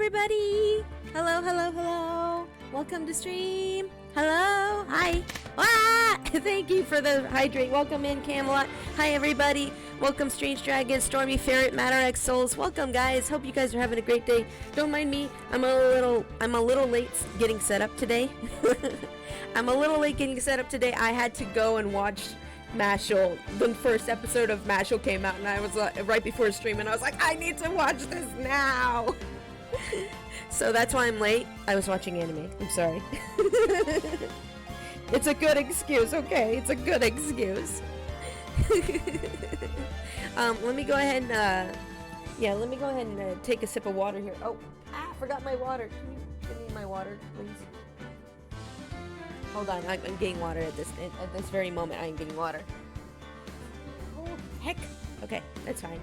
everybody! Hello, hello, hello! Welcome to stream! Hello! Hi! Ah! Thank you for the hydrate. Welcome in, Camelot. Hi, everybody. Welcome, Strange Dragon, Stormy Ferret, MatterX Souls. Welcome, guys. Hope you guys are having a great day. Don't mind me. I'm a little late getting set up today. I'm a little late getting set up today. I had to go and watch Mashal. The first episode of Mashal came out, and I was right before stream, and I was like, I need to watch this now. So that's why I'm late. I was watching anime. I'm sorry. It's a good excuse, okay? It's a good excuse. Let me go ahead and let me go ahead and take a sip of water here. Oh, I forgot my water. Can you give me my water, please? Hold on, I'm getting water at this very moment. I'm getting water. Oh, heck. Okay, that's fine.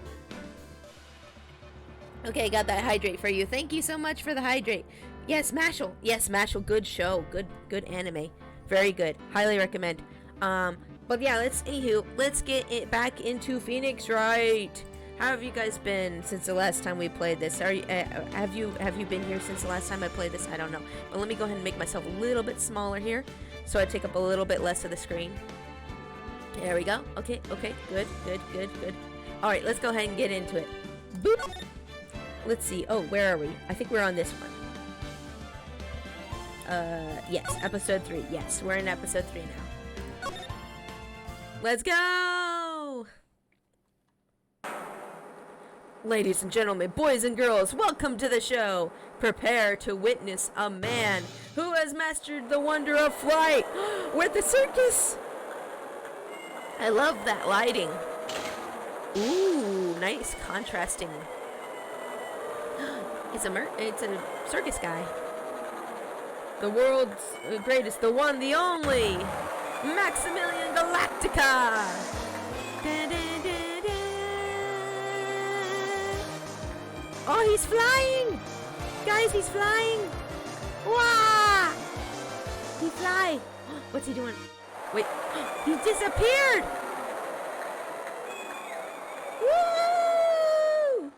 Okay, got that hydrate for you. Thank you so much for the hydrate. Yes, Mashal. Yes, Mashal. Good show. Good anime. Very good. Highly recommend. But yeah, let's get it back into Phoenix Wright. How have you guys been since the last time we played this? Have you been here since the last time I played this? I don't know. But let me go ahead and make myself a little bit smaller here, so I take up a little bit less of the screen. There we go. Okay. Good. All right, let's go ahead and get into it. Boop. Let's see. Oh, where are we? I think we're on this one. Yes, episode 3. Yes, we're in episode 3 now. Let's go! Ladies and gentlemen, boys and girls, welcome to the show. Prepare to witness a man who has mastered the wonder of flight. We're at the circus. I love that lighting. Ooh, nice contrasting. It's a circus guy. The world's greatest, the one, the only, Maximilian Galactica. Da, da, da, da. Oh, he's flying! Guys, he's flying! Wow! He fly! What's he doing? Wait, he disappeared! Woo!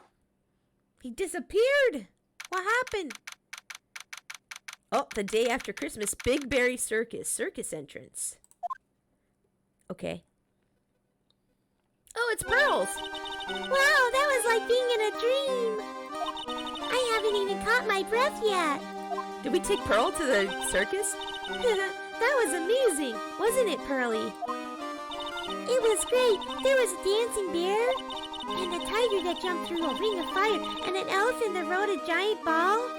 He disappeared! What happened? Oh, the day after Christmas, Big Berry Circus entrance. Okay. Oh, it's Pearls! Wow, that was like being in a dream! I haven't even caught my breath yet! Did we take Pearl to the circus? That was amazing, wasn't it, Pearly? It was great. There was a dancing bear, and a tiger that jumped through a ring of fire, and an elephant that rode a giant ball.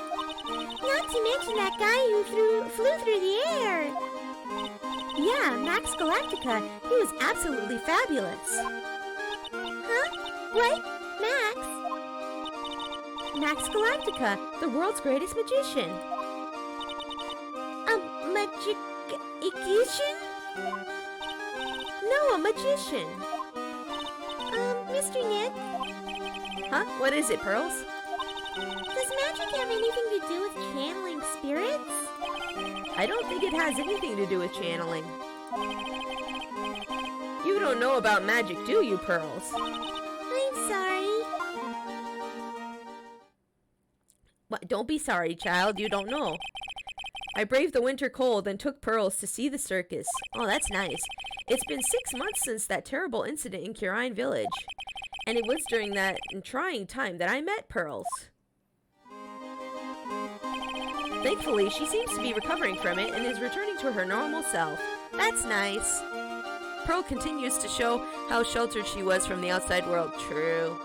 Not to mention that guy who flew through the air. Yeah, Max Galactica. He was absolutely fabulous. Huh? What? Max? Max Galactica, the world's greatest magician. A magician? No, a magician. Mr. Nick? Huh? What is it, Pearls? Does magic have anything to do with channeling spirits? I don't think it has anything to do with channeling. You don't know about magic, do you, Pearls? I'm sorry. What? Don't be sorry, child. You don't know. I braved the winter cold and took Pearls to see the circus. Oh, that's nice. It's been 6 months since that terrible incident in Curine Village. And it was during that trying time that I met Pearls. Thankfully, she seems to be recovering from it and is returning to her normal self. That's nice. Pearl continues to show how sheltered she was from the outside world. True.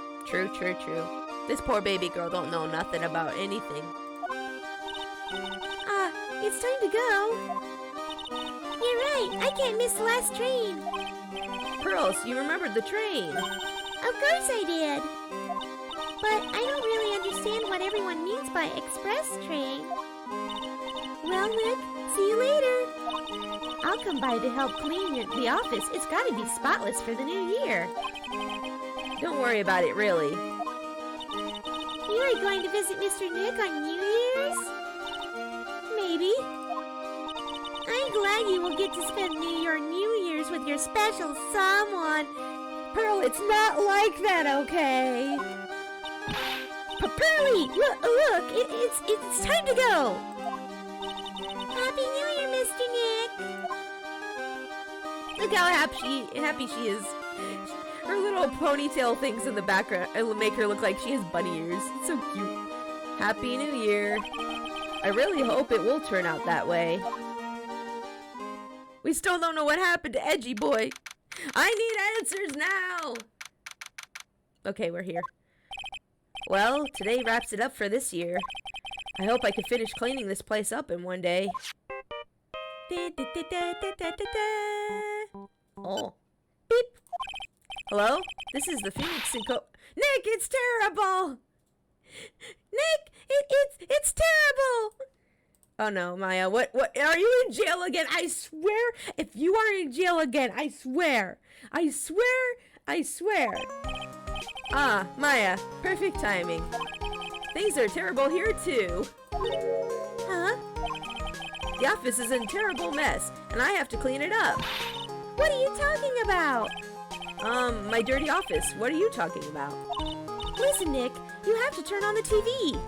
This poor baby girl don't know nothing about anything. It's time to go. You're right, I can't miss the last train. Pearls, you remembered the train. Of course I did. But I don't really understand what everyone means by express train. Well, Nick, see you later. I'll come by to help clean the office. It's got to be spotless for the new year. Don't worry about it, really. You are going to visit Mr. Nick on New Year's? Maybe. I'm glad you will get to spend your New Year's with your special someone. Pearl, it's not like that, okay? Pearly, look, it's time to go. Happy New Year, Mr. Nick. Look how happy she is. Her little ponytail things in the background make her look like she has bunny ears. It's so cute. Happy New Year. I really hope it will turn out that way. We still don't know what happened to Edgy Boy. I need answers now. Okay, we're here. Well, today wraps it up for this year. I hope I can finish cleaning this place up in one day. Oh. Beep. Hello? This is the Phoenix and Nick, it's terrible! Nick, it's terrible! Oh no, Maya, what, are you in jail again? I swear, if you are in jail again, I swear. Ah, Maya, perfect timing. Things are terrible here too. Huh? The office is in a terrible mess, and I have to clean it up. What are you talking about? My dirty office. What are you talking about? Listen, Nick, you have to turn on the TV.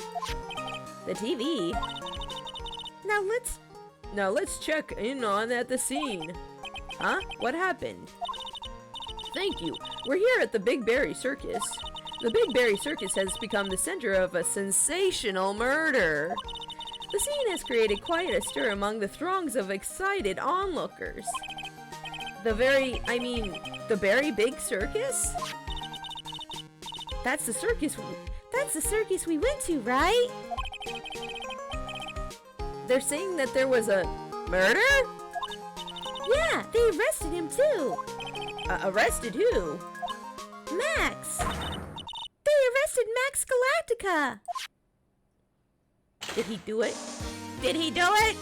The TV? Now let's check in on at the scene. Huh? What happened? Thank you. We're here at the Big Berry Circus. The Big Berry Circus has become the center of a sensational murder. The scene has created quite a stir among the throngs of excited onlookers. The very big circus? That's the circus we went to, right? They're saying that there was a murder? Yeah, they arrested him too. Arrested who? Max. They arrested Max Galactica. Did he do it? Did he do it?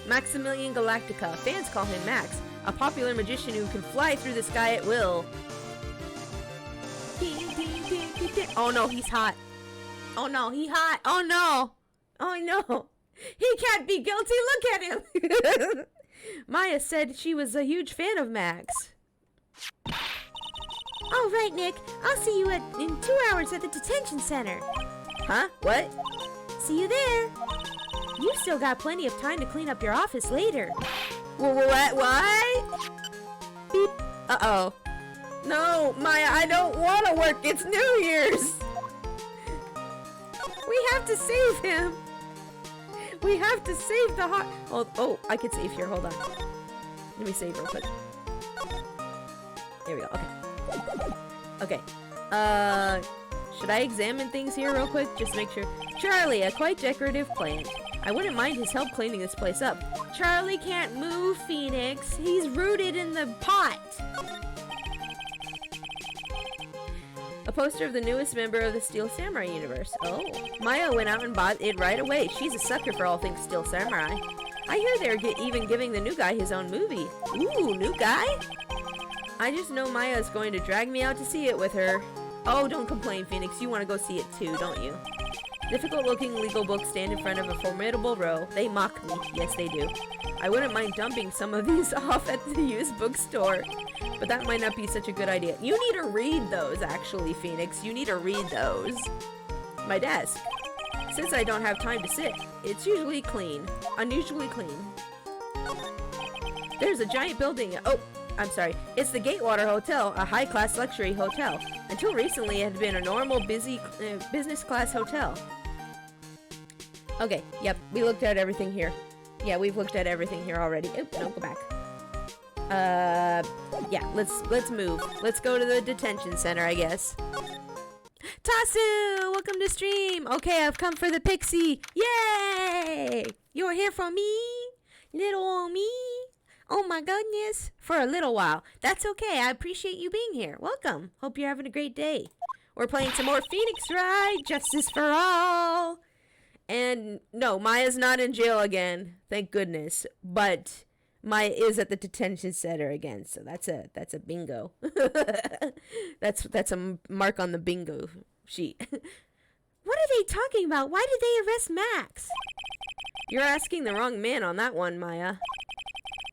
Maximilian Galactica. Fans call him Max, a popular magician who can fly through the sky at will. Oh no, he's hot. Oh no, he's hot. Oh no. Oh no. He can't be guilty. Look at him. Maya said she was a huge fan of Max. All right, Nick. I'll see you in 2 hours at the detention center. Huh? What? See you there. You've still got plenty of time to clean up your office later. What? Beep. Uh-oh. No, Maya, I don't want to work. It's New Year's. We have to save him. We have to save the hot... Oh, I could save here. Hold on. Let me save real quick. There we go. Okay. Should I examine things here real quick? Just make sure. Charlie, a quite decorative plant. I wouldn't mind his help cleaning this place up. Charlie can't move, Phoenix. He's rooted in the pot. A poster of the newest member of the Steel Samurai universe. Oh. Maya went out and bought it right away. She's a sucker for all things Steel Samurai. I hear they're even giving the new guy his own movie. Ooh, new guy? I just know Maya's going to drag me out to see it with her. Oh, don't complain, Phoenix. You want to go see it too, don't you? Difficult-looking legal books stand in front of a formidable row. They mock me. Yes, they do. I wouldn't mind dumping some of these off at the used bookstore, but that might not be such a good idea. You need to read those, actually, Phoenix. You need to read those. My desk. Since I don't have time to sit, it's usually clean. Unusually clean. There's a giant building. Oh, I'm sorry. It's the Gatewater Hotel, a high-class luxury hotel. Until recently, it had been a normal, busy business-class hotel. Okay, yep, we looked at everything here. Yeah, we've looked at everything here already. Oh, no, go back. Yeah, let's move. Let's go to the detention center, I guess. Tasu, welcome to stream. Okay, I've come for the pixie. Yay! You're here for me? Little old me? Oh my goodness. For a little while. That's okay. I appreciate you being here. Welcome. Hope you're having a great day. We're playing some more Phoenix Wright Justice for all. And no, Maya's not in jail again. Thank goodness. But Maya is at the detention center again. So that's a bingo. that's a mark on the bingo sheet. What are they talking about? Why did they arrest Max? You're asking the wrong man on that one, Maya.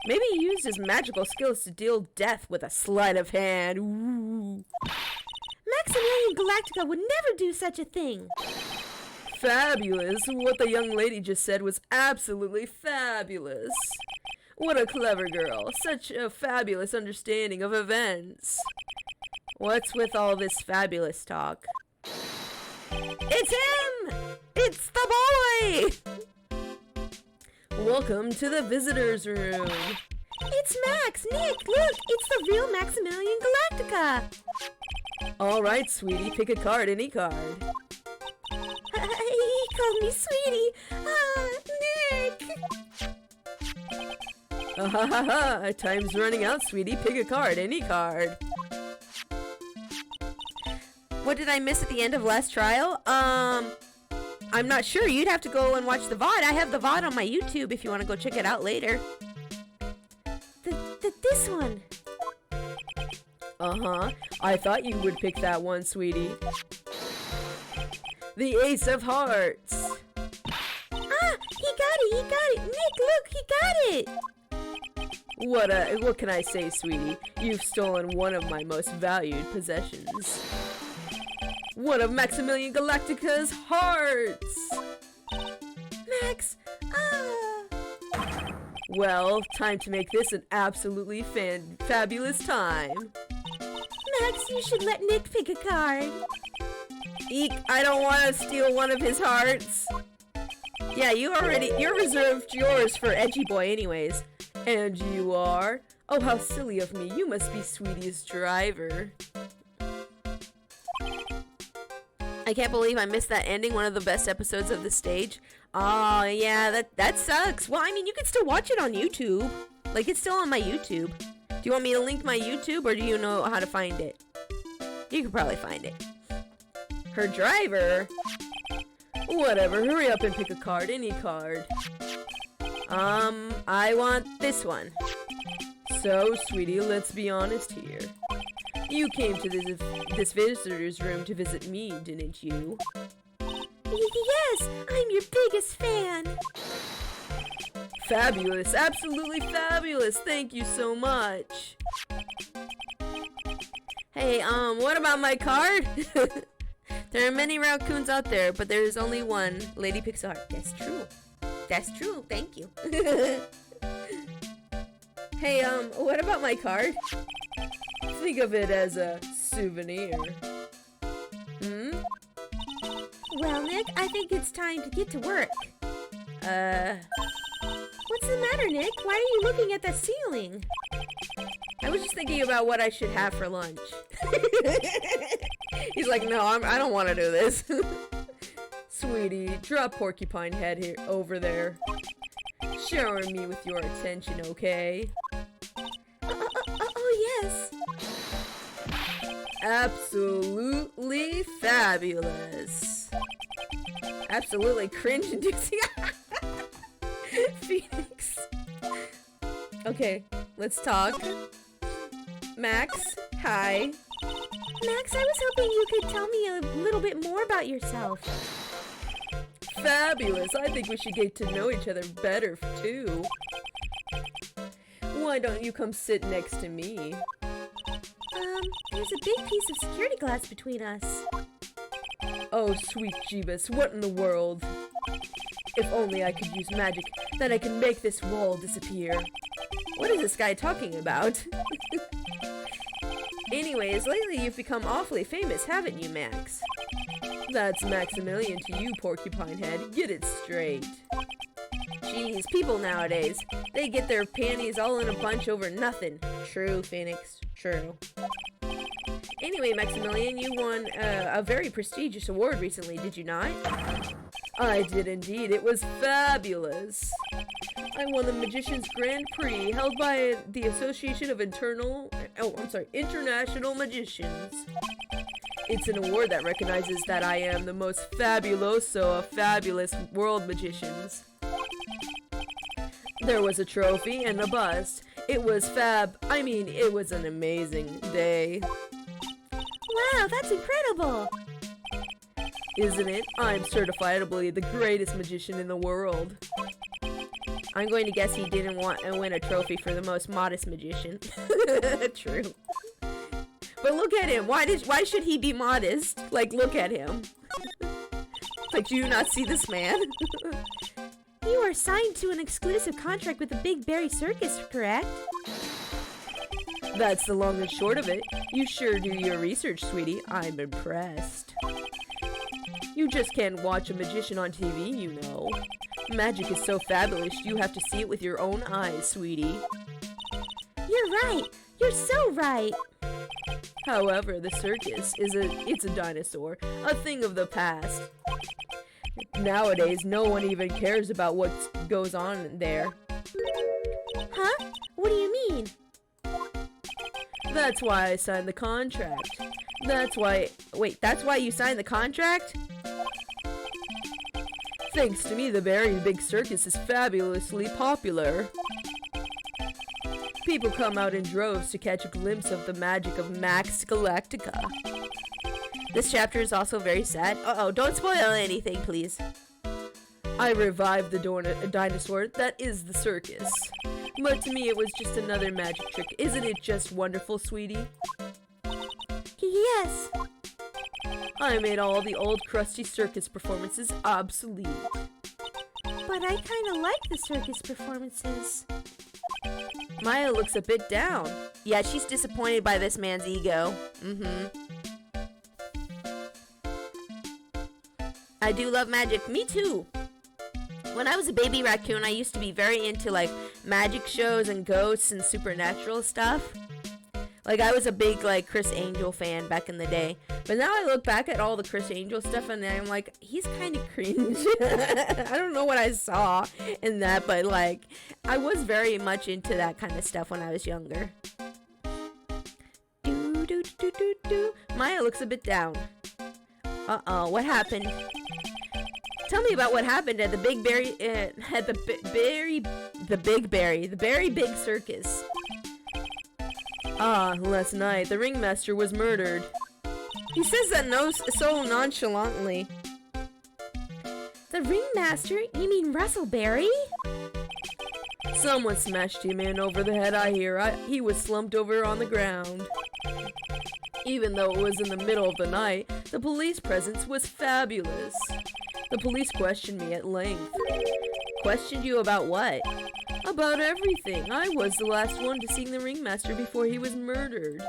Maybe he used his magical skills to deal death with a sleight of hand. Ooh. Max Maximilian Galactica would never do such a thing. Fabulous! What the young lady just said was absolutely fabulous. What a clever girl. Such a fabulous understanding of events. What's with all this fabulous talk? It's him! It's the boy! Welcome to the visitor's room. It's Max! Nick, look! It's the real Maximilian Galactica! Alright, sweetie, pick a card, any card. He called me sweetie! Nick! Ha! Time's running out, sweetie. Pick a card, any card. What did I miss at the end of last trial? I'm not sure. You'd have to go and watch the VOD. I have the VOD on my YouTube if you want to go check it out later. This one. Uh-huh. I thought you would pick that one, sweetie. The Ace of Hearts. He got it! Nick, look, he got it! What can I say, sweetie? You've stolen one of my most valued possessions. One of Maximilian Galactica's hearts! Max, Well, time to make this an absolutely fabulous time. Max, you should let Nick pick a card. Eek, I don't want to steal one of his hearts. Yeah, you're reserved yours for Edgy Boy anyways. And you are? Oh, how silly of me. You must be Sweetie's driver. I can't believe I missed that ending, one of the best episodes of the stage. Oh, yeah, that sucks. Well, I mean, you can still watch it on YouTube. Like, it's still on my YouTube. Do you want me to link my YouTube, or do you know how to find it? You can probably find it. Her driver? Whatever, hurry up and pick a card, any card. I want this one. So, sweetie, let's be honest here. You came to this visitor's room to visit me, didn't you? Yes, I'm your biggest fan. Fabulous, absolutely fabulous. Thank you so much. Hey, what about my card? There are many raccoons out there, but there is only one. Lady picks a heart. That's true. That's true. Thank you. Hey, what about my card? Think of it as a souvenir. Well, Nick, I think it's time to get to work. What's the matter, Nick? Why are you looking at the ceiling? I was just thinking about what I should have for lunch. He's like, no, I don't want to do this. Sweetie, drop Porcupine Head here over there. Shower me with your attention, okay? Oh, yes. Absolutely fabulous. Absolutely cringe-inducing. Phoenix. Okay, let's talk. Max, hi. Max, I was hoping you could tell me a little bit more about yourself. Fabulous. I think we should get to know each other better, too. Why don't you come sit next to me? There's a big piece of security glass between us. Oh, sweet Jeebus, what in the world? If only I could use magic, then I can make this wall disappear. What is this guy talking about? Anyways, lately you've become awfully famous, haven't you, Max? That's Maximilian to you, Porcupine Head. Get it straight. Jeez, people nowadays, they get their panties all in a bunch over nothing. True, Phoenix. True. Anyway, Maximilian, you won a very prestigious award recently, did you not? I did indeed. It was fabulous. I won the Magician's Grand Prix held by the Association of International Magicians. It's an award that recognizes that I am the most fabuloso of fabulous world magicians. There was a trophy and a bust. It was it was an amazing day. Wow, that's incredible! Isn't it? I'm certifiably the greatest magician in the world. I'm going to guess he didn't want to win a trophy for the most modest magician. True. But look at him. Why should he be modest? Like, look at him. Like, do you not see this man? You are signed to an exclusive contract with the Big Berry Circus, correct? That's the long and short of it. You sure do your research, sweetie. I'm impressed. You just can't watch a magician on TV, you know. Magic is so fabulous, you have to see it with your own eyes, sweetie. You're right. You're so right. However, the circus it's a dinosaur, a thing of the past. Nowadays, no one even cares about what goes on there. Huh? What do you mean? That's why I signed the contract. That's why you signed the contract? Thanks to me, the Very Big Circus is fabulously popular. People come out in droves to catch a glimpse of the magic of Max Galactica. This chapter is also very sad. Uh-oh, don't spoil anything, please. I revived the dinosaur that is the circus. But to me, it was just another magic trick. Isn't it just wonderful, sweetie? Yes. I made all the old crusty circus performances obsolete. But I kind of like the circus performances. Maya looks a bit down. Yeah, she's disappointed by this man's ego. I do love magic. Me too. When I was a baby raccoon, I used to be very into like magic shows and ghosts and supernatural stuff. Like I was a big like Chris Angel fan back in the day. But now I look back at all the Chris Angel stuff and I'm like, he's kind of cringe. I don't know what I saw in that, but like I was very much into that kind of stuff when I was younger. Maya looks a bit down. Uh-oh, what happened? Tell me about what happened at the Big Berry, the Berry Big Circus. Last night, the ringmaster was murdered. He says that so nonchalantly. The ringmaster? You mean Russell Berry? Someone smashed him in over the head, I hear. He was slumped over on the ground. Even though it was in the middle of the night, the police presence was fabulous. The police questioned me at length. Questioned you about what? About everything. I was the last one to see the ringmaster before he was murdered.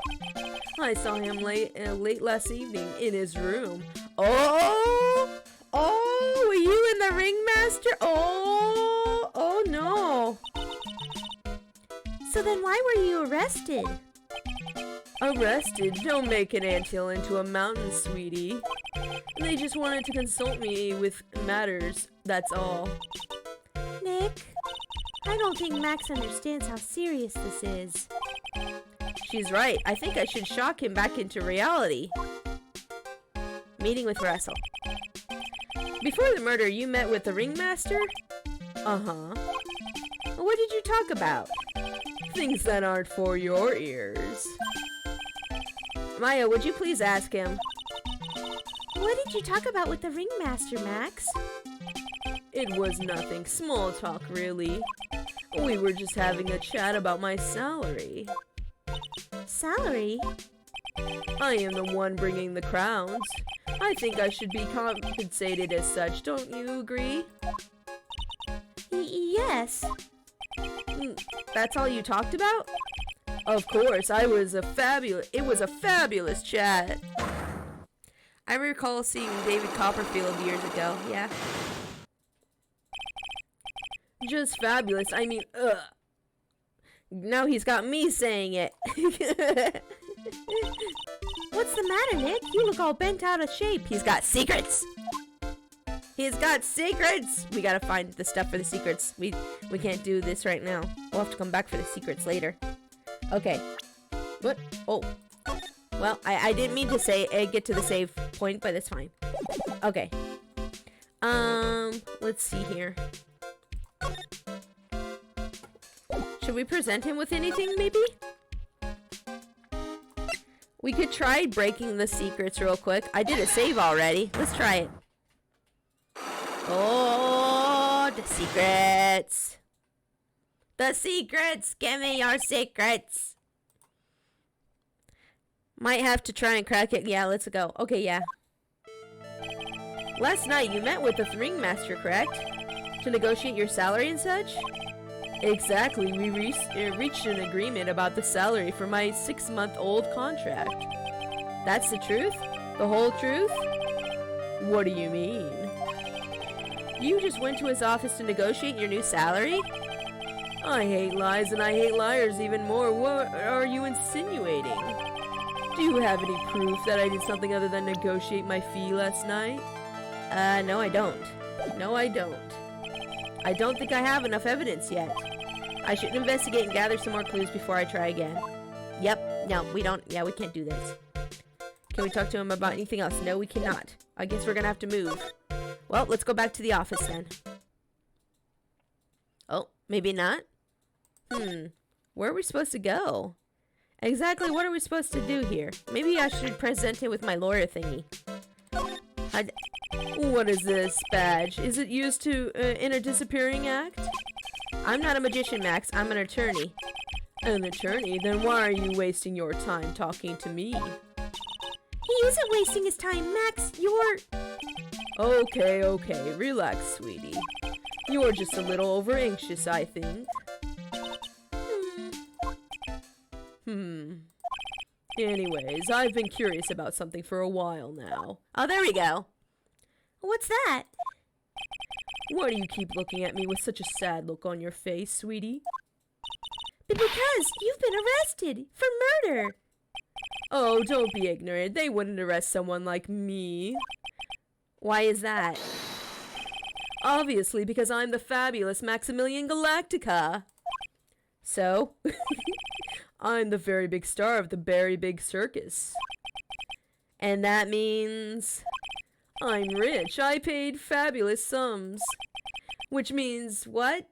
I saw him late last evening in his room. Oh, were you in the ringmaster? Oh no. So then why were you arrested? Arrested? Don't make an anthill into a mountain, sweetie. They just wanted to consult me with matters, that's all. Nick, I don't think Max understands how serious this is. She's right. I think I should shock him back into reality. Meeting with Russell. Before the murder, you met with the ringmaster? Uh-huh. What did you talk about? Things that aren't for your ears. Maya, would you please ask him? What did you talk about with the ringmaster, Max? It was nothing. Small talk, really. We were just having a chat about my salary. Salary? I am the one bringing the crowns. I think I should be compensated as such. Don't you agree? Yes. That's all you talked about? Of course, it was a fabulous chat. I recall seeing David Copperfield years ago, yeah. Just fabulous, I mean, ugh. Now he's got me saying it. What's the matter, Nick? You look all bent out of shape. He's got secrets. He's got secrets. We gotta find the stuff for the secrets. We can't do this right now. We'll have to come back for the secrets later. Okay. What? Oh. Well, I didn't mean to say get to the save point, but it's fine. Okay. Let's see here. Should we present him with anything, maybe? We could try breaking the secrets real quick. I did a save already. Let's try it. Oh, the secrets. The secrets. Give me your secrets. Might have to try and crack it. Yeah, let's go. Okay, yeah. Last night you met with the ringmaster, correct? To negotiate your salary and such? Exactly. We reached an agreement about the salary for my 6-month-old contract. That's the truth? The whole truth? What do you mean? You just went to his office to negotiate your new salary? I hate lies and I hate liars even more. What are you insinuating? Do you have any proof that I did something other than negotiate my fee last night? No I don't. No I don't. I don't think I have enough evidence yet. I should investigate and gather some more clues before I try again. Yep. No, we don't. Yeah, we can't do this. Can we talk to him about anything else? No, we cannot. I guess we're gonna have to move. Well, let's go back to the office then. Oh, maybe not? Where are we supposed to go? Exactly what are we supposed to do here? Maybe I should present him with my lawyer thingy. What is this badge? Is it used to in a disappearing act? I'm not a magician, Max. I'm an attorney. An attorney? Then why are you wasting your time talking to me? He isn't wasting his time, Max. You're... Okay, okay. Relax, sweetie. You're just a little over-anxious, I think. Anyways, I've been curious about something for a while now. Oh, there we go. What's that? Why do you keep looking at me with such a sad look on your face, sweetie? Because you've been arrested for murder. Oh, don't be ignorant. They wouldn't arrest someone like me. Why is that? Obviously, because I'm the fabulous Maximilian Galactica. So, I'm the very big star of the very big circus. And that means I'm rich. I paid fabulous sums. Which means what?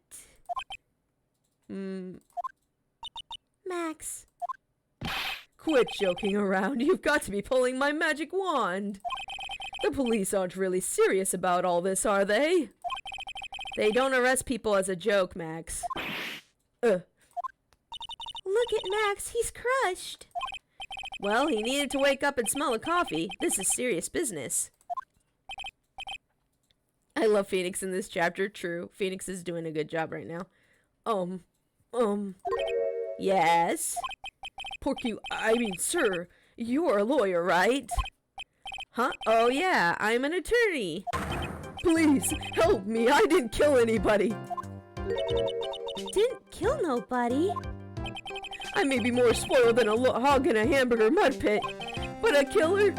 Max. Quit joking around. You've got to be pulling my magic wand. The police aren't really serious about all this, are they? They don't arrest people as a joke, Max. Look at Max, he's crushed. Well, he needed to wake up and smell the coffee. This is serious business. I love Phoenix in this chapter, true. Phoenix is doing a good job right now. Yes? Sir, you're a lawyer, right? Huh? Oh yeah, I'm an attorney. Please, help me, I didn't kill anybody. Didn't kill nobody? I may be more spoiled than a hog in a hamburger mud pit, but a killer?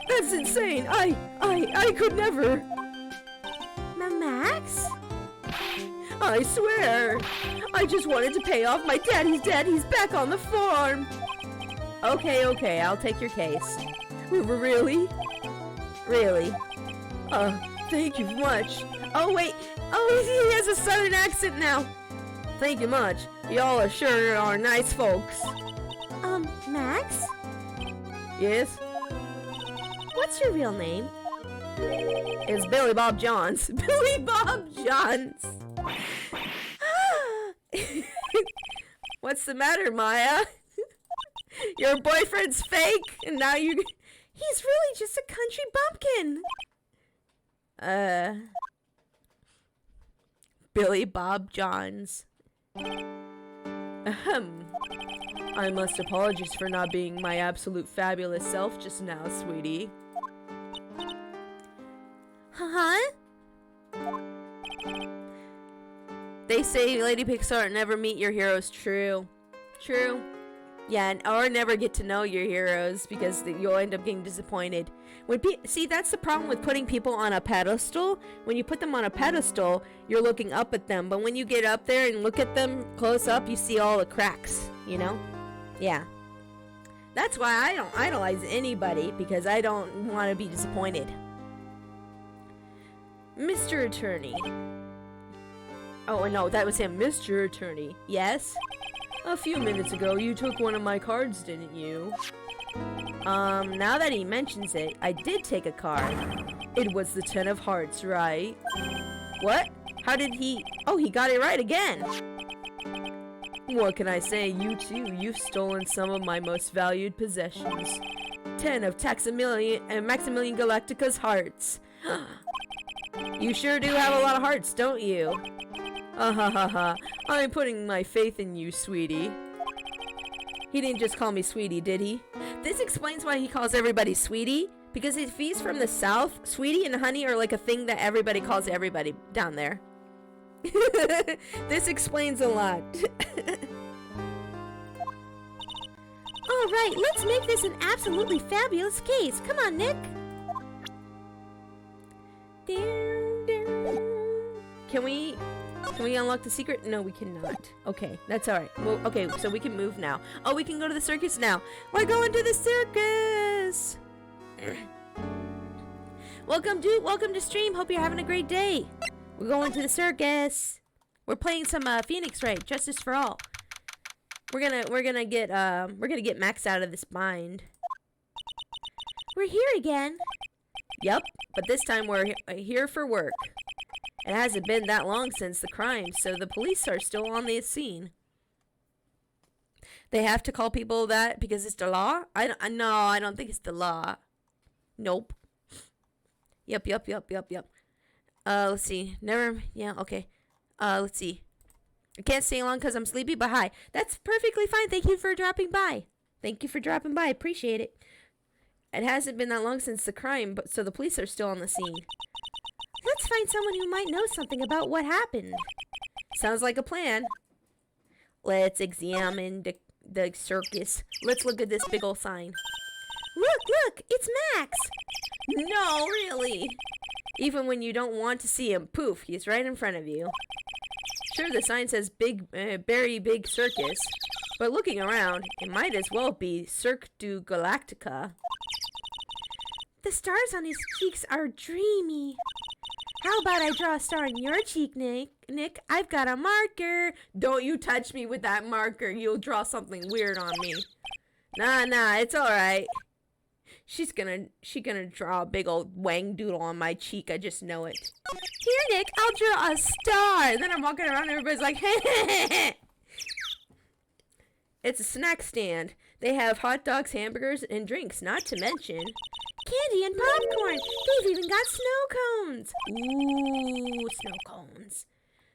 That's insane. I could never. Max? I swear. I just wanted to pay off my dad. He's dead. He's back on the farm. Okay, I'll take your case. Really? Really? Thank you much. Oh, wait. Oh, he has a southern accent now. Thank you much. Y'all are sure are nice folks. Max? Yes? What's your real name? It's Billy Bob Johns. Billy Bob Johns! What's the matter, Maya? Your boyfriend's fake, and now you... He's really just a country bumpkin. Billy Bob Johns. I must apologize for not being my absolute fabulous self just now, sweetie. Huh? They say Lady Pixar never meet your heroes. True. True. Yeah, or never get to know your heroes because you'll end up getting disappointed. See, that's the problem with putting people on a pedestal. When you put them on a pedestal, you're looking up at them. But when you get up there and look at them close up, you see all the cracks, you know? Yeah. That's why I don't idolize anybody, because I don't want to be disappointed. Mr. Attorney. Oh, no, that was him. Mr. Attorney. Yes? A few minutes ago, you took one of my cards, didn't you? Now that he mentions it, I did take a card. It was the 10 of hearts, right? What? How did he... Oh, he got it right again! What can I say? You too. You've stolen some of my most valued possessions. 10 of Maximilian Galactica's hearts. You sure do have a lot of hearts, don't you? Ha. I'm putting my faith in you, sweetie. He didn't just call me sweetie, did he? This explains why he calls everybody sweetie. Because if he's from the south, sweetie and honey are like a thing that everybody calls everybody down there. This explains a lot. Alright, let's make this an absolutely fabulous case. Come on, Nick. Can we unlock the secret? No, we cannot. Okay, that's alright. Well, okay, so we can move now. Oh, we can go to the circus now. We're going to the circus! Welcome to stream. Hope you're having a great day. We're going to the circus. We're playing some Phoenix Wright Justice for All. We're gonna get Max out of this bind. We're here again. Yep, but this time we're here for work. It hasn't been that long since the crime, so the police are still on the scene. They have to call people that because it's the law? No, I don't think it's the law. Nope. Yep. Let's see. Okay. Let's see. I can't stay long because I'm sleepy, but hi. That's perfectly fine. Thank you for dropping by. Appreciate it. It hasn't been that long since the crime, so the police are still on the scene. Let's find someone who might know something about what happened. Sounds like a plan. Let's examine the circus. Let's look at this big old sign. Look, it's Max. No, really. Even when you don't want to see him, poof, he's right in front of you. Sure, the sign says very big circus, but looking around, it might as well be Cirque du Galactica. The stars on his cheeks are dreamy. How about I draw a star on your cheek, Nick? I've got a marker. Don't you touch me with that marker. You'll draw something weird on me. Nah, it's alright. She's gonna draw a big old wang doodle on my cheek. I just know it. Here, Nick, I'll draw a star. And then I'm walking around and everybody's like, hey. It's a snack stand. They have hot dogs, hamburgers, and drinks, not to mention candy and popcorn. They've even got snow cones. Ooh, snow cones.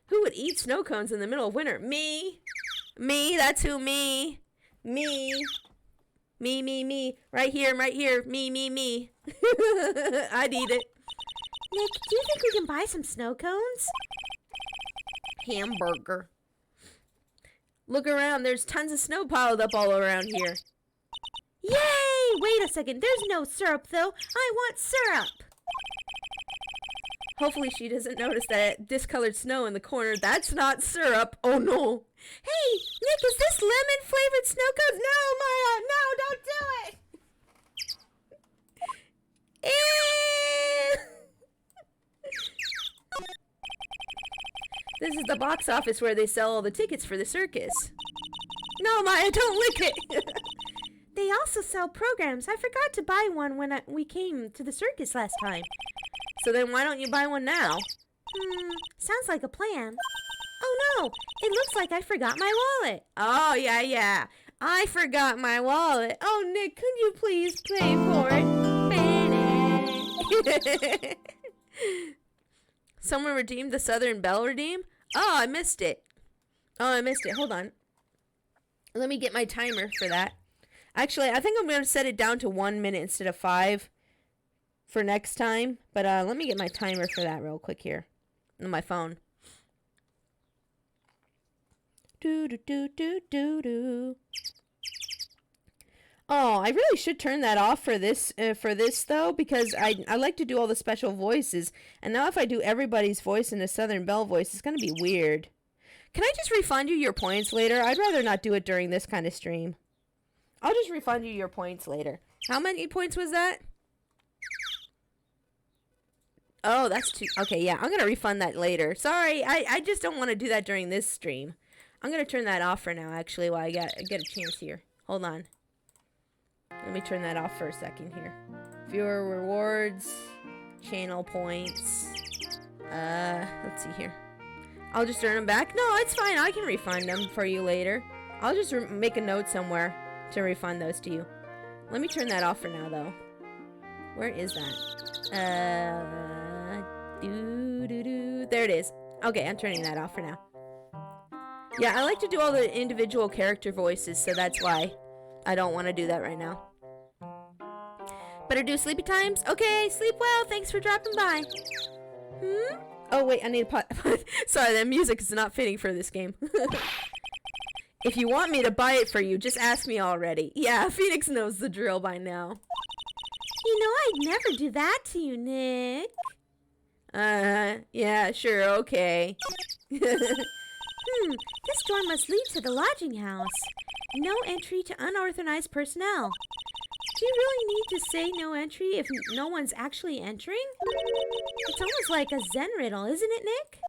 Who would eat snow cones in the middle of winter? Me. That's who. Me. Me. Right here. Me. I'd eat it. Nick, do you think we can buy some snow cones? Hamburger. Look around. There's tons of snow piled up all around here. Yay! Wait a second. There's no syrup, though. I want syrup. Hopefully she doesn't notice that discolored snow in the corner. That's not syrup. Oh, no. Hey, Nick, is this lemon-flavored snow cones? No, Maya. No, don't do it. This is the box office where they sell all the tickets for the circus. No, Maya, don't lick it. They also sell programs. I forgot to buy one when we came to the circus last time. So then why don't you buy one now? Sounds like a plan. Oh no, it looks like I forgot my wallet. Oh, yeah. I forgot my wallet. Oh, Nick, could you please pay for it? Someone redeemed the Southern Belle redeem? Oh, I missed it. Hold on. Let me get my timer for that. Actually, I think I'm going to set it down to 1 minute instead of 5 for next time. But let me get my timer for that real quick here on my phone. Do. Oh, I really should turn that off for this though, because I like to do all the special voices. And now if I do everybody's voice in a Southern Belle voice, it's going to be weird. Can I just refund you your points later? I'd rather not do it during this kind of stream. I'll just refund you your points later. How many points was that? Oh, that's 2. Okay, yeah, I'm going to refund that later. Sorry, I just don't want to do that during this stream. I'm going to turn that off for now, actually, while I get a chance here. Hold on. Let me turn that off for a second here. Viewer rewards, channel points. Let's see here. I'll just earn them back? No, it's fine. I can refund them for you later. I'll just make a note somewhere to refund those to you. Let me turn that off for now, though. Where is that? There it is. Okay, I'm turning that off for now. Yeah, I like to do all the individual character voices, so that's why I don't want to do that right now. Better do sleepy times? Okay, sleep well. Thanks for dropping by. Oh, wait, I need a pot. Sorry, that music is not fitting for this game. If you want me to buy it for you, just ask me already. Yeah, Phoenix knows the drill by now. You know I'd never do that to you, Nick. Yeah, sure, okay. This door must lead to the lodging house. No entry to unauthorized personnel. Do you really need to say no entry if no one's actually entering? It's almost like a Zen riddle, isn't it, Nick?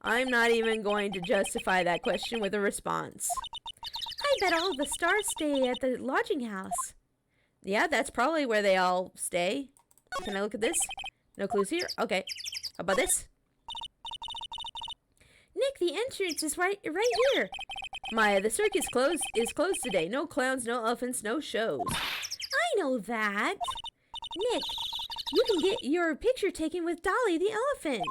I'm not even going to justify that question with a response. I bet all the stars stay at the lodging house. Yeah, that's probably where they all stay. Can I look at this? No clues here? Okay. How about this? Nick, the entrance is right here. Maya, the circus is closed today. No clowns, no elephants, no shows. I know that. Nick, you can get your picture taken with Dolly the elephant.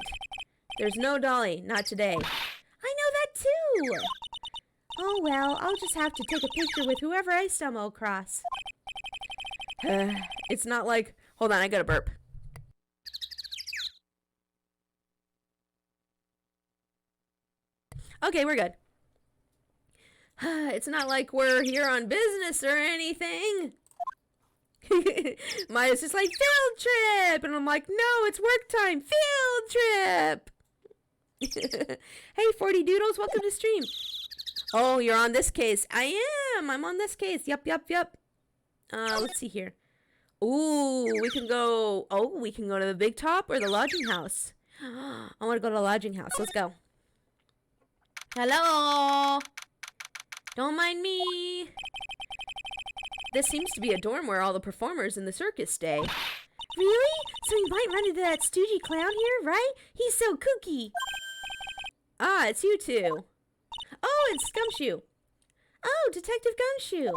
There's no Dolly, not today. I know that too. Oh well, I'll just have to take a picture with whoever I stumble across. It's not like... Hold on, I gotta burp. Okay, we're good. It's not like we're here on business or anything. Maya's just like, field trip! And I'm like, no, it's work time. Field trip! Hey, 40 Doodles, welcome to stream. Oh, you're on this case. I am. I'm on this case. Yup. Let's see here. Ooh, we can go... Oh, we can go to the big top or the lodging house. I want to go to the lodging house. Let's go. Hello? Don't mind me. This seems to be a dorm where all the performers in the circus stay. Really? So we might run into that stoogey clown here, right? He's so kooky. Ah, it's you two. Oh, it's Gumshoe. Oh, Detective Gumshoe.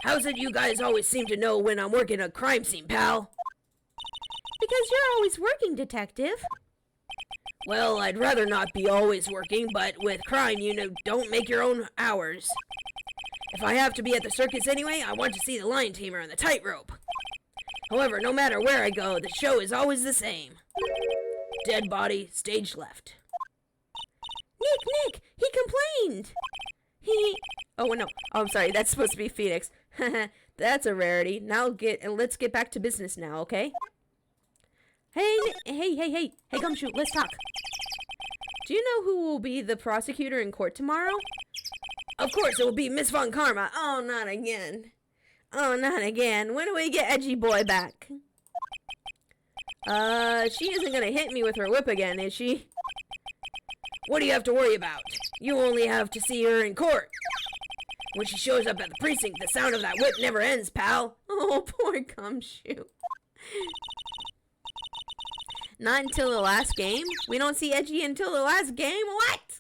How's it you guys always seem to know when I'm working a crime scene, pal? Because you're always working, Detective. Well, I'd rather not be always working, but with crime, you know, don't make your own hours. If I have to be at the circus anyway, I want to see the lion tamer and the tightrope. However, no matter where I go, the show is always the same. Dead body, stage left. Nick, he complained. Oh, no. Oh, I'm sorry. That's supposed to be Phoenix. That's a rarity. Let's get back to business now, okay? Hey, Gumshoe, let's talk. Do you know who will be the prosecutor in court tomorrow? Of course, it will be Miss Von Karma. Oh, not again. When do we get Edgy Boy back? She isn't gonna hit me with her whip again, is she? What do you have to worry about? You only have to see her in court. When she shows up at the precinct, the sound of that whip never ends, pal. Oh, poor Gumshoe. Not until the last game? We don't see Edgy until the last game? What?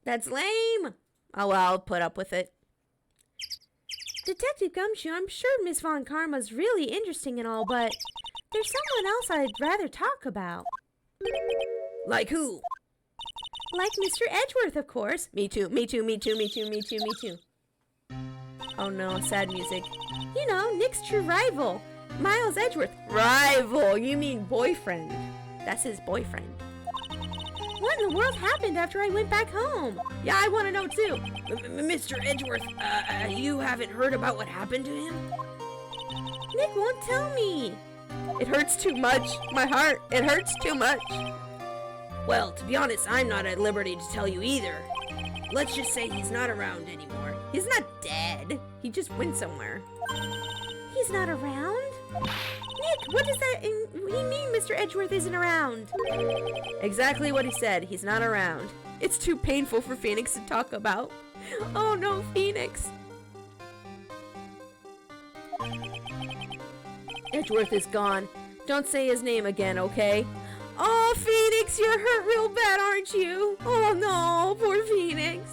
That's lame. Oh, well, I'll put up with it. Detective Gumshoe, I'm sure Miss Von Karma's really interesting and all, but there's someone else I'd rather talk about. Like who? Like Mr. Edgeworth, of course. Me too. Oh no, sad music. You know, Nick's true rival, Miles Edgeworth. Rival? You mean boyfriend. That's his boyfriend. What in the world happened after I went back home? Yeah, I want to know too. Mr. Edgeworth, you haven't heard about what happened to him? Nick won't tell me. It hurts too much. My heart, it hurts too much. Well, to be honest, I'm not at liberty to tell you either. Let's just say he's not around anymore. He's not dead. He just went somewhere. He's not around? Nick, what does that mean Mr. Edgeworth isn't around? Exactly what he said. He's not around. It's too painful for Phoenix to talk about. Oh no, Phoenix. Edgeworth is gone. Don't say his name again, okay? Oh, Oh, Phoenix, you're hurt real bad, aren't you? Oh, no, poor Phoenix.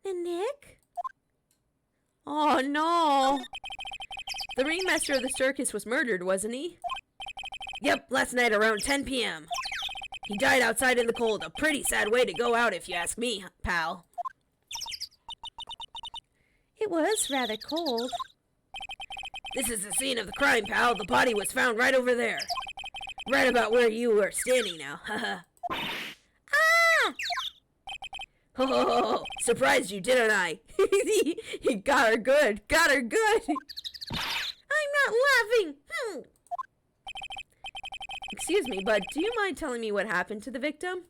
And Nick? Oh, no. The ringmaster of the circus was murdered, wasn't he? Yep, last night around 10 p.m. He died outside in the cold. A pretty sad way to go out, if you ask me, pal. It was rather cold. This is the scene of the crime, pal. The body was found right over there. Right about where you are standing now. Haha. Ah! Ho ho ho ho. Surprised you, didn't I? He got her good. Got her good. I'm not laughing. Excuse me, but do you mind telling me what happened to the victim?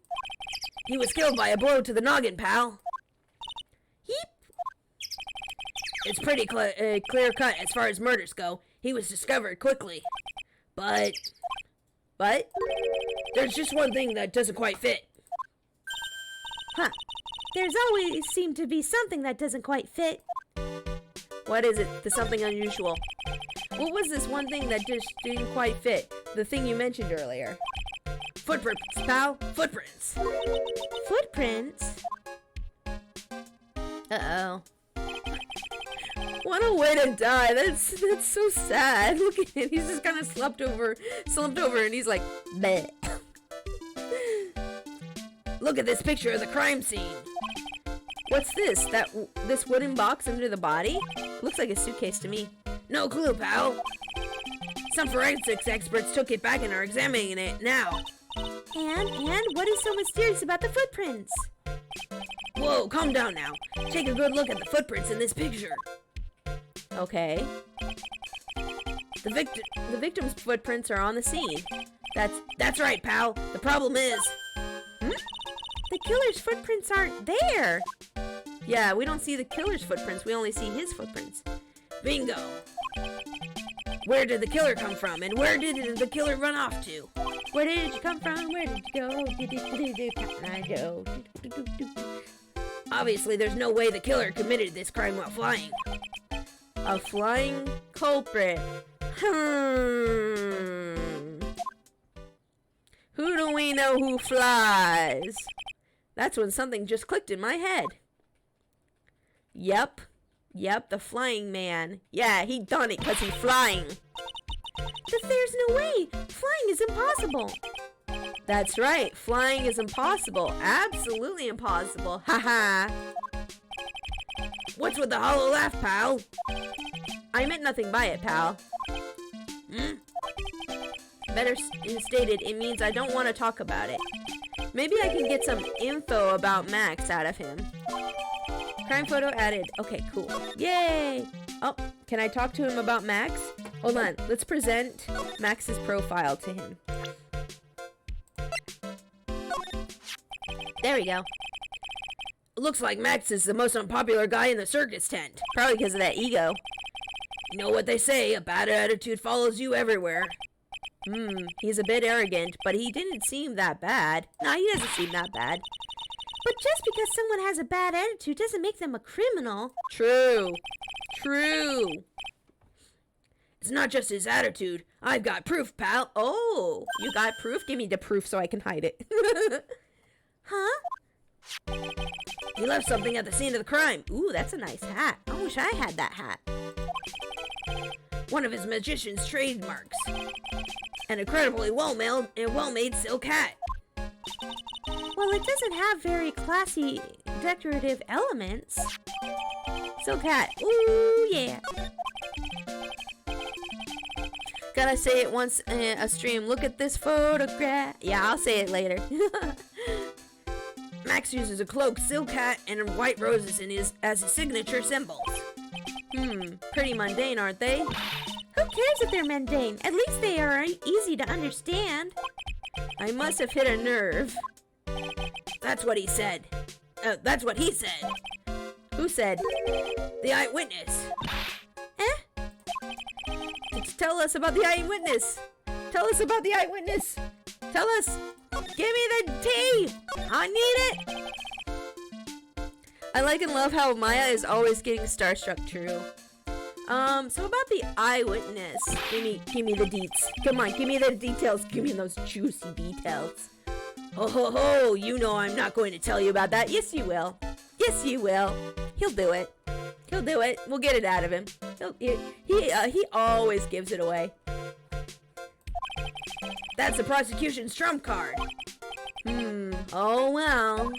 He was killed by a blow to the noggin, pal. Heep. It's pretty clear cut as far as murders go. He was discovered quickly. But there's just one thing that doesn't quite fit. Huh. There's always seemed to be something that doesn't quite fit. What is it? The something unusual. What was this one thing that just didn't quite fit? The thing you mentioned earlier. Footprints, pal. Footprints. Footprints? Uh-oh. What a way to die. That's so sad. Look at him. He's just kind of slumped over, and he's like, bleh. Look at this picture of the crime scene. What's this? This wooden box under the body? Looks like a suitcase to me. No clue, pal. Some forensics experts took it back and are examining it now. And what is so mysterious about the footprints? Whoa, calm down now. Take a good look at the footprints in this picture. Okay. The victim's footprints are on the scene. That's right, pal. The problem is... The killer's footprints aren't there. Yeah, we don't see the killer's footprints. We only see his footprints. Bingo. Where did the killer come from? And where did the killer run off to? Where did you come from? Where did you go? Can I go? Obviously, there's no way the killer committed this crime while flying. A flying culprit. Who do we know who flies? That's when something just clicked in my head. Yep, the flying man. Yeah, he done it because he's flying. But there's no way. Flying is impossible. That's right, flying is impossible. Absolutely impossible. Haha. What's with the hollow laugh, pal? I meant nothing by it, pal. Better stated, it means I don't want to talk about it. Maybe I can get some info about Max out of him. Crime photo added. Okay, cool. Yay! Oh, can I talk to him about Max? Hold on, let's present Max's profile to him. There we go. Looks like Max is the most unpopular guy in the circus tent. Probably because of that ego. You know what they say, a bad attitude follows you everywhere. He's a bit arrogant, but he didn't seem that bad. No, he doesn't seem that bad. But just because someone has a bad attitude doesn't make them a criminal. True. It's not just his attitude. I've got proof, pal. Oh, you got proof? Give me the proof so I can hide it. Huh? He left something at the scene of the crime. Ooh, that's a nice hat. I wish I had that hat. One of his magician's trademarks. An incredibly well-made silk hat. Well, it doesn't have very classy decorative elements. Silk hat. Ooh, yeah. Gotta say it once in a stream. Look at this photograph. Yeah, I'll say it later. Max uses a cloak, silk hat, and white roses as his signature symbols. Pretty mundane, aren't they? Who cares if they're mundane? At least they are easy to understand. I must have hit a nerve. That's what he said. That's what he said. Who said? The eyewitness. Tell us about the eyewitness. Tell us about the eyewitness. Tell us. Give me the tea. I need it. I like and love how Maya is always getting starstruck. True. So about the eyewitness. Give me the deets. Come on, give me the details. Give me those juicy details. Oh ho ho, you know I'm not going to tell you about that. Yes, you will. Yes, you will. He'll do it. He'll do it. We'll get it out of him. He always gives it away. That's the prosecution's trump card. Oh well.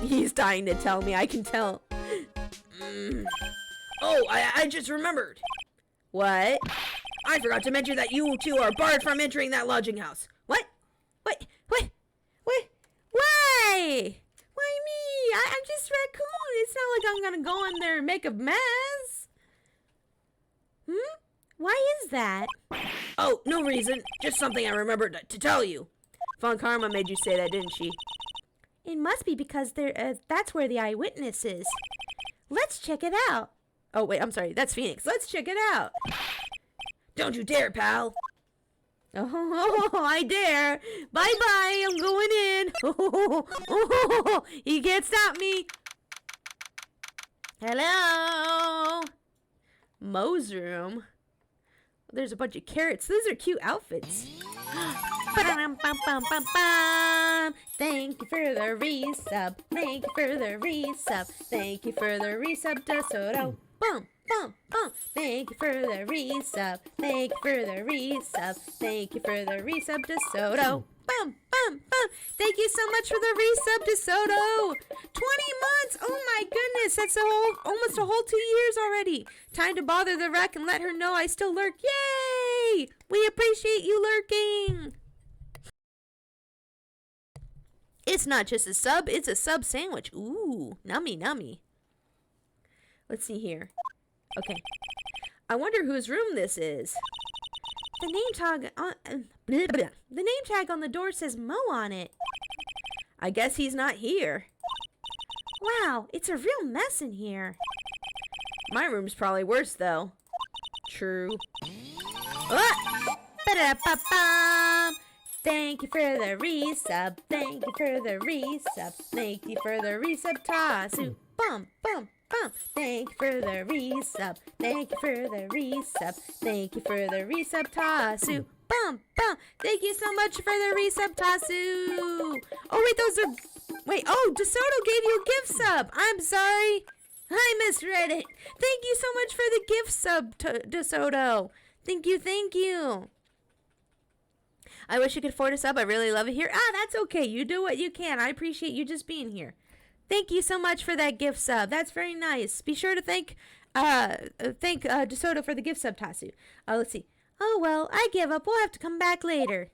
He's dying to tell me. I can tell. Oh, I just remembered. What? I forgot to mention that you two are barred from entering that lodging house. What? What? Why? Why me? I'm just raccoon. It's not like I'm gonna go in there and make a mess. Why is that? Oh, no reason. Just something I remembered to tell you. Von Karma made you say that, didn't she? It must be because that's where the eyewitness is. Let's check it out. Oh, wait, I'm sorry. That's Phoenix. Let's check it out. Don't you dare, pal. Oh, I dare. Bye-bye. I'm going in. Oh, you can't stop me. Hello. Mo's room. There's a bunch of carrots. Those are cute outfits. Thank you for the resub. Thank you for the resub. Thank you for the resub, DeSoto. Bum, bum, bum. Thank you for the resub. Thank you for the resub. Thank you for the resub, DeSoto. Bum, bum, bum. Thank you so much for the resub, DeSoto. 20 months. Oh my goodness. That's almost a whole 2 years already. Time to bother the wreck and let her know I still lurk. Yay! We appreciate you lurking. It's not just a sub, it's a sub sandwich. Ooh, nummy, nummy. Let's see here. Okay. I wonder whose room this is. The name tag on the door says Mo on it. I guess he's not here. Wow, it's a real mess in here. My room's probably worse, though. True. Ba-da-ba-bum. Thank you for the resub. Thank you for the resub. Thank you for the resub, Tasu. Bum, bum, bum. Thank you for the resub. Thank you for the resub. Thank you for the resub, Tasu. Bum, bum. Thank you so much for the resub, Tasu. Oh, wait, those are... Wait, oh, DeSoto gave you a gift sub. I'm sorry. I misread it. Thank you so much for the gift sub, DeSoto. Thank you, thank you. I wish you could afford a sub. I really love it here. Ah, that's okay. You do what you can. I appreciate you just being here. Thank you so much for that gift sub. That's very nice. Be sure to thank DeSoto for the gift sub, Tasu. Let's see. Oh, well, I give up. We'll have to come back later.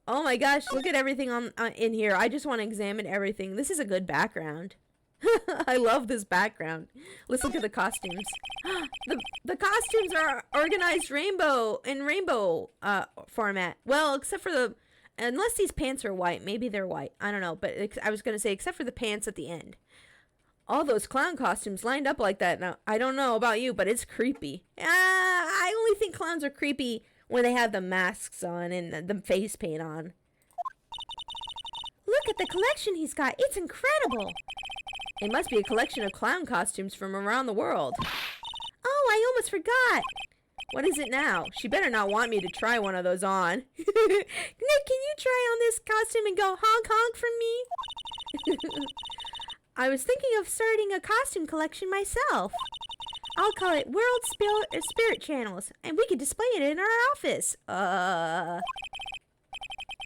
Oh my gosh, look at everything in here. I just want to examine everything. This is a good background. I love this background. Let's look at the costumes. The costumes are organized rainbow format. Well, except for unless these pants are white. Maybe they're white. I don't know. But I was going to say except for the pants at the end. All those clown costumes lined up like that. Now, I don't know about you, but it's creepy. I only think clowns are creepy when they have the masks on and the face paint on. Look at the collection he's got. It's incredible. It must be a collection of clown costumes from around the world. Oh, I almost forgot. What is it now? She better not want me to try one of those on. Nick, can you try on this costume and go honk honk for me? I was thinking of starting a costume collection myself. I'll call it World Spirit Channels, and we could display it in our office.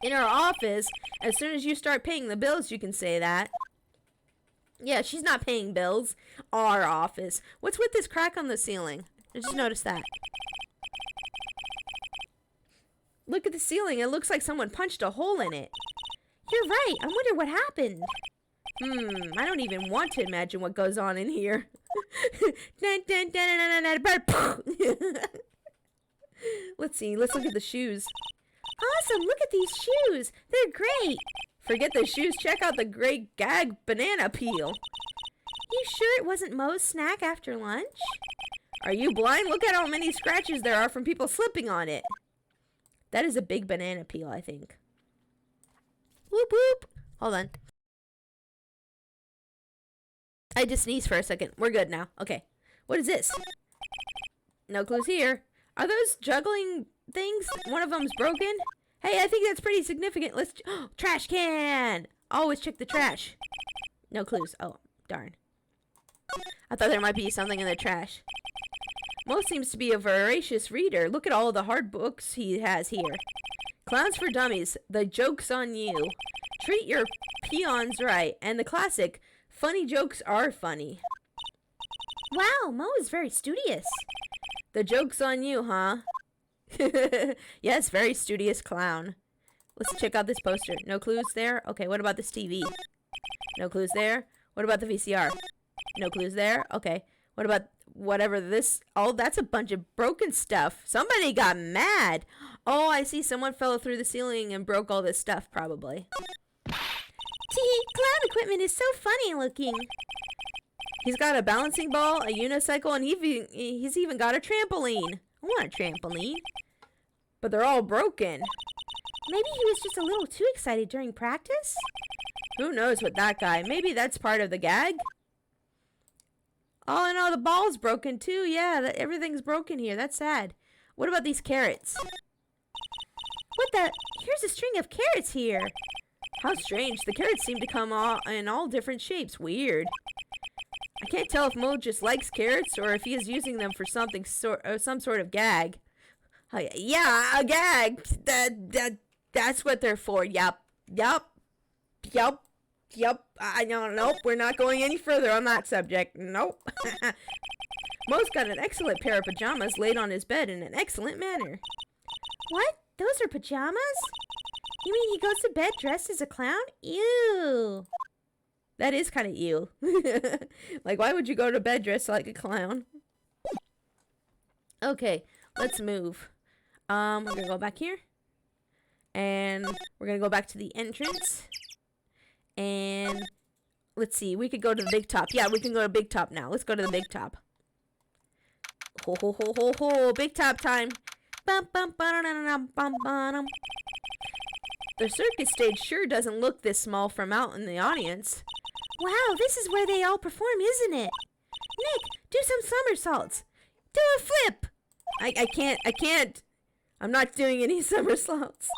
In our office? As soon as you start paying the bills, you can say that. Yeah, she's not paying bills. Our office. What's with this crack on the ceiling? I just noticed that. Look at the ceiling. It looks like someone punched a hole in it. You're right. I wonder what happened. I don't even want to imagine what goes on in here. Let's see. Let's look at the shoes. Awesome. Look at these shoes. They're great. Forget the shoes. Check out the great gag banana peel. You sure it wasn't Mo's snack after lunch? Are you blind? Look at how many scratches there are from people slipping on it. That is a big banana peel, I think. Whoop whoop. Hold on. I just sneezed for a second. We're good now. Okay. What is this? No clues here. Are those juggling things? One of them's broken? Hey, I think that's pretty significant. Let's... trash can! Always check the trash. No clues. Oh, darn. I thought there might be something in the trash. Mo seems to be a voracious reader. Look at all the hard books he has here. Clowns for Dummies. The Joke's on You. Treat Your Peons Right. And the classic, Funny Jokes Are Funny. Wow, Mo is very studious. The Joke's on You, huh? Yes, very studious clown. Let's check out this poster. No clues there? Okay, what about this TV? No clues there? What about the VCR? No clues there? Okay. What about whatever this... Oh, that's a bunch of broken stuff. Somebody got mad. Oh, I see. Someone fell through the ceiling and broke all this stuff, probably. Clown equipment is so funny looking. He's got a balancing ball, a unicycle, and he's even got a trampoline. I want a trampoline. But they're all broken. Maybe he was just a little too excited during practice? Who knows with that guy? Maybe that's part of the gag? Oh, no, the ball's broken too. Yeah, everything's broken here. That's sad. What about these carrots? What the? Here's a string of carrots here. How strange. The carrots seem to come in all different shapes. Weird. I can't tell if Mo just likes carrots or if he is using them for something some sort of gag. Yeah, a gag. That's what they're for. Yup. I don't. Nope. We're not going any further on that subject. Nope. Mo's got an excellent pair of pajamas laid on his bed in an excellent manner. What? Those are pajamas? You mean he goes to bed dressed as a clown? Ew. That is kind of ew. Like, why would you go to bed dressed like a clown? Okay, let's move. We're gonna go back here. And we're gonna go back to the entrance. And let's see, we could go to the big top. Yeah, we can go to big top now. Let's go to the big top. Ho ho ho ho ho, big top time. Bum bum bum bum bum. The circus stage sure doesn't look this small from out in the audience. Wow, this is where they all perform, isn't it? Nick, do some somersaults. Do a flip. I can't. I'm not doing any somersaults.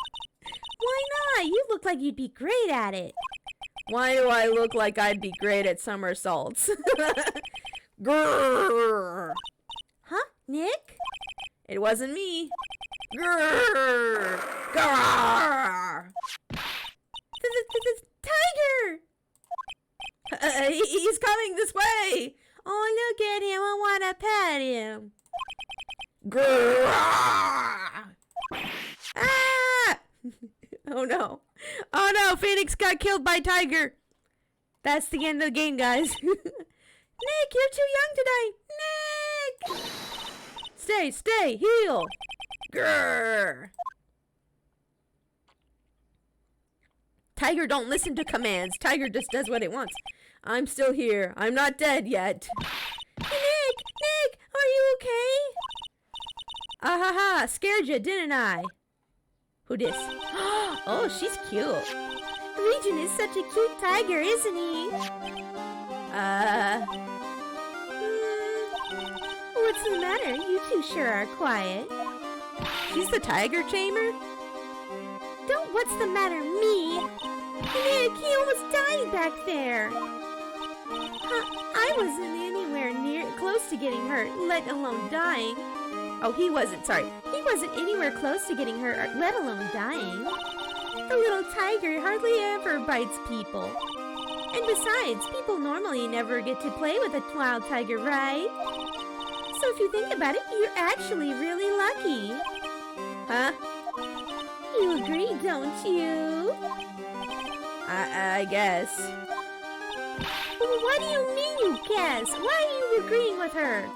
Why not? You look like you'd be great at it. Why do I look like I'd be great at somersaults? Grrr. Huh, Nick? It wasn't me. Grrr. Grrr. The tiger! He's coming this way. Oh, look at him. I want to pet him. Grrr. Ah! Oh no. Oh no, Phoenix got killed by Tiger. That's the end of the game, guys. Nick, you're too young to die. Nick! Stay, heal. Grrr. Tiger don't listen to commands. Tiger just does what it wants. I'm still here. I'm not dead yet. Nick, are you okay? Ah ha ha, scared you, didn't I? Who dis? Oh, she's cute. Regent is such a cute tiger, isn't he? What's the matter? You two sure are quiet. She's the tiger tamer? Don't what's the matter me. Nick, he almost died back there. I wasn't anywhere near close to getting hurt, let alone dying. Oh, he wasn't, sorry. He wasn't anywhere close to getting hurt, let alone dying. The little tiger hardly ever bites people. And besides, people normally never get to play with a wild tiger, right? So if you think about it, you're actually really lucky. Huh? You agree, don't you? I guess. Well, what do you mean you guess? Why are you agreeing with her?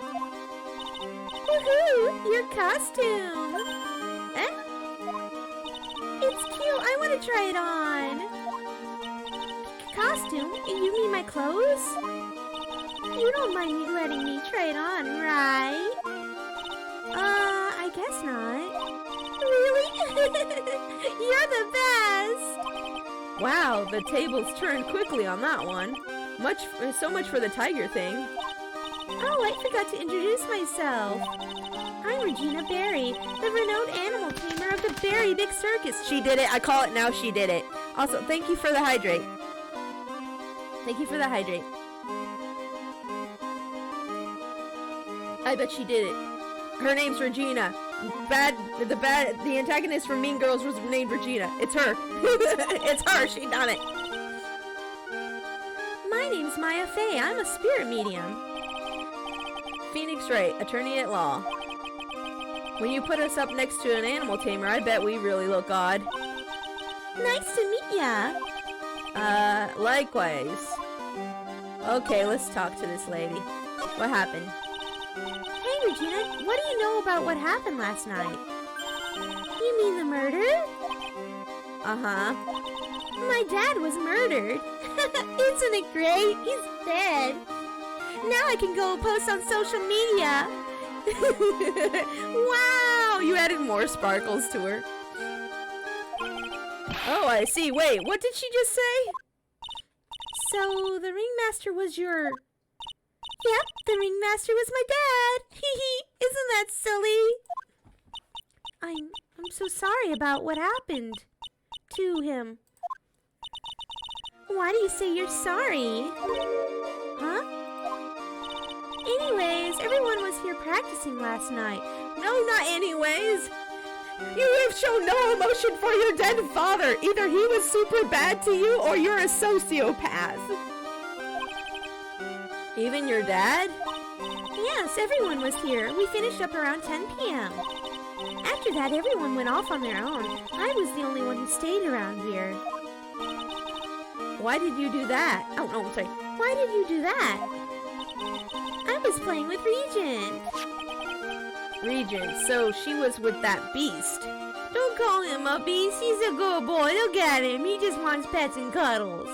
Woohoo! Your costume! Eh? It's cute. I want to try it on. Costume? You mean my clothes? You don't mind me letting me try it on, right? I guess not. Really? You're the best! Wow, the tables turned quickly on that one. So much for the tiger thing. Oh, I forgot to introduce myself. I'm Regina Berry, the renowned animal tamer of the Berry Big Circus. She did it. I call it now. She did it. Also, thank you for the hydrate. Thank you for the hydrate. I bet she did it. Her name's Regina. The antagonist from Mean Girls was named Regina. It's her. It's her. She done it. My name's Maya Fey. I'm a spirit medium. Phoenix Wright, attorney at law. When you put us up next to an animal tamer, I bet we really look odd. Nice to meet ya. Likewise. Okay, let's talk to this lady. What happened? Hey, Regina, what do you know about what happened last night? You mean the murder? Uh-huh. My dad was murdered. Isn't it great? He's dead. Now I can go post on social media. Wow! You added more sparkles to her. Oh, I see. Wait, what did she just say? So, the ringmaster was your... Yep, the ringmaster was my dad. Isn't that silly? I'm so sorry about what happened to him. Why do you say you're sorry? Huh? Anyways, everyone was here practicing last night. No, not anyways. You have shown no emotion for your dead father. Either he was super bad to you or you're a sociopath. Even your dad? Yes, everyone was here. We finished up around 10 p.m. After that, everyone went off on their own. I was the only one who stayed around here. Why did you do that? Oh, no, I'm sorry. Why did you do that? I was playing with Regent. Regent, so she was with that beast. Don't call him a beast. He's a good boy. Look at him. He just wants pets and cuddles.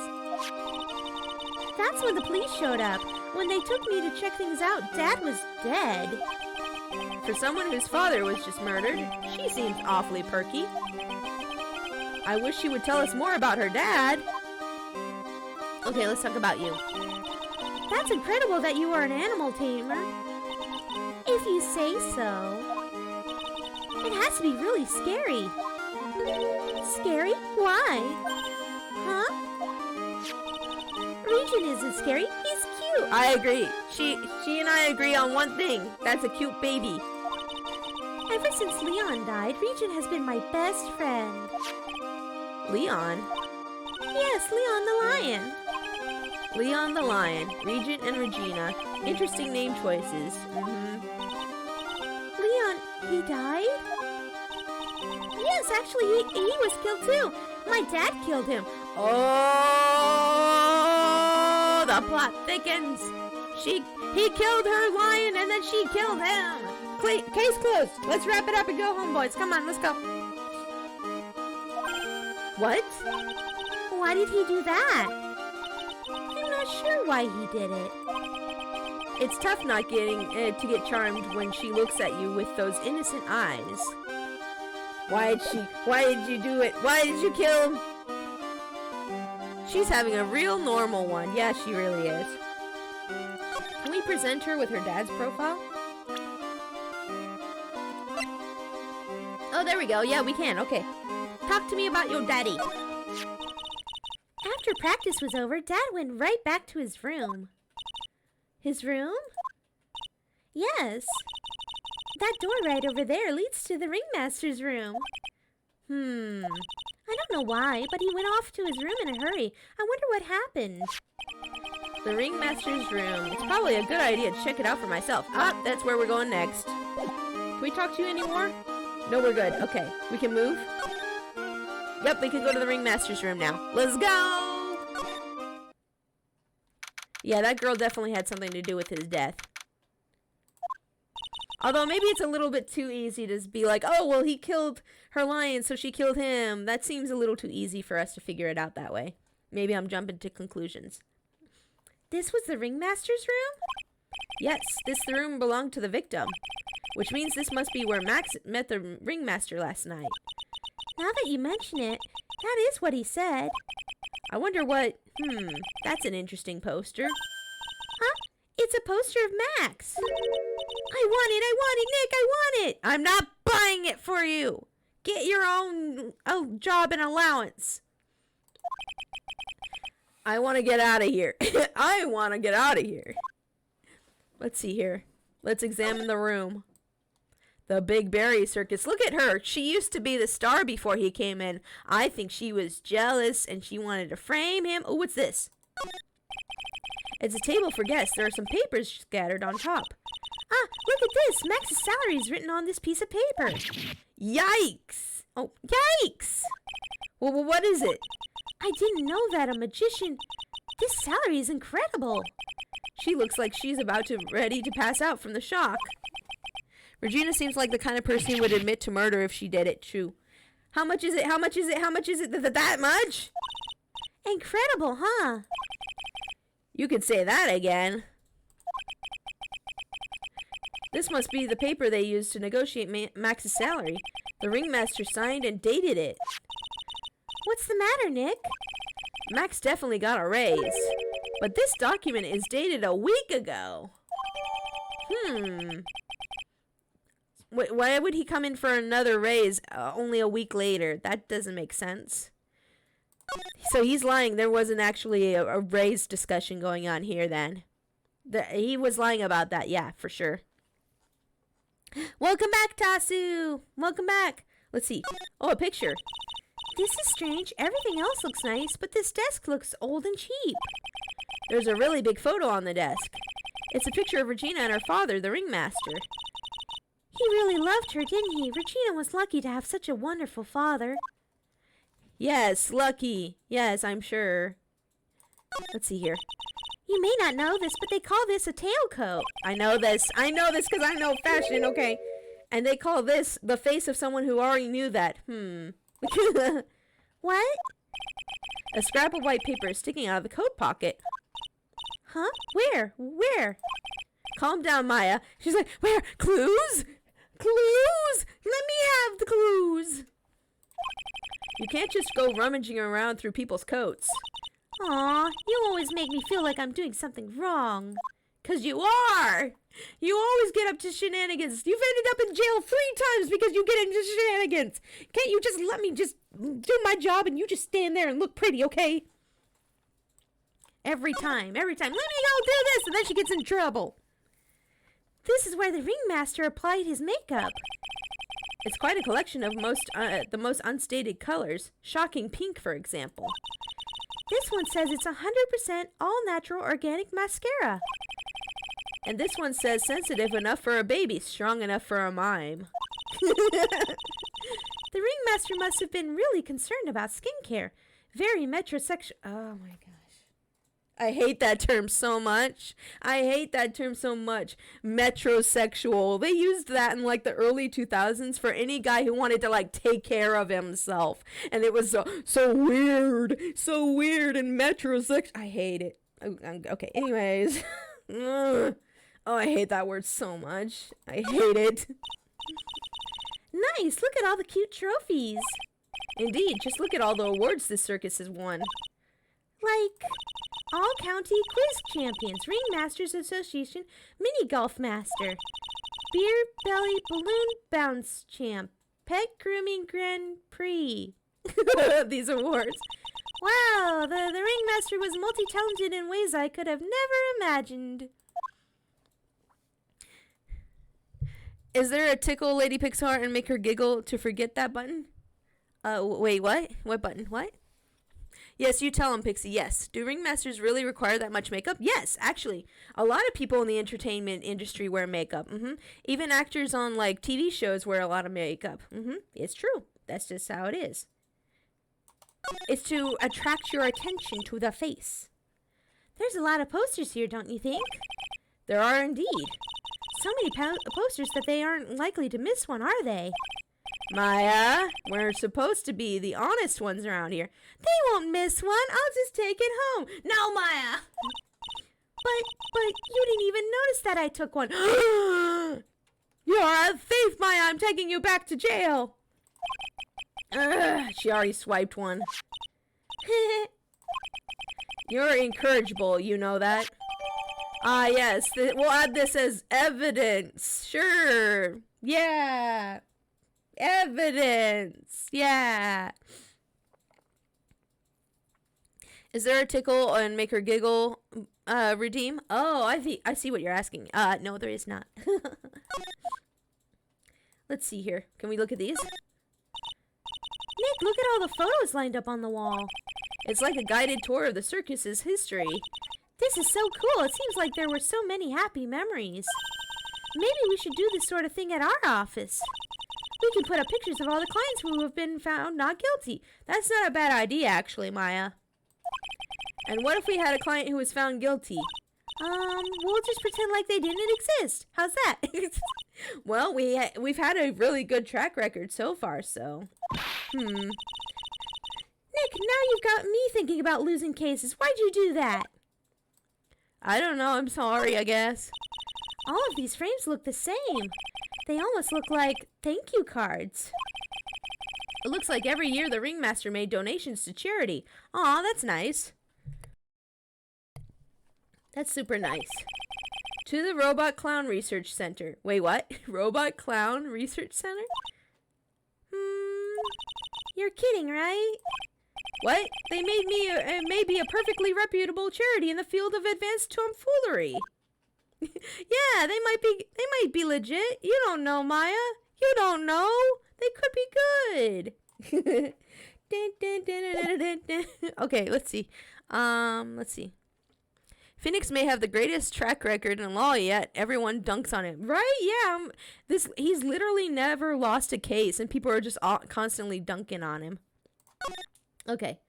That's when the police showed up. When they took me to check things out, Dad was dead. For someone whose father was just murdered, she seems awfully perky. I wish she would tell us more about her dad. Okay, let's talk about you. That's incredible that you are an animal tamer. If you say so. It has to be really scary. Scary? Why? Huh? Regent isn't scary. He's cute. I agree. She and I agree on one thing. That's a cute baby. Ever since Leon died, Regent has been my best friend. Leon? Yes, Leon the lion. Leon the lion, Regent and Regina. Interesting name choices. Leon, he died? Yes, actually, he was killed too. My dad killed him. Oh, the plot thickens. He killed her lion and then she killed him. Case closed. Let's wrap it up and go home, boys. Come on, let's go. What? Why did he do that? I'm not sure why he did it. It's tough not getting to get charmed when she looks at you with those innocent eyes. Why did you do it? Why did you kill him? She's having a real normal one. Yeah, she really is. Can we present her with her dad's profile? Oh, there we go. Yeah, we can. Okay. Talk to me about your daddy. After practice was over, Dad went right back to his room. His room? Yes. That door right over there leads to the ringmaster's room. I don't know why, but he went off to his room in a hurry. I wonder what happened. The ringmaster's room. It's probably a good idea to check it out for myself. Ah, that's where we're going next. Can we talk to you anymore? No, we're good. Okay, we can move. Yep, we can go to the ringmaster's room now. Let's go! Yeah, that girl definitely had something to do with his death. Although maybe it's a little bit too easy to be like, oh, well, he killed her lion, so she killed him. That seems a little too easy for us to figure it out that way. Maybe I'm jumping to conclusions. This was the ringmaster's room? Yes, this room belonged to the victim. Which means this must be where Max met the ringmaster last night. Now that you mention it, that is what he said. I wonder what... that's an interesting poster. Huh? It's a poster of Max. I want it, Nick, I want it. I'm not buying it for you. Get your own job and allowance. I want to get out of here. I want to get out of here. Let's see here. Let's examine the room. The Big Berry Circus. Look at her. She used to be the star before he came in. I think she was jealous and she wanted to frame him. Oh, what's this? It's a table for guests. There are some papers scattered on top. Ah, look at this. Max's salary is written on this piece of paper. Yikes. Oh, yikes. Well, what is it? I didn't know that a magician... This salary is incredible. She looks like she's ready to pass out from the shock. Regina seems like the kind of person who would admit to murder if she did it too. How much is it? How much is it? How much is it? That much? Incredible, huh? You could say that again. This must be the paper they used to negotiate Max's salary. The ringmaster signed and dated it. What's the matter, Nick? Max definitely got a raise. But this document is dated a week ago. Why would he come in for another raise only a week later? That doesn't make sense. So he's lying. There wasn't actually a raise discussion going on here then. He was lying about that. Yeah, for sure. Welcome back, Tasu. Welcome back. Let's see. Oh, a picture. This is strange. Everything else looks nice, but this desk looks old and cheap. There's a really big photo on the desk. It's a picture of Regina and her father, the ringmaster. He really loved her, didn't he? Regina was lucky to have such a wonderful father. Yes, lucky. Yes, I'm sure. Let's see here. You may not know this, but they call this a tailcoat. I know this. I know this because I know fashion, okay? And they call this the face of someone who already knew that. What? A scrap of white paper is sticking out of the coat pocket. Huh? Where? Where? Calm down, Maya. She's like, where? Clues? Clues? Let me have the clues. You can't just go rummaging around through people's coats. Aw, you always make me feel like I'm doing something wrong. 'Cause you are! You always get up to shenanigans. You've ended up in jail 3 times because you get into shenanigans. Can't you just let me just do my job and you just stand there and look pretty, okay? Every time. Let me go do this, and then she gets in trouble. This is where the ringmaster applied his makeup. It's quite a collection of the most unstated colors. Shocking pink, for example. This one says it's 100% all-natural organic mascara. And this one says sensitive enough for a baby, strong enough for a mime. The ringmaster must have been really concerned about skincare. Very metrosexual. Oh my gosh. I hate that term so much. Metrosexual. They used that in like the early 2000s for any guy who wanted to like take care of himself. And it was so weird. So weird and metrosexual. I hate it. Okay, anyways. Oh, I hate that word so much. I hate it. Nice. Look at all the cute trophies. Indeed. Just look at all the awards this circus has won. Like All-County Quiz Champions, Ringmasters Association Mini Golf Master, Beer Belly Balloon Bounce Champ, Pet Grooming Grand Prix. These awards. Wow, the ringmaster was multi-talented in ways I could have never imagined. Is there a tickle Lady Pixar and make her giggle to forget that button? Wait, what? What button? What? Yes, you tell him, Pixie. Yes. Do ringmasters really require that much makeup? Yes, actually. A lot of people in the entertainment industry wear makeup. Even actors on like TV shows wear a lot of makeup. It's true. That's just how it is. It's to attract your attention to the face. There's a lot of posters here, don't you think? There are indeed. So many posters that they aren't likely to miss one, are they? Maya, we're supposed to be the honest ones around here. They won't miss one. I'll just take it home. No, Maya. But you didn't even notice that I took one. You're a thief, Maya. I'm taking you back to jail. She already swiped one. You're incorrigible, you know that? Ah, yes. We'll add this as evidence. Sure. Yeah. Evidence. Yeah. Is there a tickle and make her giggle redeem? Oh, I see what you're asking. No, there is not. Let's see here. Can we look at these? Nick, look at all the photos lined up on the wall. It's like a guided tour of the circus's history. This is so cool. It seems like there were so many happy memories. Maybe we should do this sort of thing at our office. We can put up pictures of all the clients who have been found not guilty. That's not a bad idea, actually, Maya. And what if we had a client who was found guilty? We'll just pretend like they didn't exist. How's that? Well, we've had a really good track record so far, so. Nick, now you've got me thinking about losing cases. Why'd you do that? I don't know. I'm sorry, I guess. All of these frames look the same. They almost look like thank you cards. It looks like every year the ringmaster made donations to charity. Aw, that's nice. That's super nice. To the Robot Clown Research Center. Wait, what? Robot Clown Research Center? You're kidding, right? What? They made me maybe a perfectly reputable charity in the field of advanced tomfoolery. Yeah, they might be legit. You don't know, Maya. You don't know. They could be good. Okay, let's see. Let's see. Phoenix may have the greatest track record in law yet. Everyone dunks on him. Right? Yeah. He's literally never lost a case, and people are just constantly dunking on him. Okay.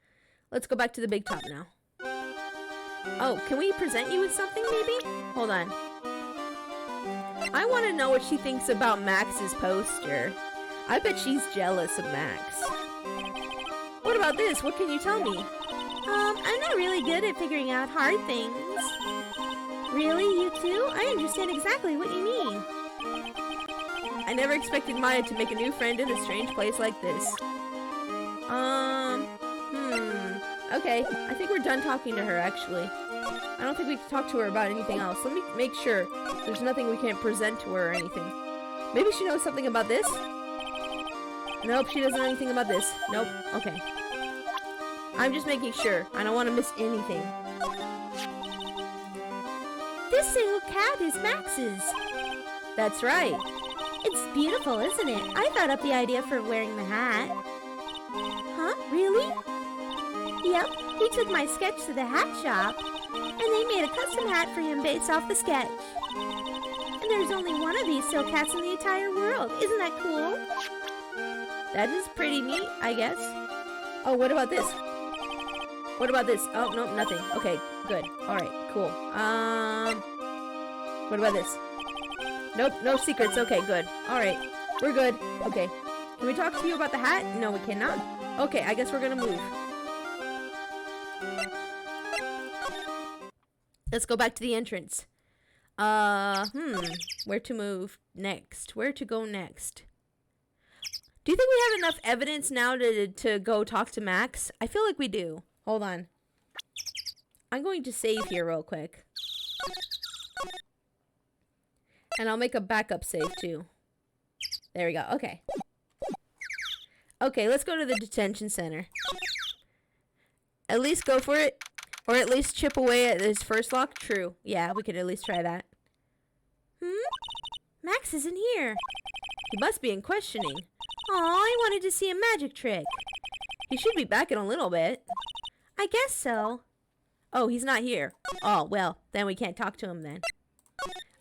Let's go back to the big top now. Oh, can we present you with something, maybe? Hold on. I want to know what she thinks about Max's poster. I bet she's jealous of Max. What about this? What can you tell me? I'm not really good at figuring out hard things. Really? You too? I understand exactly what you mean. I never expected Maya to make a new friend in a strange place like this. Okay, I think we're done talking to her, actually. I don't think we can talk to her about anything else. Let me make sure there's nothing we can't present to her or anything. Maybe she knows something about this? Nope, she doesn't know anything about this. Nope, okay. I'm just making sure. I don't want to miss anything. This single cat is Max's. That's right. It's beautiful, isn't it? I thought up the idea for wearing the hat. Huh? Really? Yep, he took my sketch to the hat shop, and they made a custom hat for him based off the sketch. And there's only one of these silk hats in the entire world. Isn't that cool? That is pretty neat, I guess. Oh, what about this? What about this? Oh, no, nothing. Okay, good. Alright, cool. What about this? Nope, no secrets. Okay, good. Alright, we're good. Okay. Can we talk to you about the hat? No, we cannot. Okay, I guess we're gonna move. Let's go back to the entrance. Where to move next? Where to go next? Do you think we have enough evidence now to go talk to Max? I feel like we do. Hold on. I'm going to save here real quick. And I'll make a backup save too. There we go. Okay. Okay, let's go to the detention center. At least go for it. Or at least chip away at his first lock. True. Yeah, we could at least try that. Max isn't here. He must be in questioning. Aw, I wanted to see a magic trick. He should be back in a little bit. I guess so. Oh, he's not here. Oh, well, then we can't talk to him then.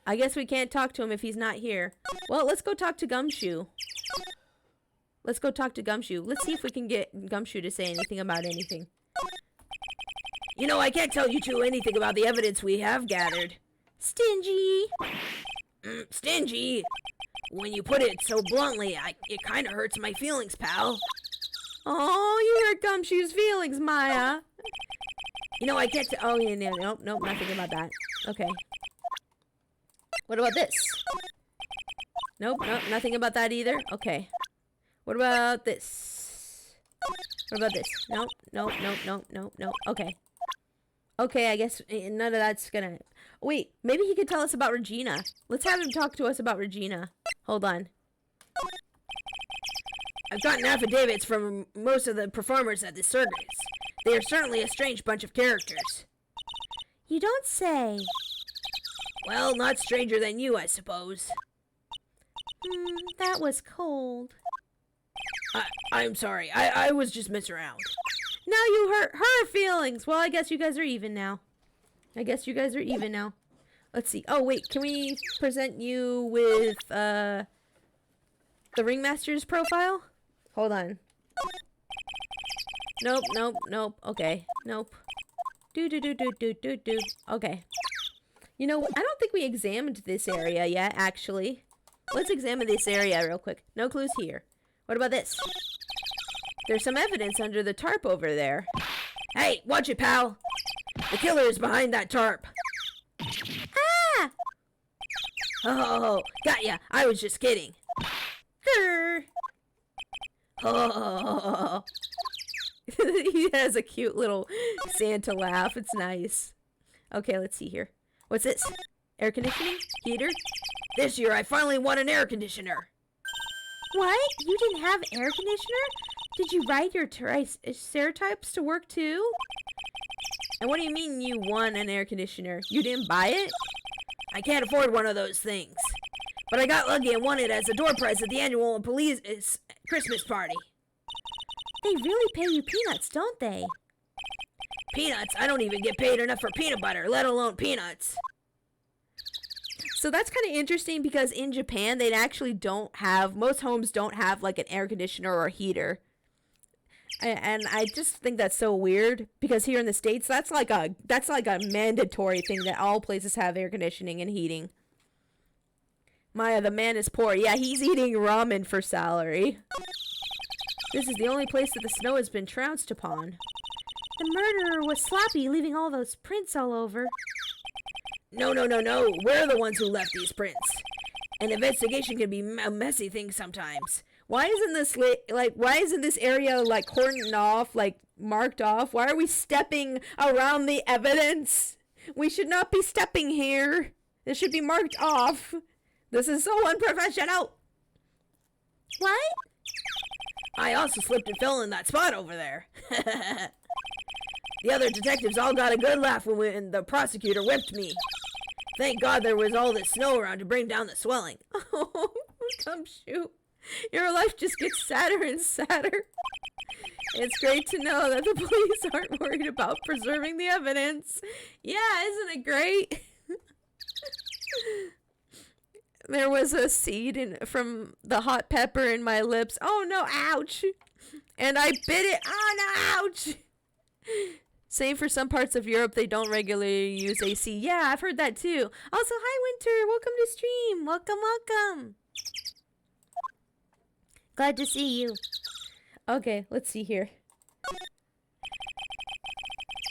I guess we can't talk to him if he's not here. Well, let's go talk to Gumshoe. Let's go talk to Gumshoe. Let's see if we can get Gumshoe to say anything about anything. You know, I can't tell you two anything about the evidence we have gathered. Stingy. Stingy? When you put it so bluntly, it kind of hurts my feelings, pal. Oh, you hurt Gumshoe's feelings, Maya. You know, I can't oh, yeah, nope, nothing about that. Okay. What about this? Nope, nothing about that either. Okay. What about this? What about this? Nope. Okay. Okay, I guess none of that's gonna... Wait, maybe he could tell us about Regina. Let's have him talk to us about Regina. Hold on. I've gotten affidavits from most of the performers at the circus. They are certainly a strange bunch of characters. You don't say. Well, not stranger than you, I suppose. That was cold. I'm sorry. I was just messing around. Now you hurt her feelings. Well, I guess you guys are even now. Let's see. Oh, wait. Can we present you with, the Ringmaster's profile? Hold on. Nope. Okay. Nope. Do. Okay. You know, I don't think we examined this area yet, actually. Let's examine this area real quick. No clues here. What about this? There's some evidence under the tarp over there. Hey, watch it, pal! The killer is behind that tarp. Ah! Oh, got ya. I was just kidding. Grr. Oh. He has a cute little Santa laugh. It's nice. Okay, let's see here. What's this? Air conditioning? Heater? This year I finally won an air conditioner. What? You didn't have air conditioner? Did you ride your triceratops to work too? And what do you mean you won an air conditioner? You didn't buy it? I can't afford one of those things. But I got lucky and won it as a door prize at the annual police Christmas party. They really pay you peanuts, don't they? Peanuts? I don't even get paid enough for peanut butter, let alone peanuts. So that's kind of interesting because in Japan, they actually don't have, most homes don't have like an air conditioner or a heater. And I just think that's so weird because here in the States, that's like a mandatory thing that all places have air conditioning and heating. Maya, the man is poor. Yeah, he's eating ramen for salary. This is the only place that the snow has been trounced upon. The murderer was sloppy, leaving all those prints all over. No. We're the ones who left these prints. An investigation can be a messy thing sometimes. Why isn't this area like cordoned off, like marked off? Why are we stepping around the evidence? We should not be stepping here. This should be marked off. This is so unprofessional. What? I also slipped and fell in that spot over there. The other detectives all got a good laugh when the prosecutor whipped me. Thank God there was all this snow around to bring down the swelling. Oh, come shoot. Your life just gets sadder and sadder. It's great to know that the police aren't worried about preserving the evidence. Yeah, isn't it great? There was a seed from the hot pepper in my lips. Oh no, ouch. And I bit it. Oh no, ouch. Same for some parts of Europe, they don't regularly use AC. Yeah, I've heard that too. Also, hi Winter, welcome to stream. Welcome. Glad to see you. Okay, let's see here.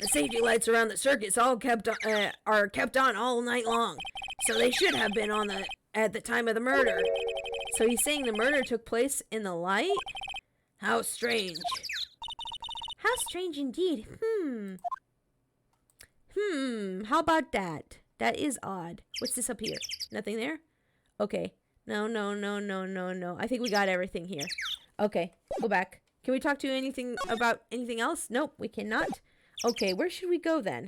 The safety lights around the circus are kept on all night long, so they should have been on at the time of the murder. So he's saying the murder took place in the light? How strange. How strange indeed. How about that? That is odd. What's this up here? Nothing there? Okay. No. I think we got everything here. Okay, go back. Can we talk to anything about anything else? Nope, we cannot. Okay, where should we go then?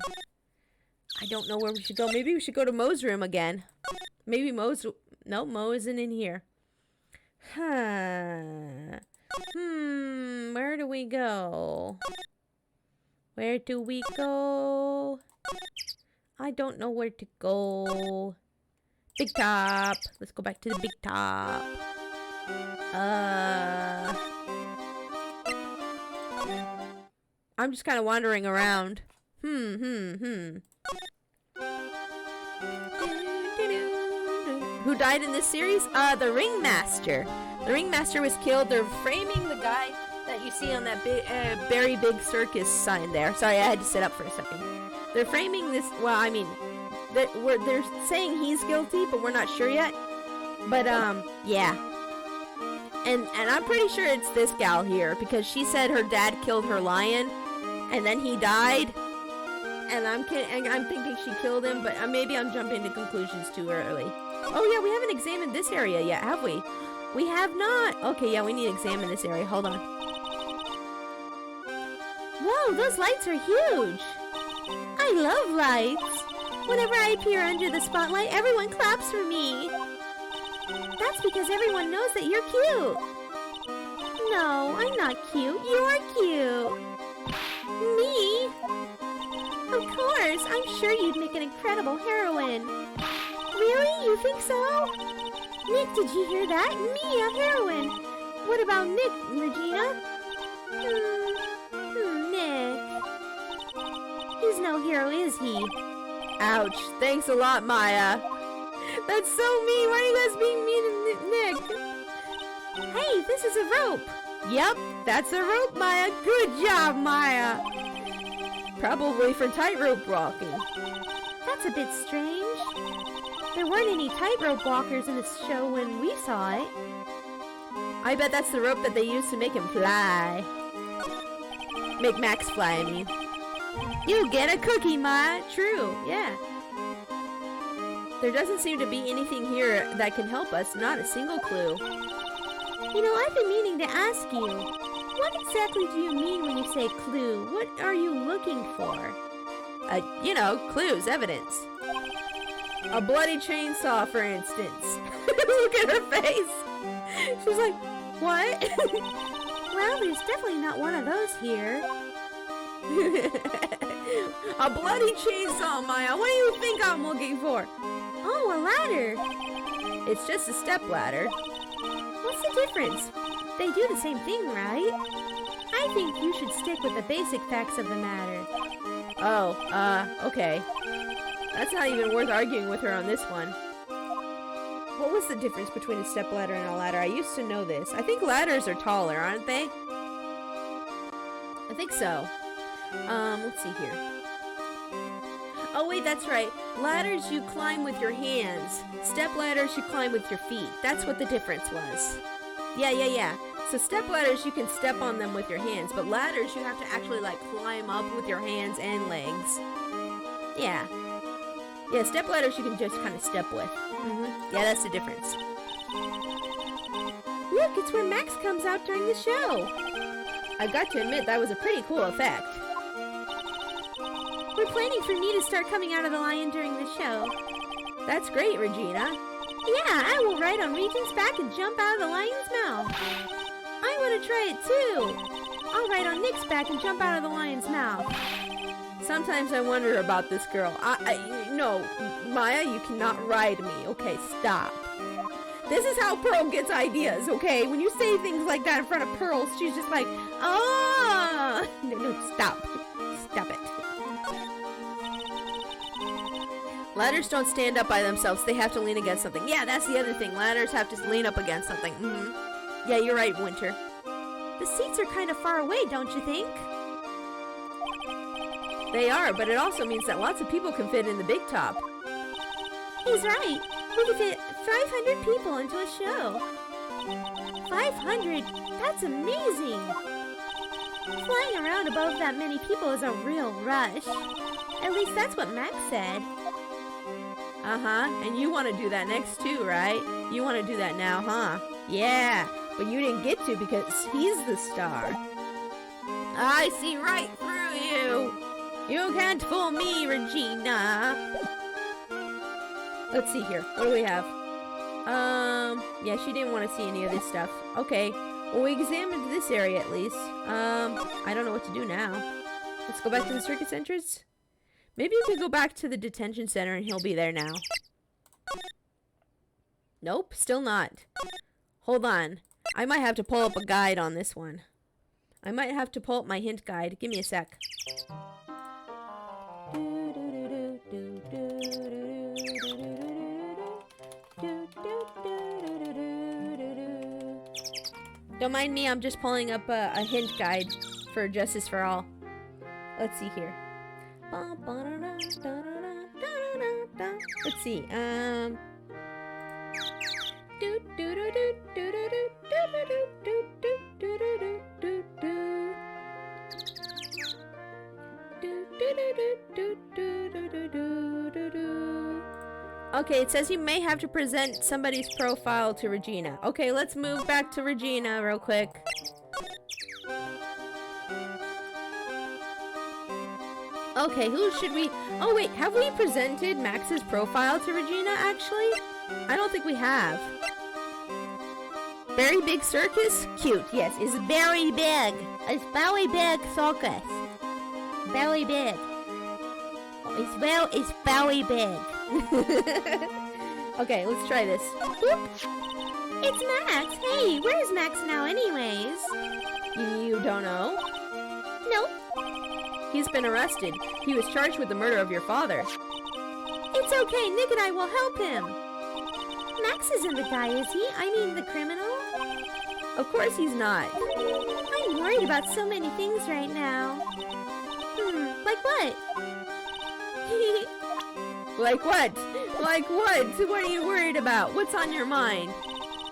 I don't know where we should go. Maybe we should go to Mo's room again. Maybe Mo's... No, Mo isn't in here. Where do we go? Where do we go? I don't know where to go. Big top. Let's go back to the big top. I'm just kind of wandering around. Who died in this series? The Ringmaster. The Ringmaster was killed. They're framing the guy that you see on that big, very big circus sign there. Sorry, I had to sit up for a second. They're framing this. Well, I mean, they're saying he's guilty, but we're not sure yet. But yeah. And I'm pretty sure it's this gal here because she said her dad killed her lion, and then he died. And I'm thinking she killed him, but maybe I'm jumping to conclusions too early. Oh yeah, we haven't examined this area yet, have we? We have not. Okay, yeah, we need to examine this area. Hold on. Whoa, those lights are huge. I love lights. Whenever I appear under the spotlight, everyone claps for me. That's because everyone knows that you're cute. No, I'm not cute. You're cute. Me? Of course, I'm sure you'd make an incredible heroine. Really? You think so? Nick, did you hear that? Me, a heroine. What about Nick, Regina? Nick. He's no hero, is he? Ouch. Thanks a lot, Maya. That's so mean. Why are you guys being mean to Nick? Hey, this is a rope. Yep, that's a rope, Maya. Good job, Maya. Probably for tightrope walking. That's a bit strange. There weren't any tightrope walkers in this show when we saw it. I bet that's the rope that they used to make him fly. Make Max fly, I mean. You get a cookie, Maya. True, yeah. There doesn't seem to be anything here that can help us. Not a single clue. You know, I've been meaning to ask you. What exactly do you mean when you say clue? What are you looking for? You know, clues, evidence. A bloody chainsaw, for instance. Look at her face. She's like, what? Well, there's definitely not one of those here. A bloody chainsaw, Maya. What do you think I'm looking for? Oh, a ladder. It's just a step ladder. What's the difference? They do the same thing, right? I think you should stick with the basic facts of the matter. Oh, okay. That's not even worth arguing with her on this one. What was the difference between a step ladder and a ladder? I used to know this. I think ladders are taller, aren't they? I think so. Let's see here. Oh wait, that's right. Ladders you climb with your hands. Step ladders you climb with your feet. That's what the difference was. Yeah. So step ladders you can step on them with your hands, but ladders you have to actually like climb up with your hands and legs. Yeah. Yeah, step ladders you can just kind of step with. Yeah, that's the difference. Look, it's where Max comes out during the show. I've got to admit, that was a pretty cool effect. We're planning for me to start coming out of the lion during the show. That's great, Regina. Yeah, I will ride on Regent's back and jump out of the lion's mouth. I want to try it too. I'll ride on Nick's back and jump out of the lion's mouth. Sometimes I wonder about this girl. No, Maya, you cannot ride me. Okay, stop. This is how Pearl gets ideas, okay? When you say things like that in front of Pearl, she's just like, oh! No, stop. Stop it. Ladders don't stand up by themselves. They have to lean against something. Yeah, that's the other thing. Ladders have to lean up against something. Yeah, you're right, Winter. The seats are kind of far away, don't you think? They are, but it also means that lots of people can fit in the big top. He's right. We can fit 500 people into a show. 500? That's amazing. Flying around above that many people is a real rush. At least that's what Max said. And you want to do that next too, right? You want to do that now, huh? Yeah, but you didn't get to because he's the star. I see right through you. You can't fool me, Regina. Let's see here. What do we have? Yeah, she didn't want to see any of this stuff. Okay. Well, we examined this area at least. I don't know what to do now. Let's go back to the circus entrance. Maybe we could go back to the detention center and he'll be there now. Nope, still not. Hold on. I might have to pull up a guide on this one. I might have to pull up my hint guide. Give me a sec. Don't mind me, I'm just pulling up a hint guide for Justice for All. Let's see here. Let's see. Okay, it says you may have to present somebody's profile to Regina. Okay, let's move back to Regina real quick. Okay, who should we... Oh wait, have we presented Max's profile to Regina actually? I don't think we have. Very big circus? Cute, yes, it's very big. It's very big circus. Very big. It's very big. Okay, let's try this. Boop. It's Max. Hey, where's Max now anyways? You don't know? Nope. He's been arrested. He was charged with the murder of your father. It's okay, Nick and I will help him. Max isn't the guy, is he? I mean the criminal? Of course he's not. I'm worried about so many things right now. Like what? Like what? Like what? What are you worried about? What's on your mind?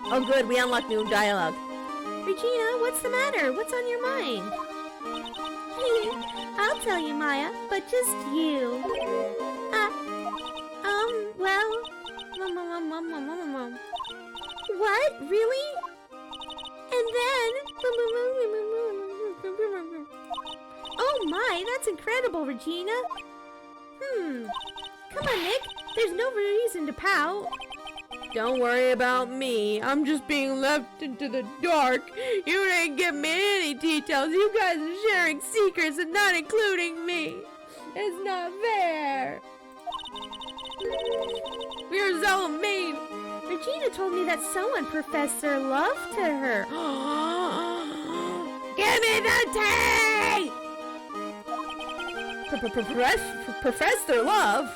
Oh good, we unlocked new dialogue. Regina, what's the matter? What's on your mind? I'll tell you, Maya, but just you. Well... What? Really? And then... Oh my, that's incredible, Regina. Come on, Nick. There's no reason to pout. Don't worry about me. I'm just being left into the dark. You didn't give me any details. You guys are sharing secrets and not including me. It's not fair. You're so mean. Regina told me that someone professed their love to her. Give me the tea! Profess their love?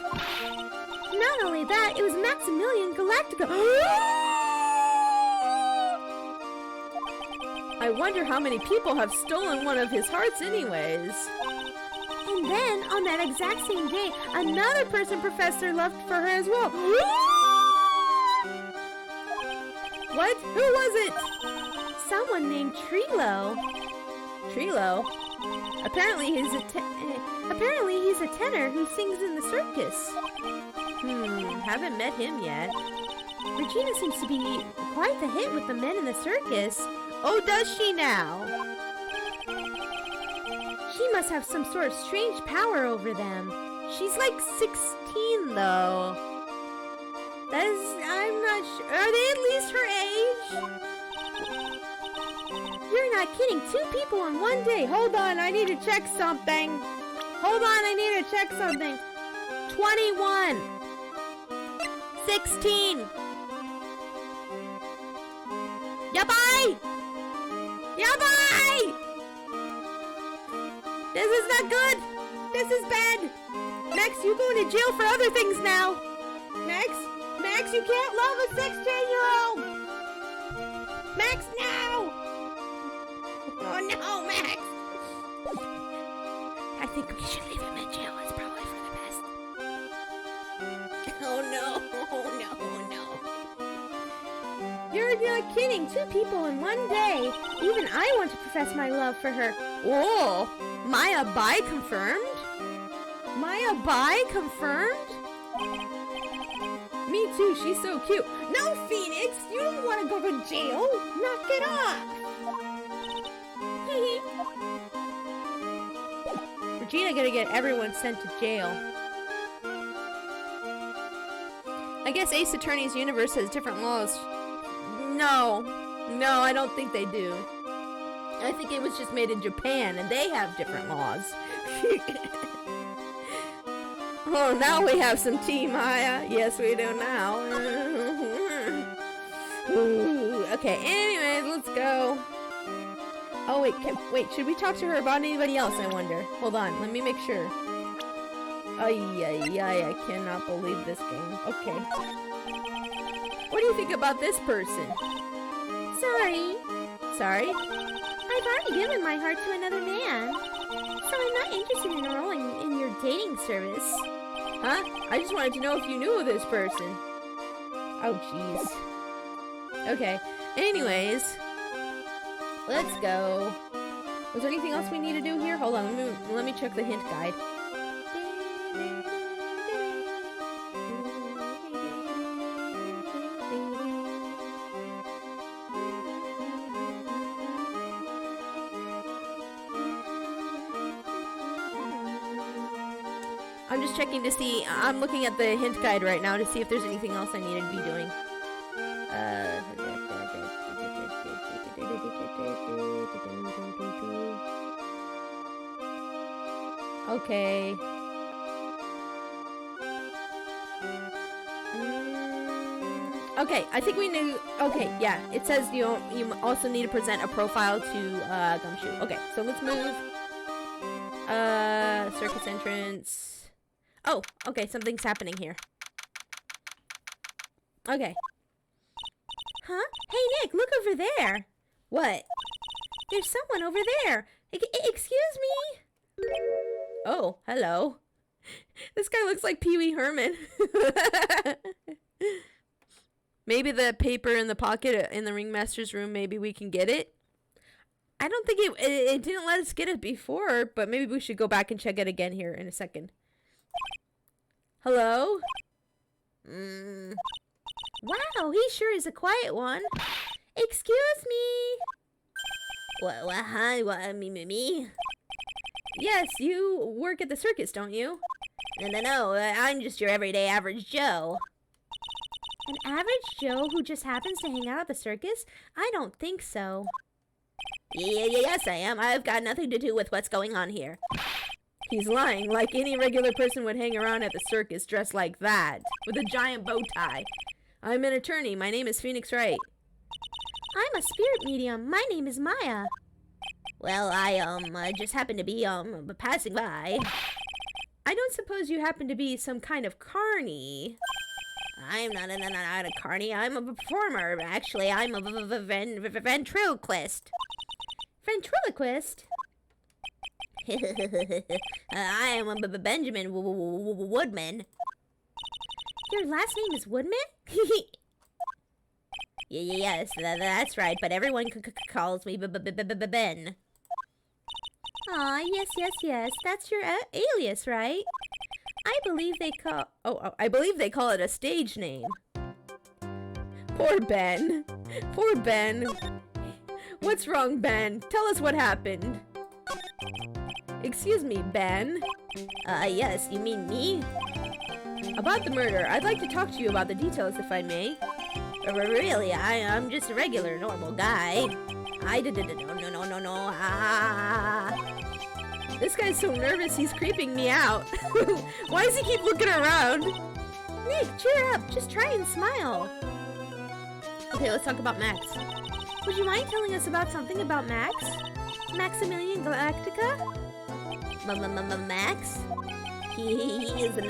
Not only that, it was Maximilian Galactica. I wonder how many people have stolen one of his hearts anyways. And then, on that exact same day, another person professed their love for her as well. What? Who was it? Someone named Trilo. Trilo? Apparently he's a tenor who sings in the circus. Haven't met him yet. Regina seems to be quite the hit with the men in the circus. Oh, does she now? She must have some sort of strange power over them. She's like 16 though. I'm not sure. Are they at least her age? You're not kidding. 2 people in one day. Hold on, I need to check something. 21. 16. Yabai! Yabai! This is not good. This is bad. Max, you going to jail for other things now. Max, you can't love a 16-year-old. Max, no. Oh no, Max. I think we should leave him in jail. It's probably for the best. Oh no. You're not kidding. 2 people in one day. Even I want to profess my love for her. Oh, Maya bi confirmed? Maya bi confirmed? Me too, she's so cute. No, Phoenix, you don't want to go to jail. Knock it off. Regina gonna get everyone sent to jail. I guess Ace Attorney's universe has different laws. No, I don't think they do. I think it was just made in Japan and they have different laws. Oh, now we have some tea, Maya. Yes, we do now. Ooh, okay, anyways, let's go. Oh, wait, should we talk to her about anybody else, I wonder? Hold on, let me make sure. I cannot believe this game. Okay. What do you think about this person? Sorry? I've already given my heart to another man. So I'm not interested in enrolling in your dating service. Huh? I just wanted to know if you knew this person. Oh, jeez. Okay. Anyways. Let's go. Was there anything else we need to do here? Hold on, let me check the hint guide. I'm just checking to see. I'm looking at the hint guide right now to see if there's anything else I needed to be doing. Okay. Okay, I think we knew. Okay, yeah. It says you also need to present a profile to Gumshoe. Okay, so let's move. Circus entrance. Oh, okay, something's happening here. Okay. Huh? Hey, Nick, look over there. What? There's someone over there. Excuse me? Oh, hello. This guy looks like Pee Wee Herman. Maybe the paper in the pocket in the ringmaster's room, maybe we can get it. I don't think it didn't let us get it before, but maybe we should go back and check it again here in a second. Hello? Wow, he sure is a quiet one. Excuse me. What, hi, what, me? Yes, you work at the circus, don't you? No, I'm just your everyday average Joe. An average Joe who just happens to hang out at the circus? I don't think so. Yes, I am. I've got nothing to do with what's going on here. He's lying, like any regular person would hang around at the circus dressed like that, with a giant bow tie. I'm an attorney. My name is Phoenix Wright. I'm a spirit medium. My name is Maya. Well, I just happened to be, passing by. I don't suppose you happen to be some kind of carny. I'm not a carny. I'm a performer. Actually, I'm a ventriloquist. Ventriloquist? I am a Benjamin Woodman. Your last name is Woodman? Yes, that's right, but everyone calls me Ben. Aw, yes. That's your alias, right? I believe they call it a stage name. Poor Ben. Poor Ben. What's wrong, Ben? Tell us what happened. Excuse me, Ben. Yes, you mean me? About the murder, I'd like to talk to you about the details, if I may. Really, I'm just a regular, normal guy. No. This guy's so nervous, he's creeping me out. Why does he keep looking around? Nick, cheer up. Just try and smile. Okay, let's talk about Max. Would you mind telling us about something about Max? Maximilian Galactica? Max? He is not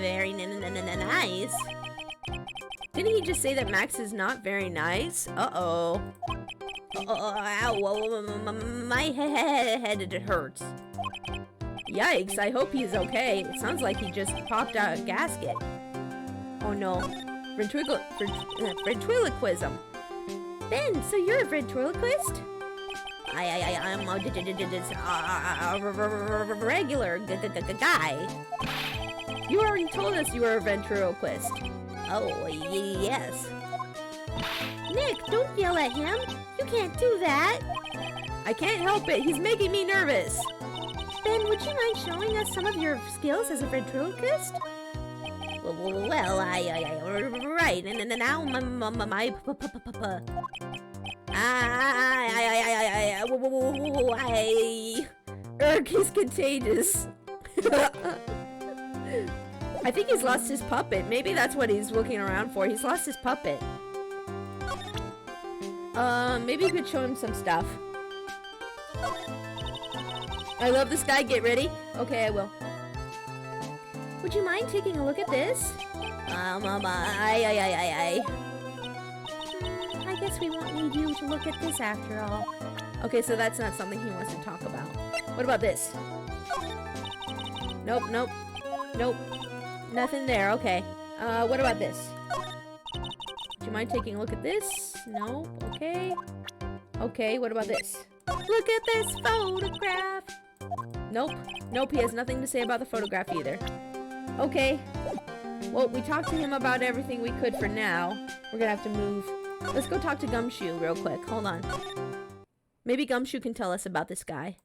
very nice. Didn't he just say that Max is not very nice? Uh-oh. Ow, my head hurts. Yikes, I hope he's okay. It sounds like he just popped out a gasket. Oh no. Ventriloquism. Ben, so you're a ventriloquist? I'm a regular guy. You already told us you were a ventriloquist. Oh, yes. Nick, don't yell at him. You can't do that. I can't help it. He's making me nervous. Ben, would you mind showing us some of your skills as a ventriloquist? Well, right, and now my he's contagious. I think he's lost his puppet. Maybe that's what he's looking around for. He's lost his puppet. Maybe you could show him some stuff. I love this guy. Get ready. Okay, I will. Would you mind taking a look at this? I guess we won't need you to look at this after all. Okay, so that's not something he wants to talk about. What about this? Nope. Nothing there. Okay. What about this? Do you mind taking a look at this? No? Okay. Okay, what about this? Look at this photograph. Nope. Nope, he has nothing to say about the photograph either. Okay. Well, we talked to him about everything we could for now. We're gonna have to move. Let's go talk to Gumshoe real quick. Hold on. Maybe Gumshoe can tell us about this guy.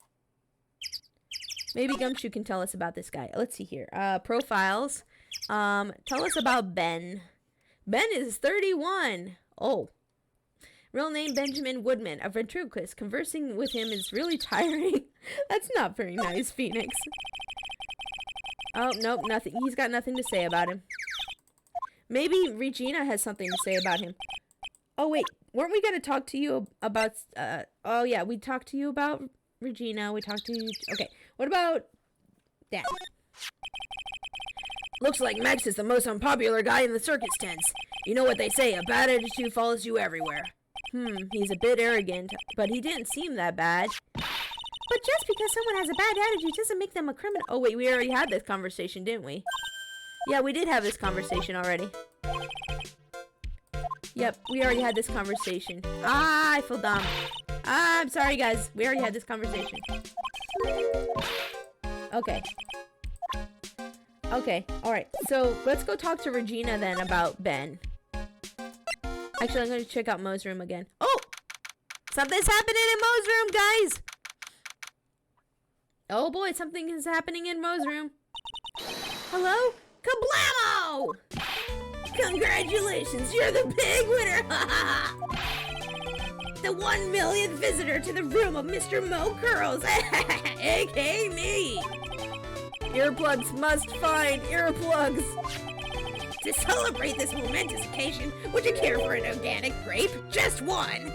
Maybe Gumshoe can tell us about this guy. Let's see here. Profiles. Tell us about Ben. Ben is 31. Oh. Real name Benjamin Woodman, a ventriloquist. Conversing with him is really tiring. That's not very nice, Phoenix. Oh, nope, nothing. He's got nothing to say about him. Maybe Regina has something to say about him. Oh, wait. Weren't we going to talk to you about... oh, yeah. We talked to you about Regina. We talked to you... Okay. What about... that? Looks like Max is the most unpopular guy in the circus tents. You know what they say, a bad attitude follows you everywhere. He's a bit arrogant, but he didn't seem that bad. But just because someone has a bad attitude doesn't make them a criminal. Oh, wait, we already had this conversation, didn't we? Yeah, we did have this conversation already. Yep, we already had this conversation. Ah, I feel dumb. Ah, I'm sorry, guys. We already had this conversation. Okay. Okay, alright. So, let's go talk to Regina then about Ben. Actually, I'm going to check out Mo's room again. Oh! Something's happening in Mo's room, guys! Oh boy, something is happening in Mo's room. Hello? Kablamo! Congratulations, you're the big winner! The 1 millionth visitor to the room of Mr. Mo Curls, aka me! Earplugs must find earplugs! To celebrate this momentous occasion, would you care for an organic grape? Just one!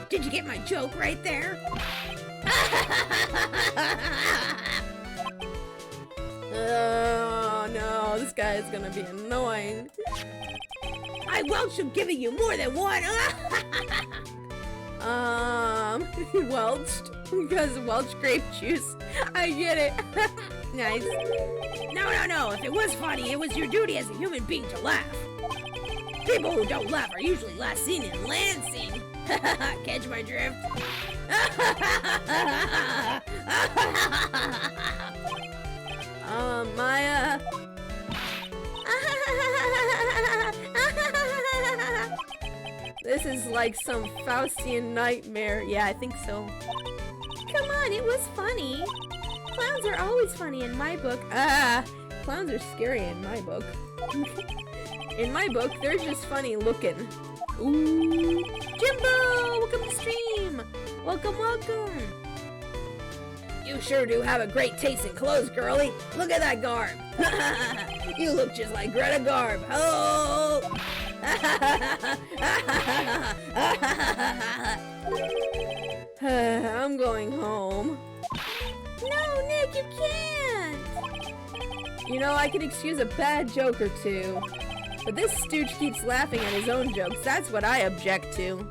Did you get my joke right there? Oh no, this guy is gonna be annoying. I welch of giving you more than one! Welched? Because Welch grape juice. I get it. Nice. No. If it was funny, it was your duty as a human being to laugh. People who don't laugh are usually last seen in Lansing. Catch my drift? Maya. This is like some Faustian nightmare. Yeah, I think so. Come on, it was funny. Clowns are always funny in my book. Clowns are scary in my book. In my book, they're just funny looking. Ooh. Jimbo! Welcome to stream! Welcome. You sure do have a great taste in clothes, girlie. Look at that garb. You look just like Greta Garb. Oh! I'm going home. No, Nick, you can't! You know, I can excuse a bad joke or two. But this stooge keeps laughing at his own jokes. That's what I object to.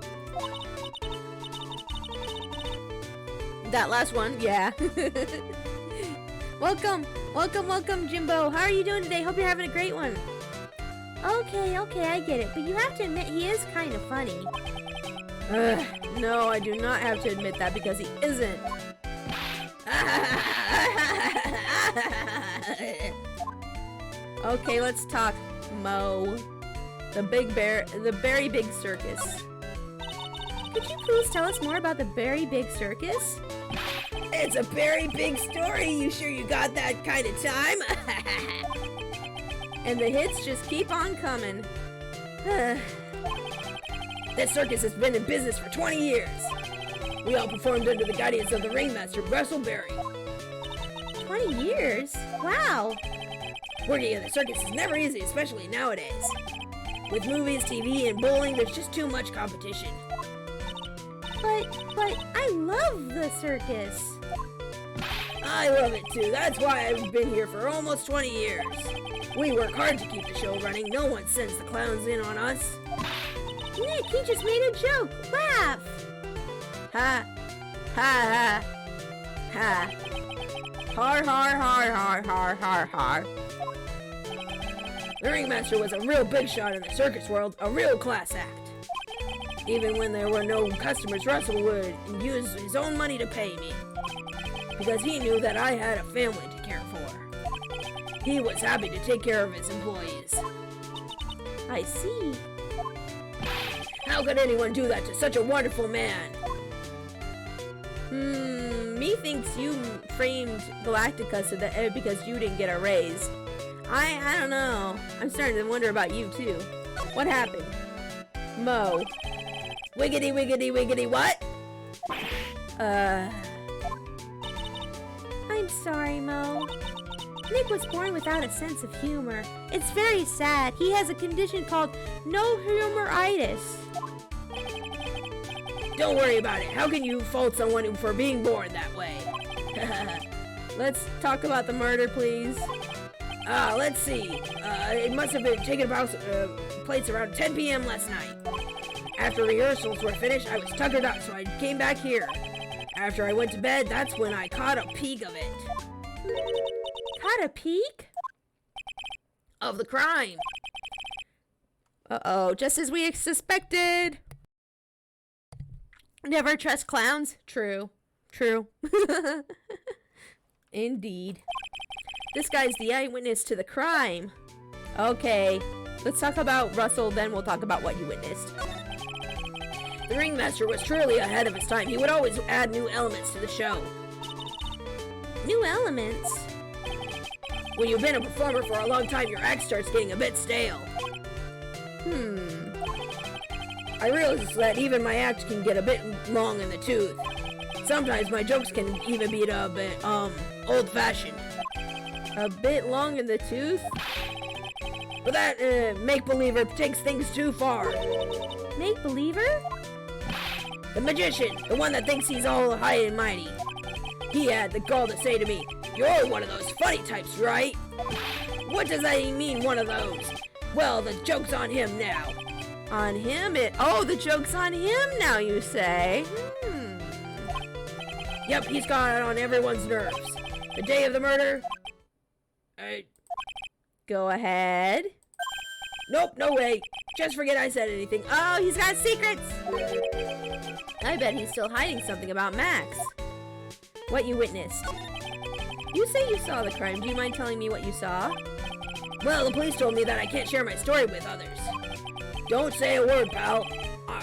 That last one, yeah. Welcome, Jimbo. How are you doing today? Hope you're having a great one. Okay, I get it. But you have to admit, he is kind of funny. No, I do not have to admit that because he isn't. Okay, let's talk Mo. The Very Big Circus. Could you please tell us more about the Very Big Circus? It's a very big story. You sure you got that kind of time? And the hits just keep on coming. This circus has been in business for 20 years. We all performed under the guidance of the ringmaster, Russell Berry. 20 years? Wow. Working in the circus is never easy, especially nowadays. With movies, TV, and bowling, there's just too much competition. But I love the circus. I love it too. That's why I've been here for almost 20 years. We work hard to keep the show running. No one sends the clowns in on us. Nick, he just made a joke. Laugh. Ha. Ha ha. Ha. Har har har har har har har. The ringmaster was a real big shot in the circus world, a real class act. Even when there were no customers, Russell would use his own money to pay me. because he knew that I had a family to care for. He was happy to take care of his employees. I see. How could anyone do that to such a wonderful man? Me thinks you framed Galactica so that because you didn't get a raise. I don't know. I'm starting to wonder about you too. What happened? Mo. Wiggity wiggity wiggity what? I'm sorry, Mo. Nick was born without a sense of humor. It's very sad. He has a condition called no humoritis. Don't worry about it. How can you fault someone for being born that way? Let's talk about the murder, please. Let's see. It must have been taken about place around 10 p.m. last night. After rehearsals were finished, I was tuckered up, so I came back here. After I went to bed, that's when I caught a peek of it. Caught a peek? Of the crime. Uh-oh, just as we suspected. Never trust clowns? True. True. Indeed. This guy's the eyewitness to the crime. Okay, let's talk about Russell, then we'll talk about what you witnessed. The ringmaster was truly ahead of his time. He would always add new elements to the show. New elements? When you've been a performer for a long time, your act starts getting a bit stale. I realize that even my act can get a bit long in the tooth. Sometimes my jokes can even be a bit, old-fashioned. A bit long in the tooth? But that, make-believer takes things too far. Make-believer? The magician, the one that thinks he's all high and mighty. He had the gall to say to me, "You're one of those funny types, right?" What does that even mean, one of those? Well, the joke's on him now. On him? Oh, the joke's on him now, you say? Yep, he's got on everyone's nerves. The day of the murder... Go ahead. Nope, no way. Just forget I said anything. Oh, he's got secrets! I bet he's still hiding something about Max. What you witnessed? You say you saw the crime. Do you mind telling me what you saw? Well, the police told me that I can't share my story with others. Don't say a word, pal,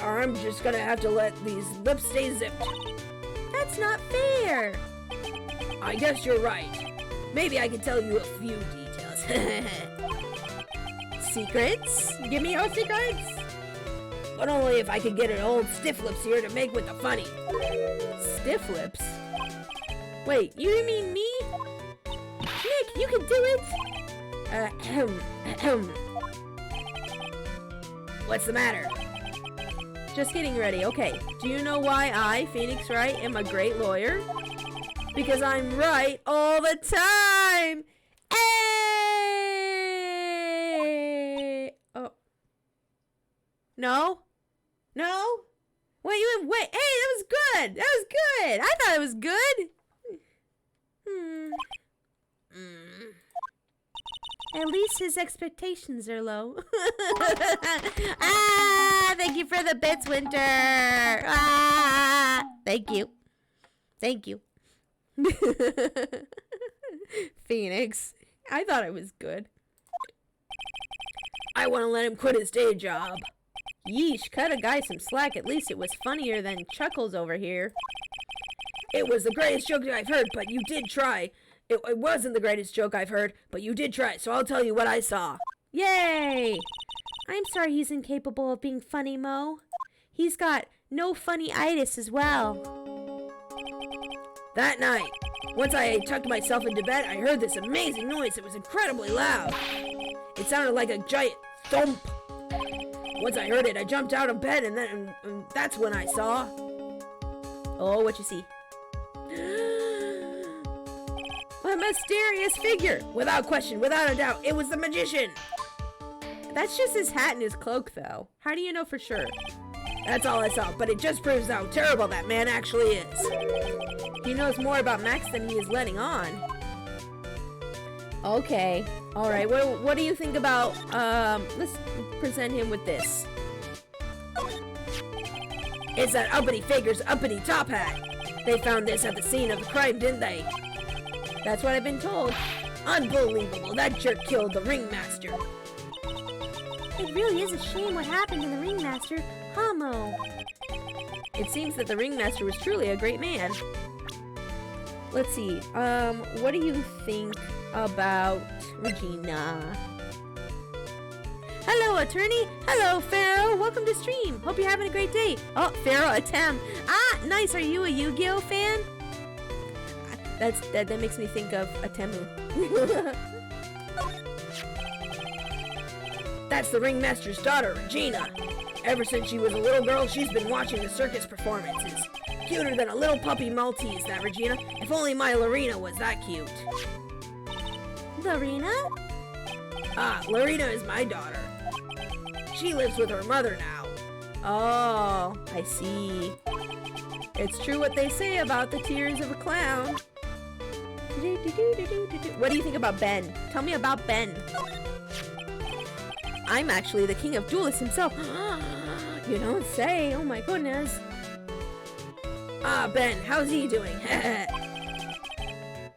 or I'm just gonna have to let these lips stay zipped. That's not fair. I guess you're right. Maybe I can tell you a few details. Secrets? Give me your secrets? But only if I could get an old stiff lips here to make with the funny. Stiff lips? Wait, you mean me? Nick, you can do it! What's the matter? Just getting ready. Okay, do you know why I, Phoenix Wright, am a great lawyer? Because I'm right all the time! Hey! Oh. No? No? Wait, wait, hey, that was good! That was good! I thought it was good! At least his expectations are low. Thank you for the bits, Winter! Thank you. Thank you. Phoenix, I thought it was good. I want to let him quit his day job. Yeesh, cut a guy some slack. At least it was funnier than Chuckles over here. It was the greatest joke I've heard, but you did try. It wasn't the greatest joke I've heard, but you did try, so I'll tell you what I saw. Yay! I'm sorry he's incapable of being funny, Mo. He's got no funny-itis as well. That night, once I tucked myself into bed, I heard this amazing noise. It was incredibly loud. It sounded like a giant thump. Once I heard it, I jumped out of bed, and that's when I saw... Oh, what you see? A mysterious figure! Without question, without a doubt, it was the magician! That's just his hat and his cloak, though. How do you know for sure? That's all I saw, but it just proves how terrible that man actually is. He knows more about Max than he is letting on. Okay. Alright, what do you think about, let's present him with this. It's that uppity faker's uppity top hat. They found this at the scene of the crime, didn't they? That's what I've been told. Unbelievable, that jerk killed the ringmaster. It really is a shame what happened to the ringmaster, huh, Mo? It seems that the ringmaster was truly a great man. Let's see, what do you think about Regina? Hello, attorney. Hello, Pharaoh. Welcome to stream. Hope you're having a great day. Oh, Pharaoh, Atem. Ah, nice. Are you a Yu-Gi-Oh fan? That makes me think of Atemu. That's the ringmaster's daughter, Regina. Ever since she was a little girl, she's been watching the circus performances. Cuter than a little puppy Maltese, that Regina. If only my Lorena was that cute. Lorena? Ah, Lorena is my daughter. She lives with her mother now. Oh, I see. It's true what they say about the tears of a clown. What do you think about Ben? Tell me about Ben. I'm actually the king of duelists himself. You don't say. Oh my goodness. Ah, Ben, how's he doing?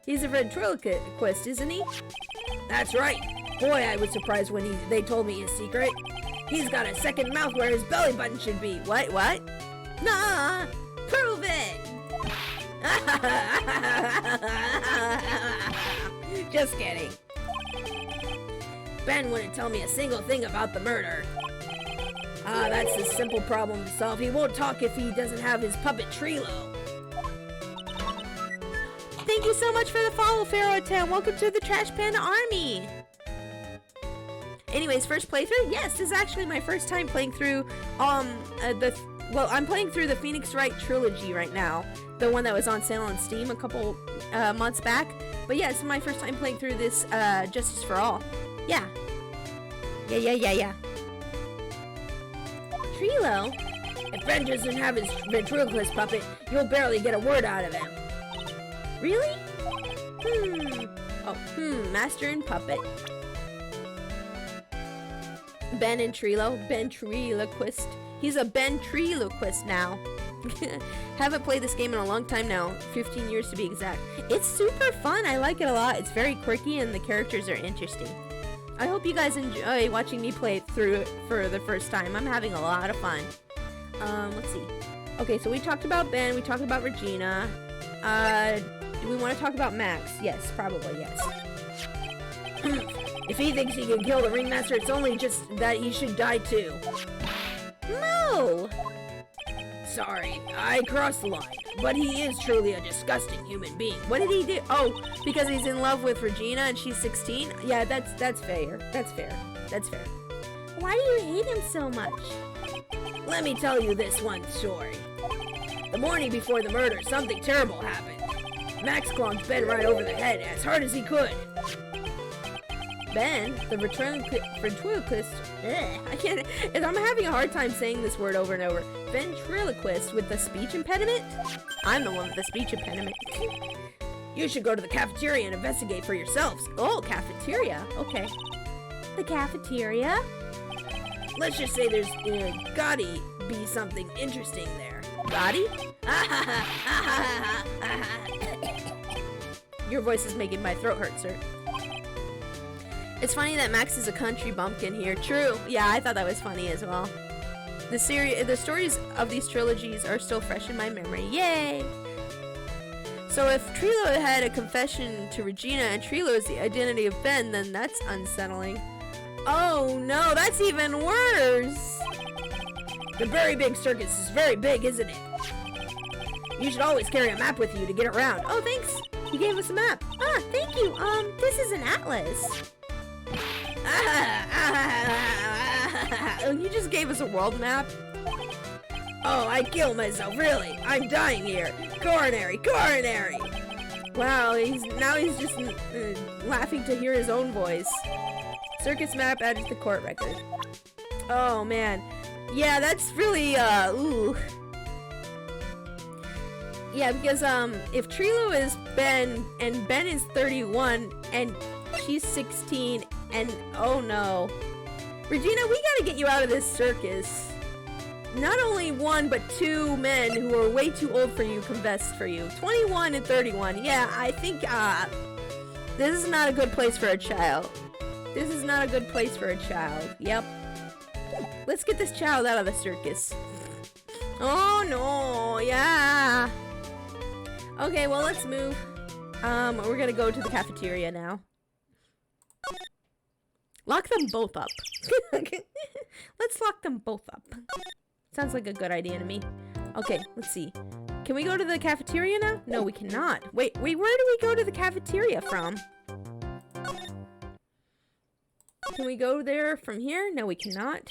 He's a ventriloquist, isn't he? That's right. Boy, I was surprised when they told me his secret. He's got a second mouth where his belly button should be. What? Nah, prove it. Just kidding. Ben wouldn't tell me a single thing about the murder. Ah, that's a simple problem to solve. He won't talk if he doesn't have his puppet Trilo. Thank you so much for the follow, Pharaoh Town. Welcome to the Trash Panda Army. Anyways, first playthrough? Yes, this is actually my first time playing through, I'm playing through the Phoenix Wright trilogy right now. The one that was on sale on Steam a couple months back. But yeah, it's my first time playing through this, Justice for All. Yeah. Yeah. Trilo? If Ben doesn't have his ventriloquist puppet, you'll barely get a word out of him. Really? Master and puppet. Ben and Trilo. Ventriloquist. He's a ventriloquist now. Haven't played this game in a long time now. 15 years to be exact. It's super fun. I like it a lot. It's very quirky and the characters are interesting. I hope you guys enjoy watching me play through it for the first time. I'm having a lot of fun. Let's see. Okay, so we talked about Ben. We talked about Regina. Do we want to talk about Max? Yes, probably, yes. If he thinks he can kill the ringmaster, it's only just that he should die too. No! Sorry, I crossed the line, but he is truly a disgusting human being. What did he do? Oh, because he's in love with Regina and she's 16? Yeah, that's fair. That's fair. Why do you hate him so much? Let me tell you this one story. The morning before the murder, something terrible happened. Max clonked Ben right over the head as hard as he could. Ben, the ventriloquist, I'm having a hard time saying this word over and over. Ventriloquist with the speech impediment? I'm the one with the speech impediment. You should go to the cafeteria and investigate for yourselves. Oh, cafeteria. Okay. The cafeteria? Let's just say there's gotta be something interesting there. Gotti? Your voice is making my throat hurt, sir. It's funny that Max is a country bumpkin here. True. Yeah, I thought that was funny as well. The stories of these trilogies are still fresh in my memory. Yay! So if Trilo had a confession to Regina and Trilo is the identity of Ben, then that's unsettling. Oh no, that's even worse! The very big circus is very big, isn't it? You should always carry a map with you to get around. Oh, thanks! He gave us a map. Ah, thank you. This is an atlas. You just gave us a world map? Oh, I killed myself, really. I'm dying here. Coronary. Wow, he's just laughing to hear his own voice. Circus map added to the court record. Oh, man. Yeah, that's really, ooh. Yeah, because, if Trilo is Ben, and Ben is 31, and she's 16, and oh no. Regina, we gotta get you out of this circus. not only one, but two men who are way too old for you confessed for you. 21 and 31. Yeah, I think, this is not a good place for a child. This is not a good place for a child. Yep. Let's get this child out of the circus. Oh, no. Yeah. Okay, well, let's move. We're gonna go to the cafeteria now. Lock them both up. Let's lock them both up. Sounds like a good idea to me. Okay, let's see. Can we go to the cafeteria now? No, we cannot. Wait, where do we go to the cafeteria from? Can we go there from here? No, we cannot.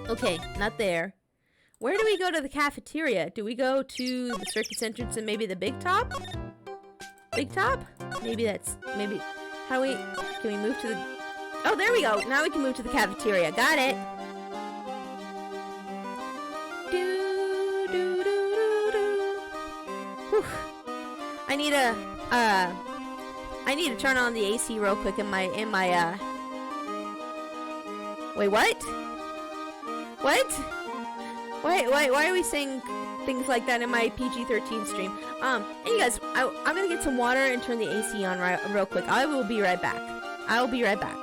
Okay, not there. Where do we go to the cafeteria? Do we go to the circus entrance and maybe the big top? Big top? Maybe that's, how do we, can we move to the, oh, there we go. Now we can move to the cafeteria. Got it. Whew. I need to turn on the AC real quick in my, wait, what? What? Why are we saying things like that in my PG-13 stream? Hey guys, I'm gonna get some water and turn the AC on real quick. I will be right back. I'll be right back.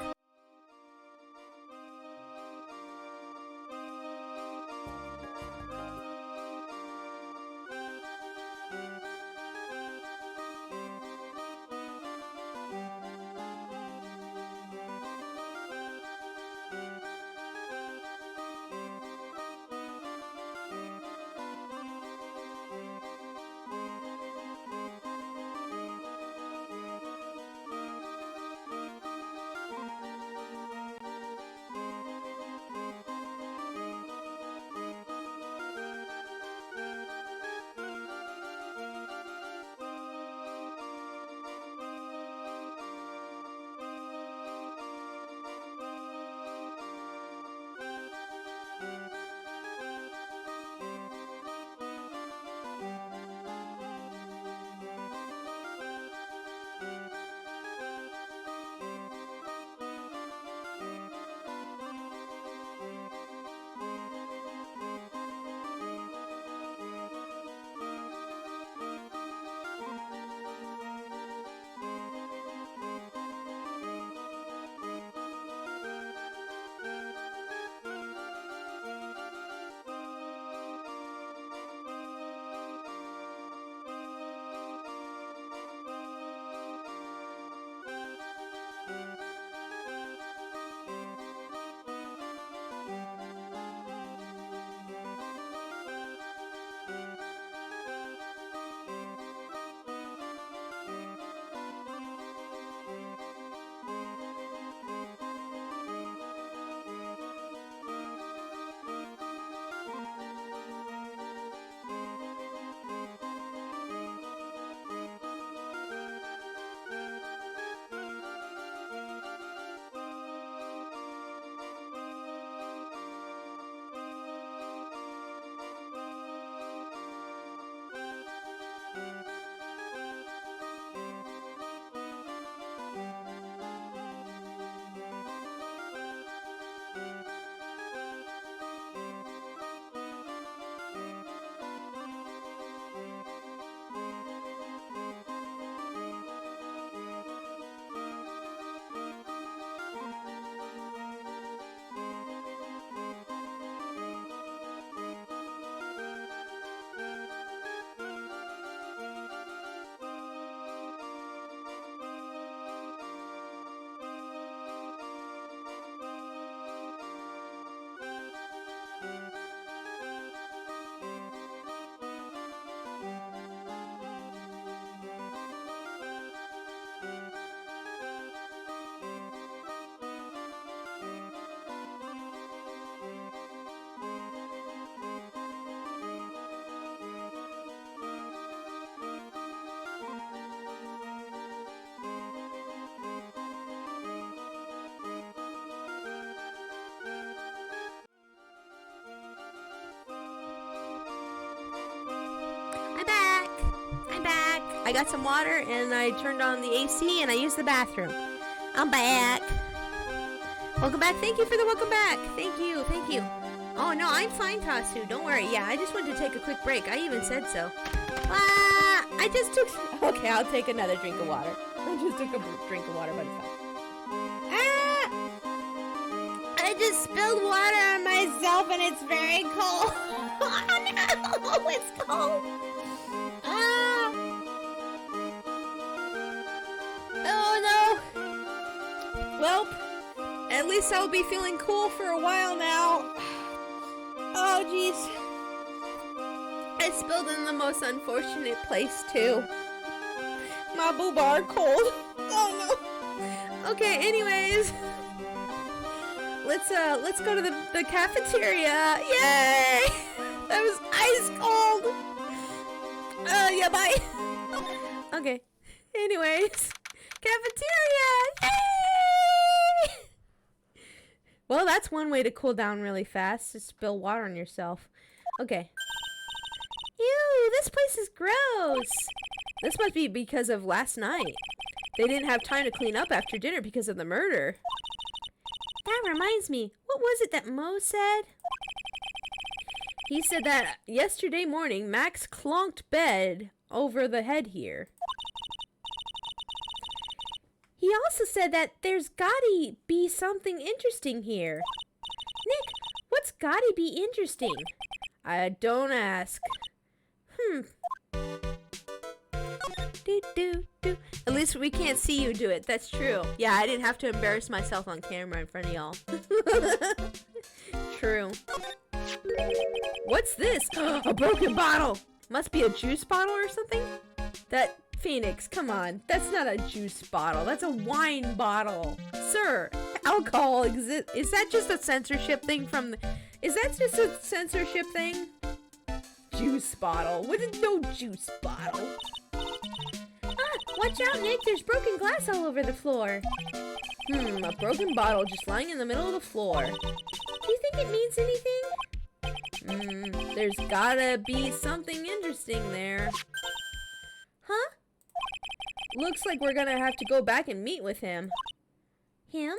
I got some water and I turned on the AC and I used the bathroom. I'm back. Welcome back. Thank you for the welcome back. Thank you. Thank you. Oh, no, I'm fine, Tasu. Don't worry. Yeah, I just wanted to take a quick break. I even said so. I just took... Okay, I'll take another drink of water. I just took a drink of water, but it's fine. I just spilled water on myself and it's very cold. Oh, no, it's cold. Oh, no. Well, at least I'll be feeling cool for a while now. Oh, jeez. I spilled in the most unfortunate place, too. My booba are cold. Oh, no. Okay, anyways. Let's go to the cafeteria. Yay! That was ice cold. Yeah, bye. Okay. Anyways. Cafeteria! Yay! Well, that's one way to cool down really fast, to spill water on yourself. Okay. Ew, this place is gross. This must be because of last night. They didn't have time to clean up after dinner because of the murder. That reminds me, what was it that Mo said? He said that yesterday morning, Max clonked bed over the head here. He also said that there's gotta be something interesting here. Nick, what's gotta be interesting? I don't ask. Do. At least we can't see you do it. That's true. Yeah, I didn't have to embarrass myself on camera in front of y'all. True. What's this? A broken bottle. Must be a juice bottle or something? That Phoenix, come on. That's not a juice bottle. That's a wine bottle. Sir, alcohol exists. Is that just a censorship thing from the... Is that just a censorship thing? Juice bottle. What is no juice bottle? Watch out, Nick. There's broken glass all over the floor. A broken bottle just lying in the middle of the floor. Do you think it means anything? There's gotta be something interesting there. Huh? Looks like we're gonna have to go back and meet with him. Him?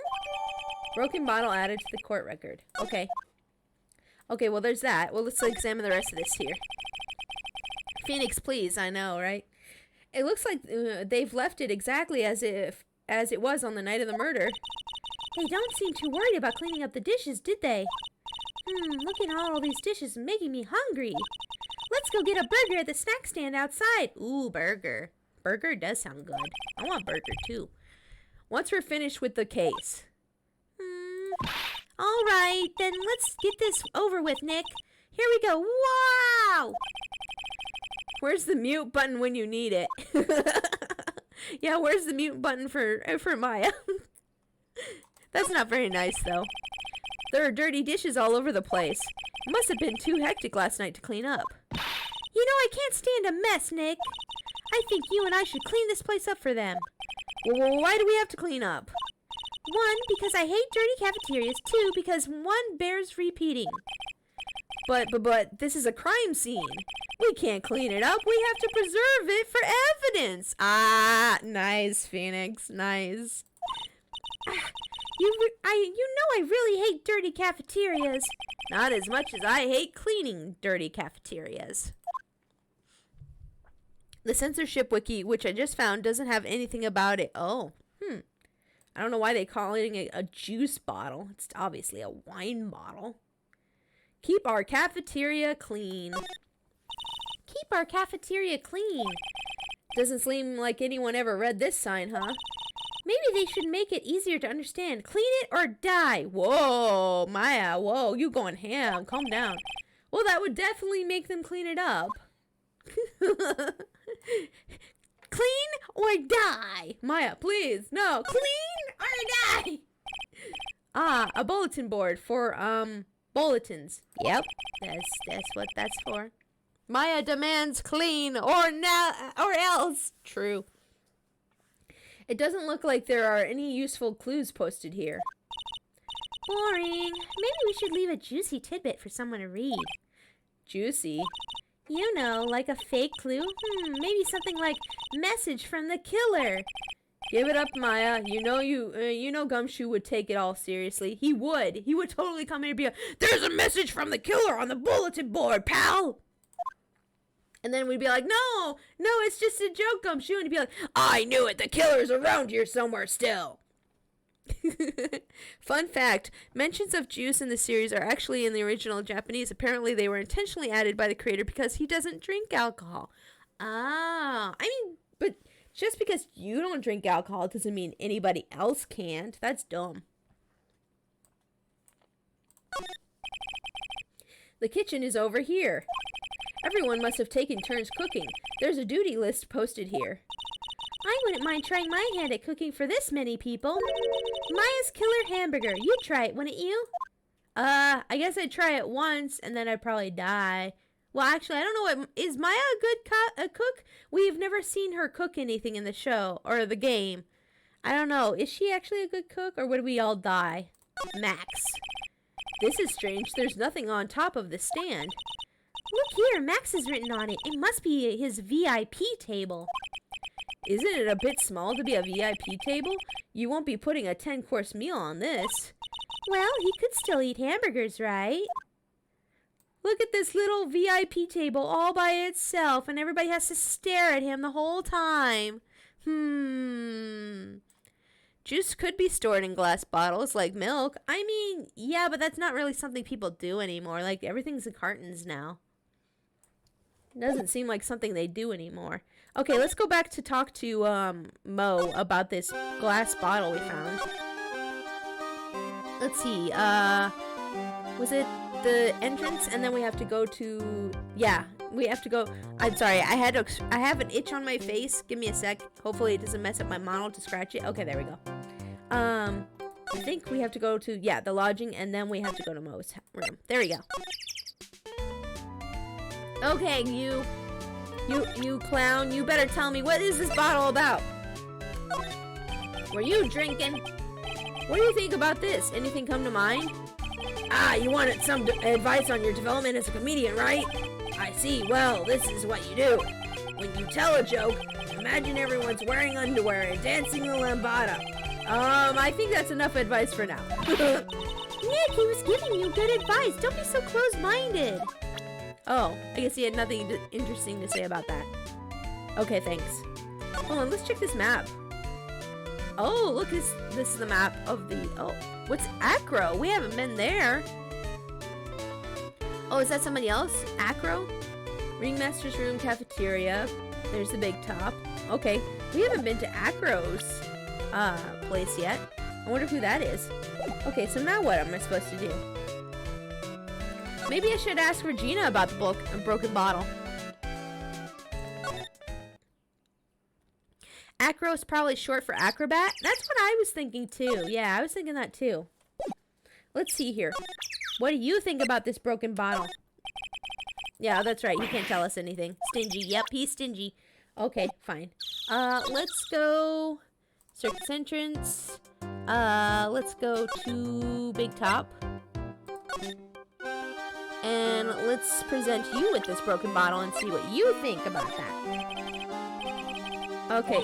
Broken bottle added to the court record. Okay. Okay, well there's that. Well, let's examine the rest of this here. Phoenix, please. I know, right? It looks like they've left it exactly as it was on the night of the murder. They don't seem too worried about cleaning up the dishes, did they? Looking at all these dishes is making me hungry. Let's go get a burger at the snack stand outside. Ooh, burger. Burger does sound good. I want burger too. Once we're finished with the case. All right, then let's get this over with, Nick. Here we go. Wow! Where's the mute button when you need it? Yeah, where's the mute button for Maya? That's not very nice, though. There are dirty dishes all over the place. It must have been too hectic last night to clean up. You know, I can't stand a mess, Nick. I think you and I should clean this place up for them. Well, why do we have to clean up? 1, because I hate dirty cafeterias. 2, because 1 bears repeating. But this is a crime scene. We can't clean it up. We have to preserve it for evidence. Ah, nice, Phoenix. Nice. You know I really hate dirty cafeterias. Not as much as I hate cleaning dirty cafeterias. The censorship wiki, which I just found, doesn't have anything about it. Oh, I don't know why they call it a juice bottle. It's obviously a wine bottle. Keep our cafeteria clean. Keep our cafeteria clean. Doesn't seem like anyone ever read this sign, huh? Maybe they should make it easier to understand. Clean it or die. Whoa, Maya, whoa, you going ham. Calm down. Well, that would definitely make them clean it up. Clean or die. Maya, please. No, clean or die. Ah, a bulletin board for, bulletins. Yep, that's what that's for. Maya demands clean or else. True. It doesn't look like there are any useful clues posted here. Boring. Maybe we should leave a juicy tidbit for someone to read. Juicy? You know, like a fake clue. Maybe something like, message from the killer. Give it up, Maya. You know Gumshoe would take it all seriously. He would. He would totally come in and be like, there's a message from the killer on the bulletin board, pal. And then we'd be like, no, it's just a joke, Gumshoe. And he'd be like, I knew it. The killer's around here somewhere still. Fun fact, mentions of juice in the series are actually in the original Japanese. Apparently they were intentionally added by the creator because he doesn't drink alcohol. Ah, I mean, but just because you don't drink alcohol doesn't mean anybody else can't. That's dumb. The kitchen is over here. Everyone must have taken turns cooking. There's a duty list posted here. I wouldn't mind trying my hand at cooking for this many people. Maya's killer hamburger. You'd try it, wouldn't you? I guess I'd try it once and then I'd probably die. Well, actually, I don't know. Is Maya a good cook? We've never seen her cook anything in the show or the game. I don't know. Is she actually a good cook or would we all die? Max. This is strange. There's nothing on top of the stand. Look here, Max is written on it. It must be his VIP table. Isn't it a bit small to be a VIP table? You won't be putting a 10-course meal on this. Well, he could still eat hamburgers, right? Look at this little VIP table all by itself, and everybody has to stare at him the whole time. Juice could be stored in glass bottles like milk. I mean, yeah, but that's not really something people do anymore. Like, everything's in cartons now. It doesn't seem like something they do anymore. Okay, let's go back to talk to Mo about this glass bottle we found. Let's see. Was it the entrance? And then we have to go to... Yeah, we have to go... I'm sorry. I have an itch on my face. Give me a sec. Hopefully it doesn't mess up my model to scratch it. Okay, there we go. I think we have to go to... Yeah, the lodging, and then we have to go to Mo's room. There we go. Okay, you clown, you better tell me, what is this bottle about? Were you drinking? What do you think about this? Anything come to mind? Ah, you wanted some advice on your development as a comedian, right? I see. Well, this is what you do. When you tell a joke, imagine everyone's wearing underwear and dancing the lambada. I think that's enough advice for now. Nick, he was giving you good advice. Don't be so close-minded. Oh, I guess he had nothing interesting to say about that. Okay, thanks. Hold on, let's check this map. Oh, look, this is the map of the... Oh, what's Acro? We haven't been there. Oh, is that somebody else? Acro? Ringmaster's room, cafeteria. There's the big top. Okay, we haven't been to Acro's place yet. I wonder who that is. Okay, so now what am I supposed to do? Maybe I should ask Regina about the broken bottle. Acro is probably short for acrobat. That's what I was thinking too. Yeah, I was thinking that too. Let's see here. What do you think about this broken bottle? Yeah, that's right. You can't tell us anything. Stingy. Yep, he's stingy. Okay, fine. Let's go... Circus entrance. Let's go to Big Top. And let's present you with this broken bottle and see what you think about that. Okay.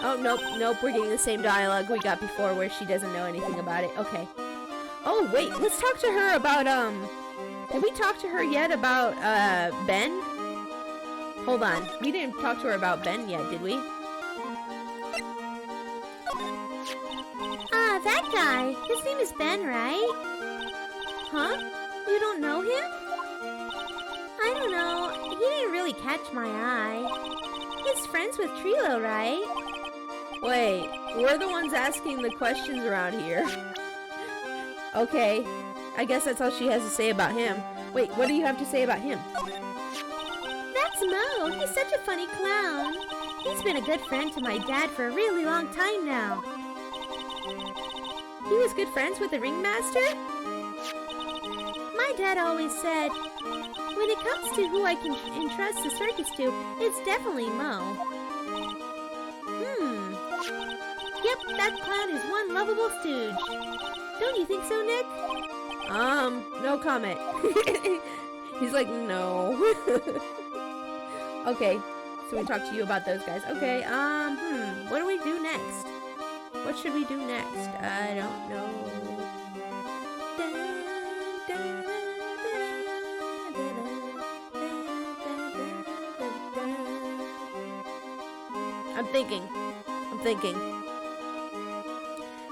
Oh, nope. We're getting the same dialogue we got before where she doesn't know anything about it. Okay. Oh, wait. Let's talk to her about, Did we talk to her yet about, Ben? Hold on. We didn't talk to her about Ben yet, did we? Ah, that guy. His name is Ben, right? Huh? You don't know him? I don't know. He didn't really catch my eye. He's friends with Trilo, right? Wait, we're the ones asking the questions around here. Okay, I guess that's all she has to say about him. Wait, what do you have to say about him? That's Mo. He's such a funny clown. He's been a good friend to my dad for a really long time now. He was good friends with the ringmaster? My dad always said, when it comes to who I can entrust the circus to, it's definitely Mo. Yep, that clown is one lovable stooge. Don't you think so, Nick? No comment. He's like, no. Okay, so we talked to you about those guys. Okay, what do we do next? What should we do next? I don't know. I'm thinking.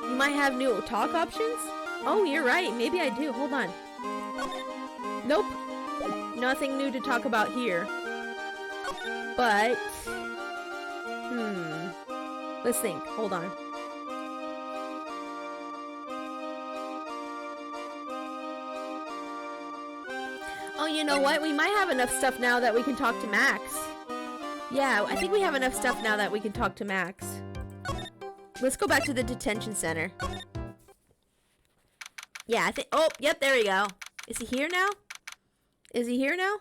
You might have new talk options? Oh, you're right. Maybe I do. Hold on. Nope. Nothing new to talk about here. But... let's think. Hold on. Oh, you know what? We might have enough stuff now that we can talk to Max. Yeah, I think we have enough stuff now that we can talk to Max. Let's go back to the detention center. Yeah, I think... Oh, yep, there we go. Is he here now? Is he here now?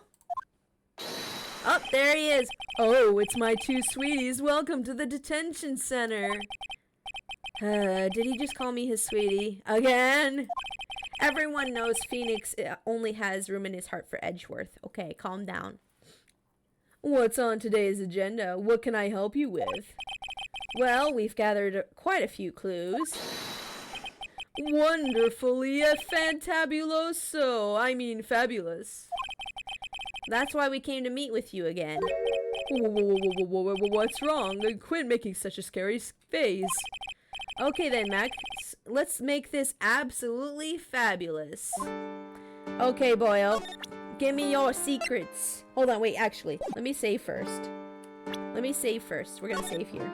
Oh, there he is. Oh, it's my two sweeties. Welcome to the detention center. Did he just call me his sweetie? Again? Everyone knows Phoenix only has room in his heart for Edgeworth. Okay, calm down. What's on today's agenda? What can I help you with? Well, we've gathered quite a few clues. Wonderfully fantabuloso. I mean fabulous. That's why we came to meet with you again. What's wrong? Quit making such a scary face. Okay then, Max. Let's make this absolutely fabulous. Okay, Boyle. Give me your secrets. Hold on, wait, actually. Let me save first. We're gonna save here.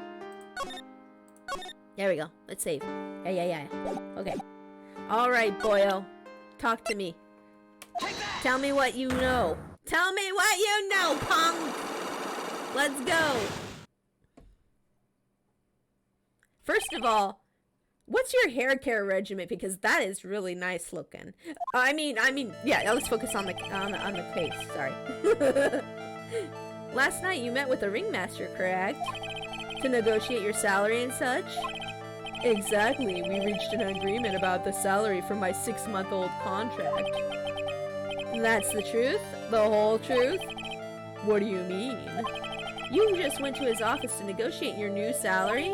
There we go. Let's save. Yeah. Okay. Alright, Boyle. Talk to me. Tell me what you know. Tell me what you know, punk! Let's go! First of all, what's your hair care regimen? Because that is really nice looking. I mean, yeah, let's focus on the face, sorry. Last night you met with the ringmaster, correct? To negotiate your salary and such? Exactly, we reached an agreement about the salary for my 6-month-old contract. That's the truth? The whole truth? What do you mean? You just went to his office to negotiate your new salary?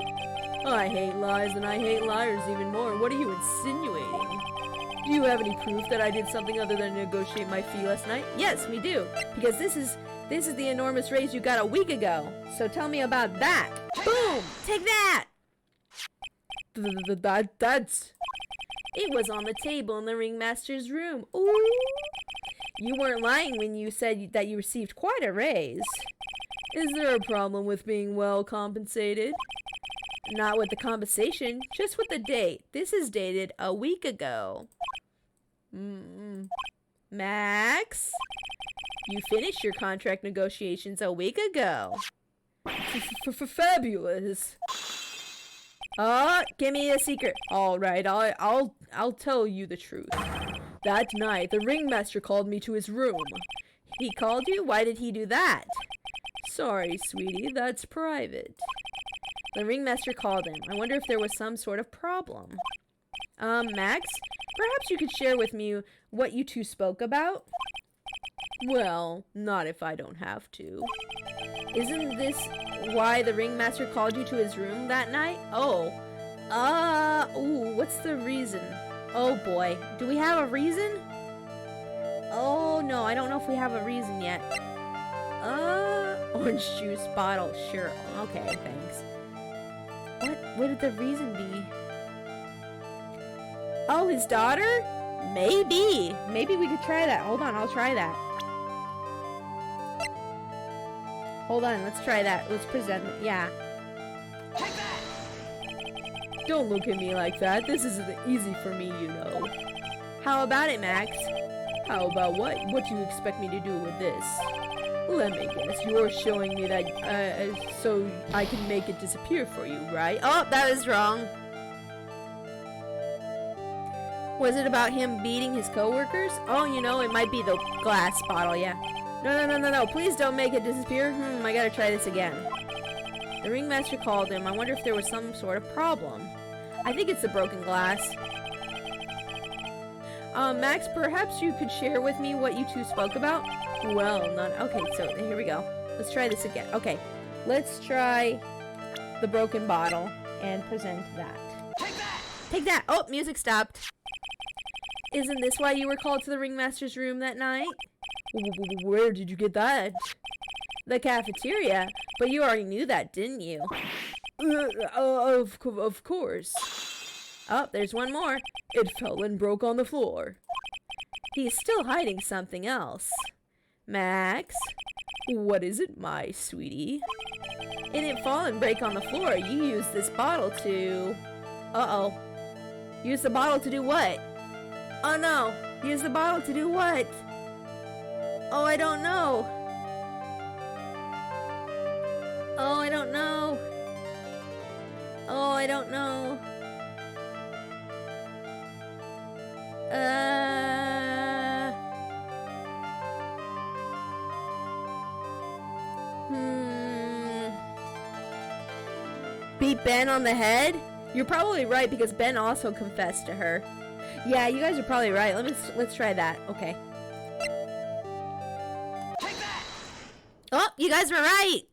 I hate lies and I hate liars even more. What are you insinuating? Do you have any proof that I did something other than negotiate my fee last night? Yes, we do. Because this is the enormous raise you got a week ago. So tell me about that. Boom! Take that! That's... It was on the table in the ringmaster's room. Ooh! You weren't lying when you said that you received quite a raise. Is there a problem with being well compensated? Not with the compensation, just with the date. This is dated a week ago. Max? You finished your contract negotiations a week ago. Fabulous. Give me a secret. All right, I'll tell you the truth. That night, the ringmaster called me to his room. He called you? Why did he do that? Sorry, sweetie, that's private. The ringmaster called him. I wonder if there was some sort of problem. Max, perhaps you could share with me what you two spoke about? Well, not if I don't have to. Isn't this why the ringmaster called you to his room that night? What's the reason? Oh boy, do we have a reason? Oh no, I don't know if we have a reason yet. Orange juice bottle, sure. Okay, thanks. What would the reason be? Oh, his daughter? Maybe. Maybe we could try that. Hold on, I'll try that. Hold on, let's try that. Let's present it. Yeah. Don't look at me like that. This isn't easy for me, you know. How about it, Max? How about what? What do you expect me to do with this? Let me guess. You're showing me that, so I can make it disappear for you, right? Oh, that was wrong. Was it about him beating his coworkers? Oh, you know, it might be the glass bottle, yeah. No. Please don't make it disappear. I gotta try this again. The ringmaster called him. I wonder if there was some sort of problem. I think it's the broken glass. Max, perhaps you could share with me what you two spoke about? Well, okay, so here we go. Let's try this again. Okay, let's try the broken bottle and present that. Take that. Oh, music stopped. Isn't this why you were called to the ringmaster's room that night? Where did you get that? The cafeteria. But you already knew that, didn't you? Of course. Oh, there's one more. It fell and broke on the floor. He's still hiding something else. Max? What is it, my sweetie? It didn't fall and break on the floor. You used this bottle to... Uh-oh. Use the bottle to do what? Oh no! Use the bottle to do what? Oh, I don't know. Oh, I don't know. Oh, I don't know. Beat Ben on the head? You're probably right because Ben also confessed to her. Yeah, you guys are probably right. Let's try that. Okay. Take that! Oh, you guys were right.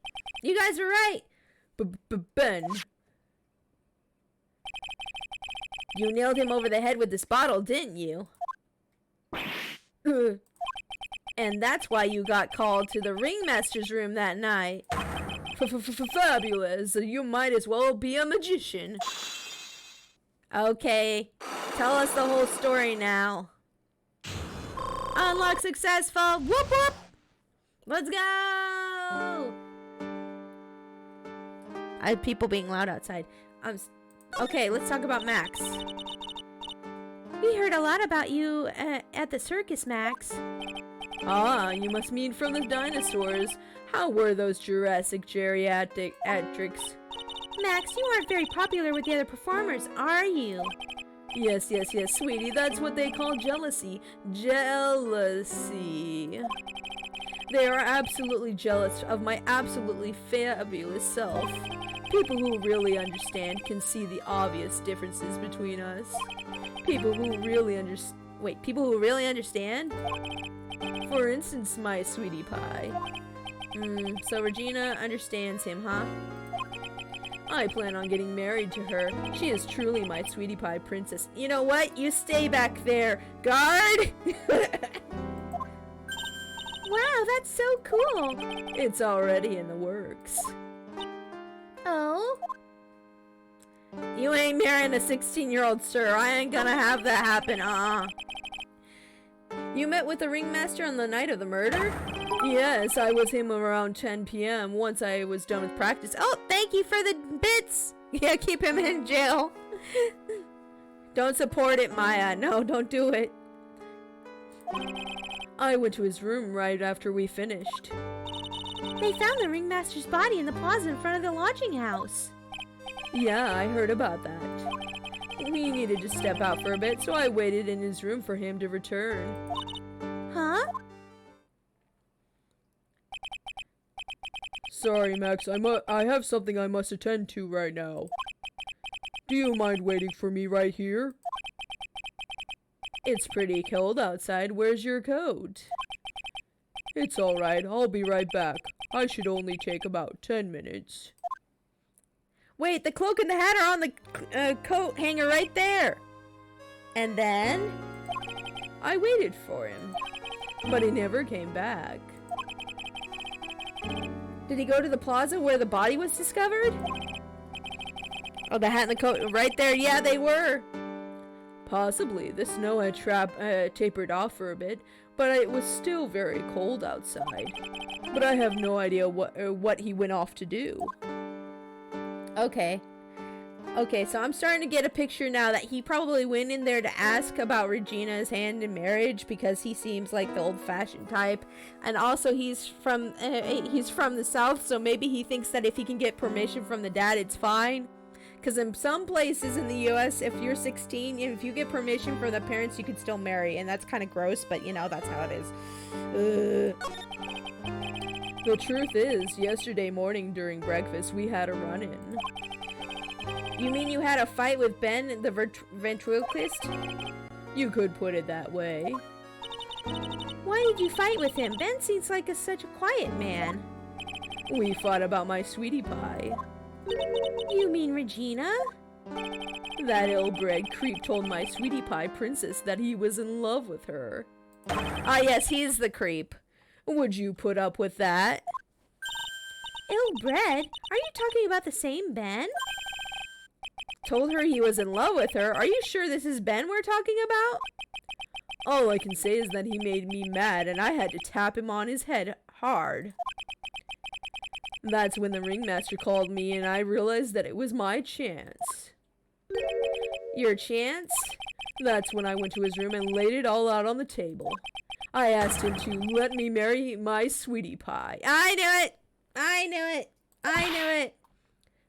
You guys were right. Ben. You nailed him over the head with this bottle, didn't you? And that's why you got called to the ringmaster's room that night. Fabulous. You might as well be a magician. Okay. Tell us the whole story now. Unlock successful. Whoop whoop. Let's go. I have people being loud outside. Okay, let's talk about Max. We heard a lot about you at the circus, Max. Ah, you must mean from the dinosaurs. How were those Jurassic geriatrics? Max, you aren't very popular with the other performers, are you? Yes, sweetie. That's what they call jealousy. Jealousy. They are absolutely jealous of my absolutely fabulous self. People who really understand can see the obvious differences between us. People who really understand? For instance, my sweetie pie. So Regina understands him, huh? I plan on getting married to her. She is truly my sweetie pie princess. You know what? You stay back there. Guard! Wow, that's so cool. It's already in the works. Oh? You ain't marrying a 16-year-old, sir. I ain't gonna have that happen, You met with the ringmaster on the night of the murder? Yes, I was him around 10 p.m. once I was done with practice. Oh, thank you for the bits! Yeah, keep him in jail. Don't support it, Maya. No, don't do it. I went to his room right after we finished. They found the ringmaster's body in the plaza in front of the lodging house. Yeah, I heard about that. He needed to step out for a bit, so I waited in his room for him to return. Huh? Sorry, Max, I have something I must attend to right now. Do you mind waiting for me right here? It's pretty cold outside. Where's your coat? It's alright, I'll be right back. I should only take about 10 minutes. Wait, the cloak and the hat are on the coat hanger right there. And then? I waited for him, but he never came back. Did he go to the plaza where the body was discovered? Oh, the hat and the coat right there. Yeah, they were. Possibly. The snow had tapered off for a bit, but it was still very cold outside. But I have no idea what he went off to do. Okay. Okay, so I'm starting to get a picture now that he probably went in there to ask about Regina's hand in marriage because he seems like the old-fashioned type, and also he's from the South, so maybe he thinks that if he can get permission from the dad, it's fine. Because in some places in the U.S., if you're 16, if you get permission from the parents, you can still marry, and that's kind of gross, but you know, that's how it is. The truth is, yesterday morning during breakfast, we had a run-in. You mean you had a fight with Ben, the ventriloquist? You could put it that way. Why did you fight with him? Ben seems like such a quiet man. We fought about my sweetie pie. You mean Regina? That ill-bred creep told my sweetie pie princess that he was in love with her. Ah, yes, he's the creep. Would you put up with that? Ill-bred? Are you talking about the same Ben? Told her he was in love with her. Are you sure this is Ben we're talking about? All I can say is that he made me mad and I had to tap him on his head hard. That's when the ringmaster called me and I realized that it was my chance. Your chance? That's when I went to his room and laid it all out on the table. I asked him to let me marry my sweetie pie. I knew it! I knew it! I knew it!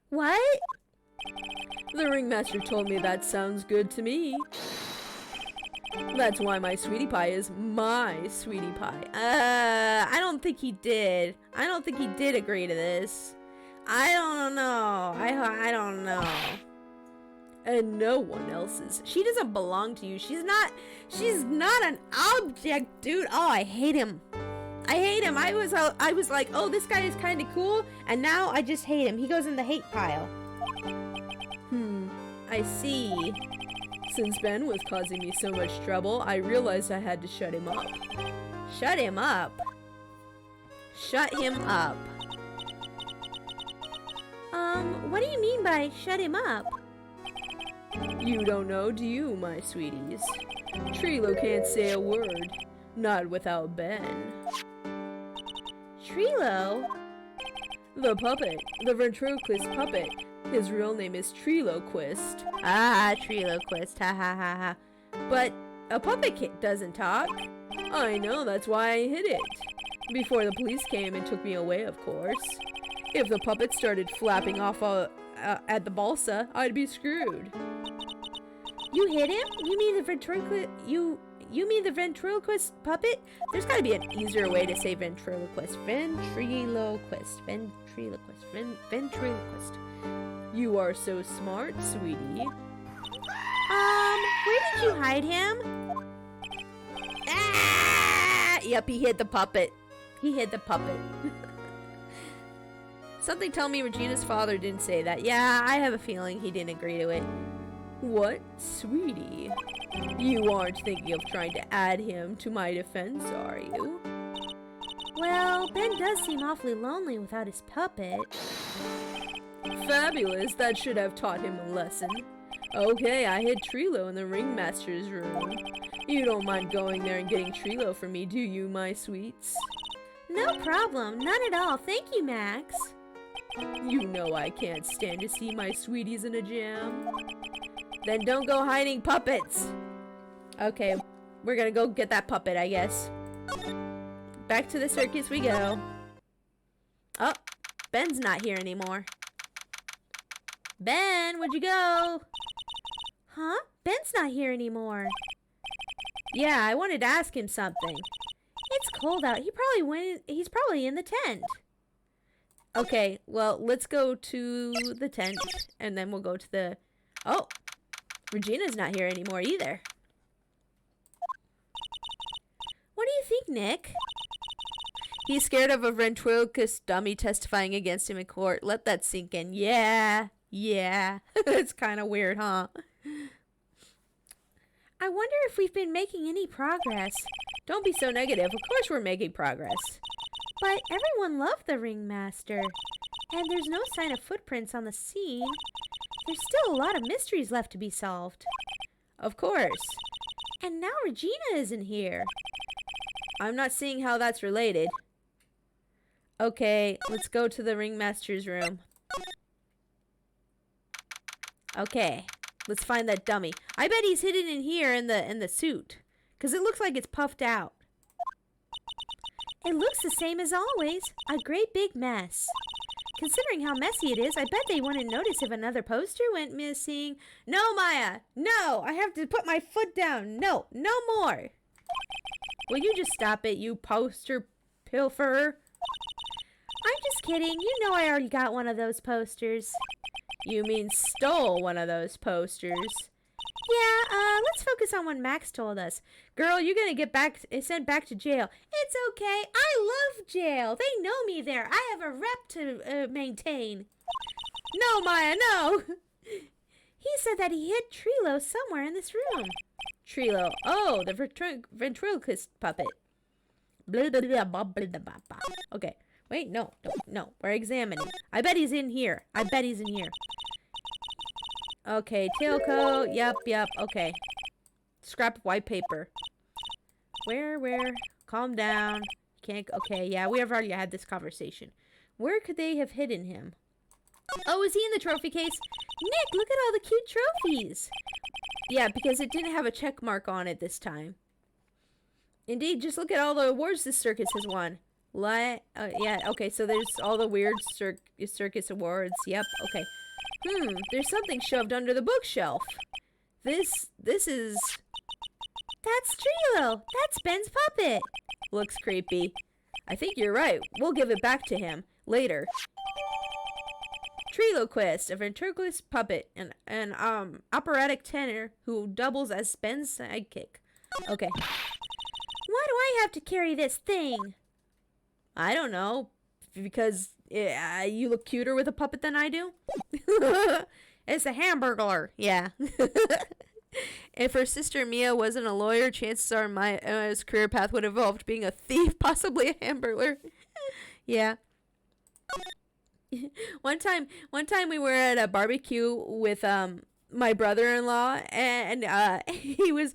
What? The ringmaster told me that sounds good to me. That's why my sweetie pie is my sweetie pie. I don't think he did. I don't think he did agree to this. I don't know. I don't know. And no one else's. She doesn't belong to you. She's not an object, dude. Oh, I hate him. I hate him. I was like, oh, this guy is kind of cool, and now I just hate him. He goes in the hate pile. I see. Since Ben was causing me so much trouble, I realized I had to shut him up. Shut him up? Shut him up. What do you mean by shut him up? You don't know, do you, my sweeties? Trilo can't say a word. Not without Ben. Trilo? The puppet. The ventriloquist puppet. His real name is Triloquist. Ah, Triloquist. Ha ha ha ha. But a puppet doesn't talk. I know, that's why I hid it. Before the police came and took me away, of course. If the puppet started flapping off at the balsa, I'd be screwed. You hit him? You mean the ventriloquist? You mean the ventriloquist puppet? There's gotta be an easier way to say ventriloquist. Ventriloquist. Ventriloquist. Ventriloquist. You are so smart, sweetie. Where did you hide him? Ah! Yep, he hid the puppet. He hid the puppet. Something tell me Regina's father didn't say that. Yeah, I have a feeling he didn't agree to it. What, sweetie? You aren't thinking of trying to add him to my defense, are you? Well, Ben does seem awfully lonely without his puppet. Fabulous, that should have taught him a lesson. Okay, I hid Trilo in the ringmaster's room. You don't mind going there and getting Trilo for me, do you, my sweets? No problem, none at all. Thank you, Max. You know I can't stand to see my sweeties in a jam. Then don't go hiding puppets. Okay, we're gonna go get that puppet, I guess. Back to the circus we go. Oh, Ben's not here anymore. Ben, where'd you go? Huh? Ben's not here anymore. Yeah, I wanted to ask him something. It's cold out. He's probably in the tent. Okay, well, let's go to the tent, and then we'll go to the... Oh, Regina's not here anymore either. What do you think, Nick? He's scared of a ventriloquist dummy testifying against him in court. Let that sink in. Yeah. It's kind of weird, huh? I wonder if we've been making any progress. Don't be so negative. Of course we're making progress. But everyone loved the ringmaster. And there's no sign of footprints on the scene. There's still a lot of mysteries left to be solved. Of course. And now Regina isn't here. I'm not seeing how that's related. Okay, let's go to the ringmaster's room. Okay, let's find that dummy. I bet he's hidden in here in the suit, because it looks like it's puffed out. It looks the same as always. A great big mess. Considering how messy it is, I bet they wouldn't notice if another poster went missing. No, Maya! No! I have to put my foot down! No! No more! Will you just stop it, you poster pilferer? I'm just kidding. You know I already got one of those posters. You mean stole one of those posters? Yeah, let's focus on what Max told us. Girl, you're gonna get sent back to jail. It's okay. I love jail. They know me there. I have a rep to maintain. No, Maya, no! He said that he hid Trilo somewhere in this room. Trilo. Oh, the ventriloquist puppet. Blah, blah, blah, blah, blah, blah, blah. Okay. Wait, no. We're examining. I bet he's in here. Okay, tailcoat. Yep. Okay. Scrap of white paper. Where? Calm down. Can't. Okay, yeah, we have already had this conversation. Where could they have hidden him? Oh, is he in the trophy case? Nick, look at all the cute trophies. Yeah, because it didn't have a check mark on it this time. Indeed, just look at all the awards this circus has won. Yeah, okay, so there's all the weird circus awards. Yep, okay. There's something shoved under the bookshelf. This is... That's Trilo. That's Ben's puppet. Looks creepy. I think you're right. We'll give it back to him later. Triloquist, a ventriloquist puppet, an operatic tenor who doubles as Ben's sidekick. Okay. Why do I have to carry this thing? I don't know. Because you look cuter with a puppet than I do. It's a hamburglar. Yeah. If her sister Mia wasn't a lawyer, chances are Maya's career path would have involved being a thief, possibly a hamburglar. Yeah. One time we were at a barbecue with my brother-in-law, and he was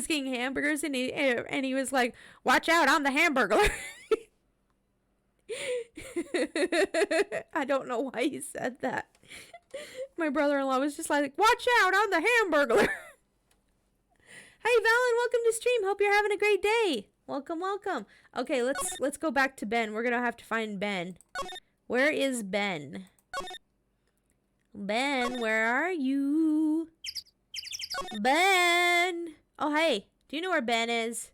getting hamburgers, and he was like, "Watch out, I'm the hamburglar." I don't know why he said that. My brother-in-law was just like, "Watch out, I'm the hamburglar." Hey, Valen, welcome to stream. Hope you're having a great day. Welcome. Okay, let's go back to Ben. We're gonna have to find Ben. Where is Ben? Ben, where are you? Ben! Oh, hey. Do you know where Ben is?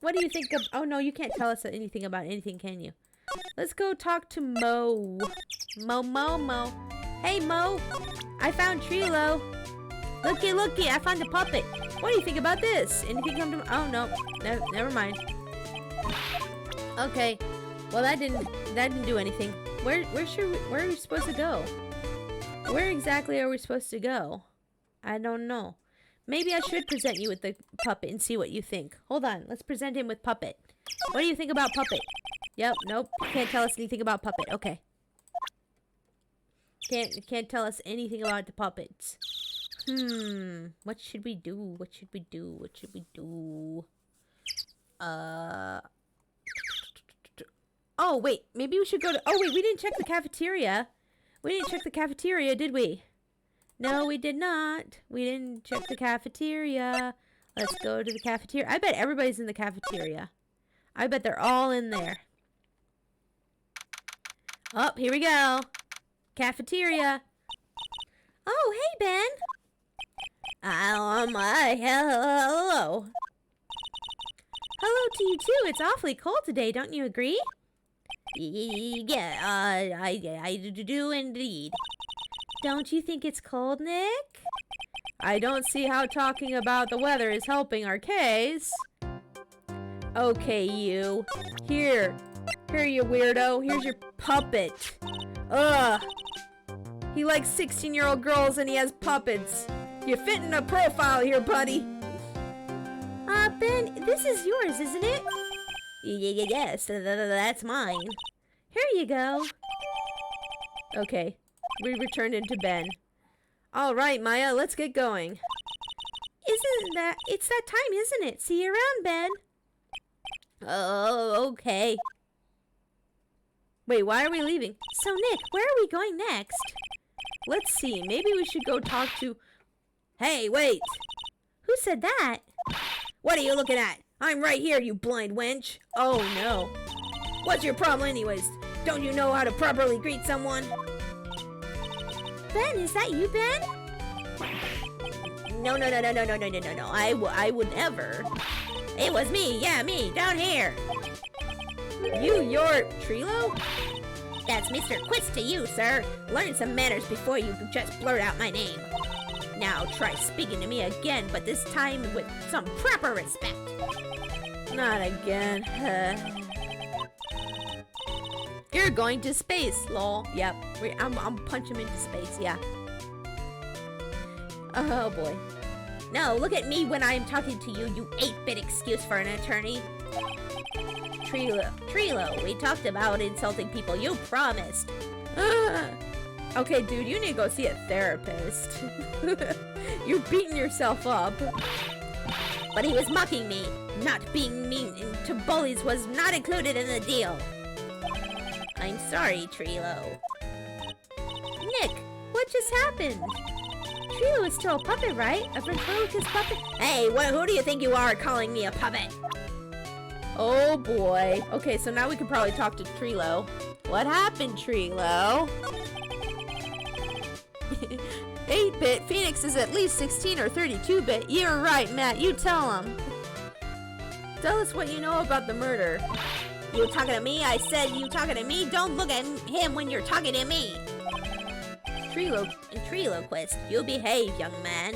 What do you think of... Oh, no, you can't tell us anything about anything, can you? Let's go talk to Mo. Mo. Hey, Mo. I found Trilo. Looky, I found a puppet. What do you think about this? Anything come to... Oh, no. Never mind. Okay. Well, that didn't do anything. Where are we supposed to go? Where exactly are we supposed to go? I don't know. Maybe I should present you with the puppet and see what you think. Hold on. Let's present him with puppet. What do you think about puppet? Yep. Nope. Can't tell us anything about puppet. Okay. Can't tell us anything about the puppets. What should we do? Oh, wait. Maybe we should go to... Oh, wait. We didn't check the cafeteria. Did we? No, we did not. We didn't check the cafeteria. Let's go to the cafeteria. I bet everybody's in the cafeteria. I bet they're all in there. Oh, here we go. Cafeteria. Oh, hey, Ben. Hello. Hello to you, too. It's awfully cold today, don't you agree? Yeah, I do indeed. Don't you think it's cold, Nick? I don't see how talking about the weather is helping our case. Okay, you. Here, you weirdo. Here's your puppet. Ugh. He likes 16-year-old girls and he has puppets. You fit in a profile here, buddy. Ben, this is yours, isn't it? Yes, that's mine. Here you go. Okay, we returned into Ben. All right, Maya, let's get going. It's that time, isn't it? See you around, Ben. Oh, okay. Wait, why are we leaving? So, Nick, where are we going next? Let's see, maybe we should go talk to... Hey, wait! Who said that? What are you looking at? I'm right here, you blind wench. Oh, no. What's your problem anyways? Don't you know how to properly greet someone? Ben, is that you, Ben? No. I would never. It was me, yeah, me, down here. You're Trilo? That's Mr. Quist to you, sir. Learn some manners before you just blurt out my name. Now try speaking to me again, but this time with some proper respect. Not again. You're going to space, lol. Yep, I'm punch him into space, yeah. Oh boy. No, look at me when I'm talking to you, you 8-bit excuse for an attorney. Trilo, we talked about insulting people, you promised. Okay, dude, you need to go see a therapist. You're beating yourself up. But he was mocking me. Not being mean to bullies was not included in the deal. I'm sorry, Trilo. Nick, what just happened? Trilo is still a puppet, right? A ventriloquist puppet? Hey, who do you think you are calling me a puppet? Oh boy. Okay, so now we can probably talk to Trilo. What happened, Trilo? 8-bit, Phoenix is at least 16 or 32-bit. You're right, Matt, you tell him. Tell us what you know about the murder. You talking to me? I said you talking to me? Don't look at him when you're talking to me. Ventriloquist, you behave, young man.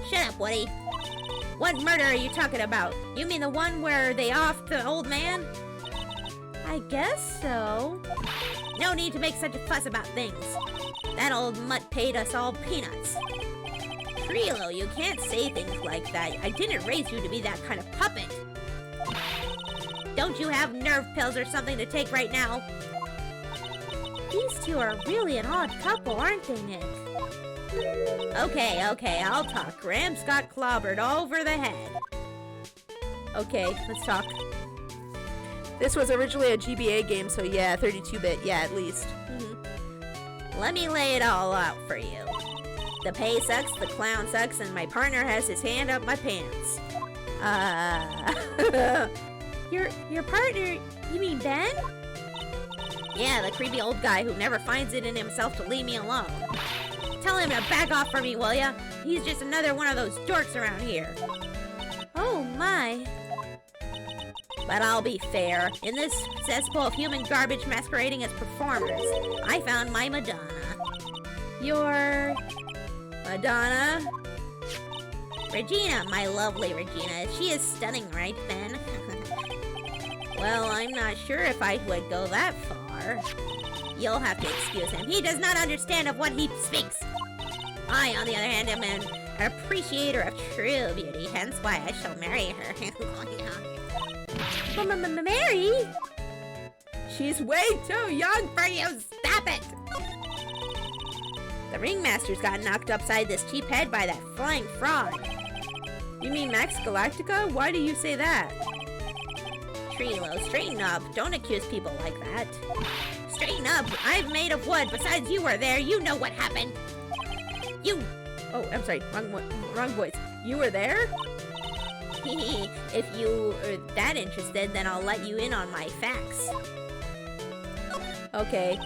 Shut up, Woody. What murder are you talking about? You mean the one where they offed the old man? I guess so. No need to make such a fuss about things. That old mutt paid us all peanuts. Trilo, you can't say things like that. I didn't raise you to be that kind of puppet. Don't you have nerve pills or something to take right now? These two are really an odd couple, aren't they, Nick? Okay, I'll talk. Gramps got clobbered over the head. Okay, let's talk. This was originally a GBA game, so yeah, 32-bit, yeah, at least. Let me lay it all out for you. The pay sucks, the clown sucks, and my partner has his hand up my pants. Your partner, you mean Ben? Yeah, the creepy old guy who never finds it in himself to leave me alone. Tell him to back off from me, will ya? He's just another one of those dorks around here. Oh my. But I'll be fair. In this cesspool of human garbage masquerading as performers, I found my Madonna. Your... Madonna? Regina, my lovely Regina. She is stunning, right, Ben? Well, I'm not sure if I would go that far. You'll have to excuse him. He does not understand of what he speaks. I, on the other hand, am an appreciator of true beauty, hence why I shall marry her. Mary? She's way too young for you. Stop it! The ringmaster's got knocked upside this cheap head by that flying frog. You mean Max Galactica? Why do you say that? Trilo, straighten up. Don't accuse people like that. Straighten up. I'm made of wood. Besides, you were there. You know what happened. You... Oh, I'm sorry. Wrong voice. You were there? If you are that interested, then I'll let you in on my facts. Okay.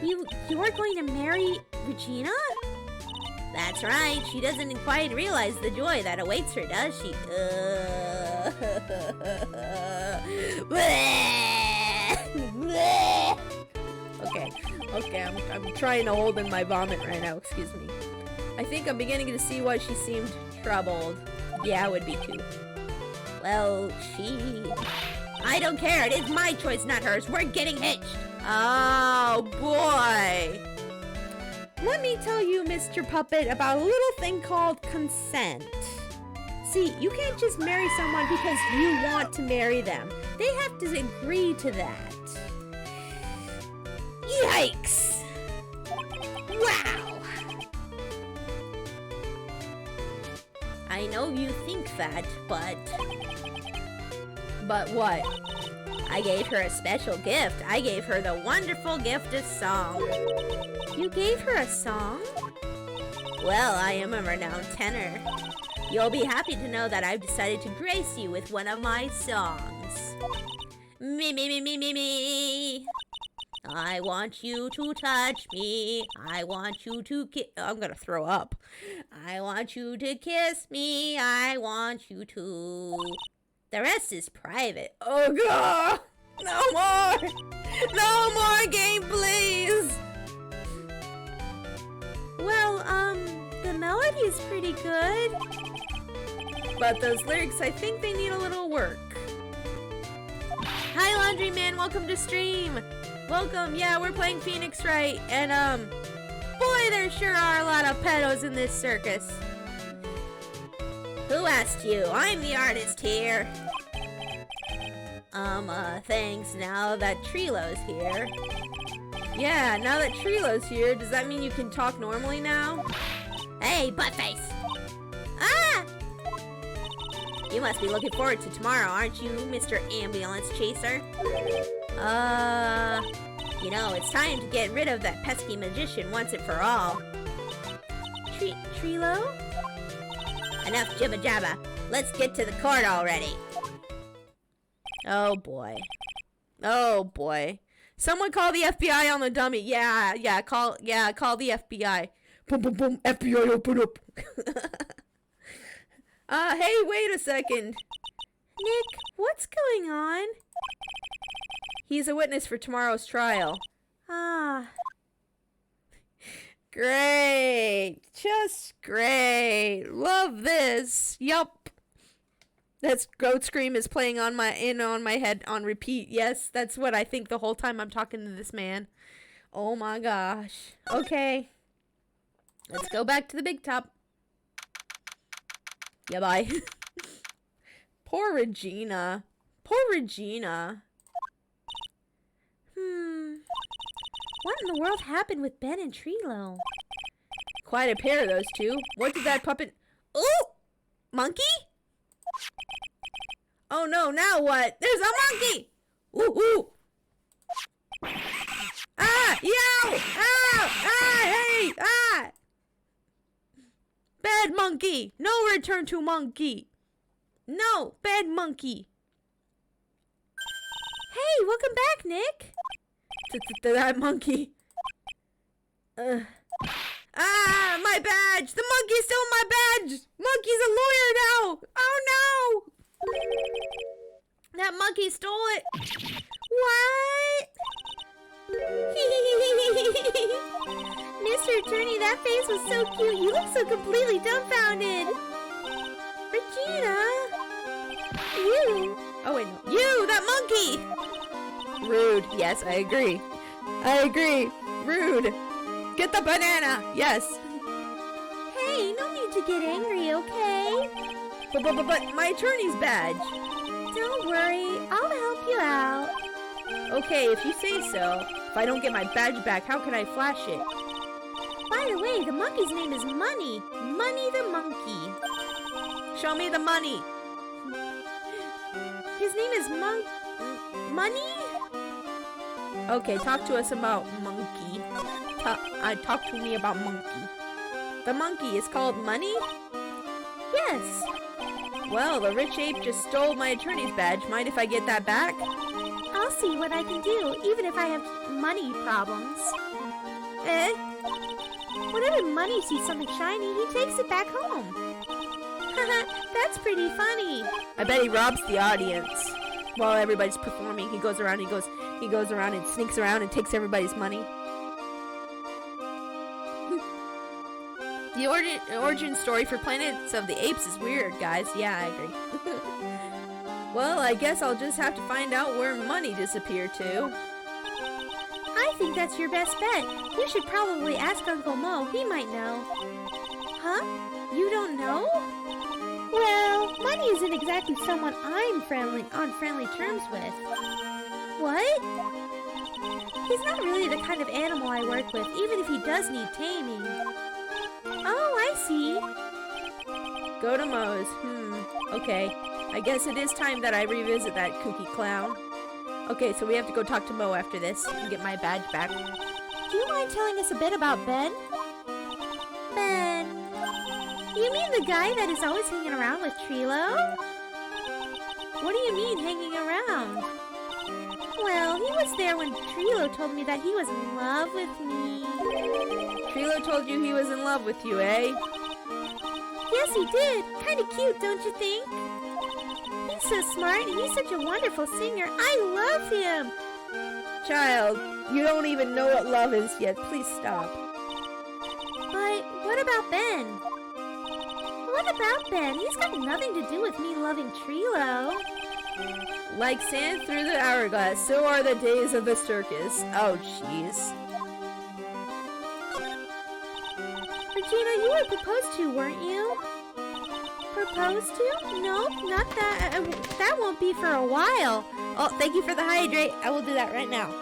You are going to marry Regina? That's right. She doesn't quite realize the joy that awaits her, does she? Okay, I'm trying to hold in my vomit right now, excuse me. I think I'm beginning to see why she seemed troubled. Yeah, I would be too. Well, I don't care, it is my choice, not hers. We're getting hitched. Oh, boy. Let me tell you, Mr. Puppet, about a little thing called consent. See, you can't just marry someone because you want to marry them. They have to agree to that. Yikes! Wow! I know you think that, but... But what? I gave her a special gift. I gave her the wonderful gift of song. You gave her a song? Well, I am a renowned tenor. You'll be happy to know that I've decided to grace you with one of my songs. Me, me, me, me, me, me. I want you to touch me. I want you to I'm gonna throw up. I want you to kiss me. I want you to... The rest is private. Oh, God! No more! No more game, please! Well, the melody is pretty good. But those lyrics, I think they need a little work. Hi, Laundry Man. Welcome to stream. Welcome. Yeah, we're playing Phoenix Wright, and boy, there sure are a lot of pedos in this circus. Who asked you? I'm the artist here. Thanks. Now that Trilo's here. Yeah, now that Trilo's here, does that mean you can talk normally now? Hey, buttface! Ah! You must be looking forward to tomorrow, aren't you, Mr. Ambulance Chaser? You know, it's time to get rid of that pesky magician once and for all. Trilo? Enough jibba jabba. Let's get to the court already. Oh boy. Oh boy. Someone call the FBI on the dummy. Yeah, call the FBI. Boom, boom, boom, FBI, open up. Hey, wait a second. Nick, what's going on? He's a witness for tomorrow's trial. Ah. Great. Just great. Love this. Yup. That's Goat Scream is playing on my head on repeat. Yes, that's what I think the whole time I'm talking to this man. Oh my gosh. Okay. Let's go back to the big top. Yeah, bye. Poor Regina. Poor Regina. What in the world happened with Ben and Trilo? Quite a pair of those two. What did that puppet... Ooh! Monkey? Oh no, now what? There's a monkey! Ooh, ooh! Ah! Yow! Ow! Ah! Hey! Ah! Bad monkey! No return to monkey! No! Bad monkey! Hey, welcome back, Nick! That monkey. Ah! My badge! The monkey stole my badge! Monkey's a lawyer now! Oh no! That monkey stole it! What? Mr. Attorney, that face was so cute. You look so completely dumbfounded. Regina! You! Oh wait, no. You! That monkey! Rude. Yes, I agree. I agree. Rude. Get the banana! Yes! Hey, no need to get angry, okay? But my attorney's badge! Don't worry, I'll help you out. Okay, if you say so. If I don't get my badge back, how can I flash it? By the way, the monkey's name is Money. Money the monkey. Show me the money! His name is Money? Okay, talk to us about monkey. Talk to me about monkey. The monkey is called Money? Yes. Well, the rich ape just stole my attorney's badge. Mind if I get that back? I'll see what I can do, even if I have money problems. Whenever Money sees something shiny, he takes it back home. That's pretty funny. I bet he robs the audience while everybody's performing. He goes around and sneaks around and takes everybody's money. The origin story for Planets of the Apes is weird, guys. Yeah, I agree. Well, I guess I'll just have to find out where Money disappeared to. I think that's your best bet. You should probably ask Uncle Mo. He might know. Huh? You don't know? Well, Money isn't exactly someone I'm on friendly terms with. What? He's not really the kind of animal I work with, even if he does need taming. Oh, I see. Go to Moe's. Okay. I guess it is time that I revisit that kooky clown. Okay, so we have to go talk to Mo after this and get my badge back. Do you mind telling us a bit about Ben? Ben? You mean the guy that is always hanging around with Trilo? What do you mean, hanging around? Well, he was there when Trilo told me that he was in love with me. Trilo told you he was in love with you, eh? Yes, he did. Kinda cute, don't you think? He's so smart and he's such a wonderful singer. I love him. Child, you don't even know what love is yet. Please stop. But what about Ben? What about Ben? He's got nothing to do with me loving Trilo. Like sand through the hourglass, so are the days of the circus. Oh, jeez. Regina, you were proposed to, weren't you? Proposed to? No, not that. That won't be for a while. Oh, thank you for the hydrate. I will do that right now.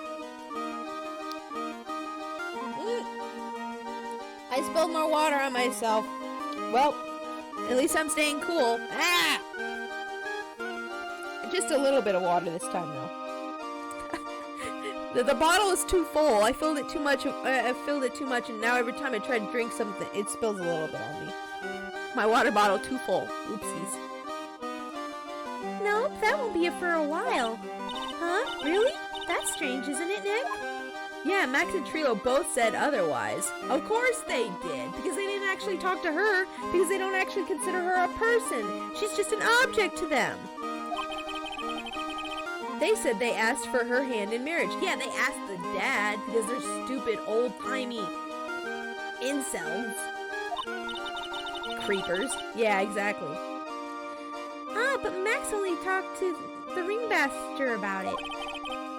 I spilled more water on myself. Well, at least I'm staying cool. Ah! Just a little bit of water this time, though. the bottle is too full. I filled it too much. And now every time I try to drink something, it spills a little bit on me. My water bottle too full. Oopsies. No, that won't be for a while. Huh? Really? That's strange, isn't it, Nick? Yeah, Max and Trilo both said otherwise. Of course they did, because they didn't actually talk to her, because they don't actually consider her a person. She's just an object to them. They said they asked for her hand in marriage. Yeah, they asked the dad, because they're stupid, old-timey incels. Creepers. Yeah, exactly. Ah, but Max only talked to the ringmaster about it.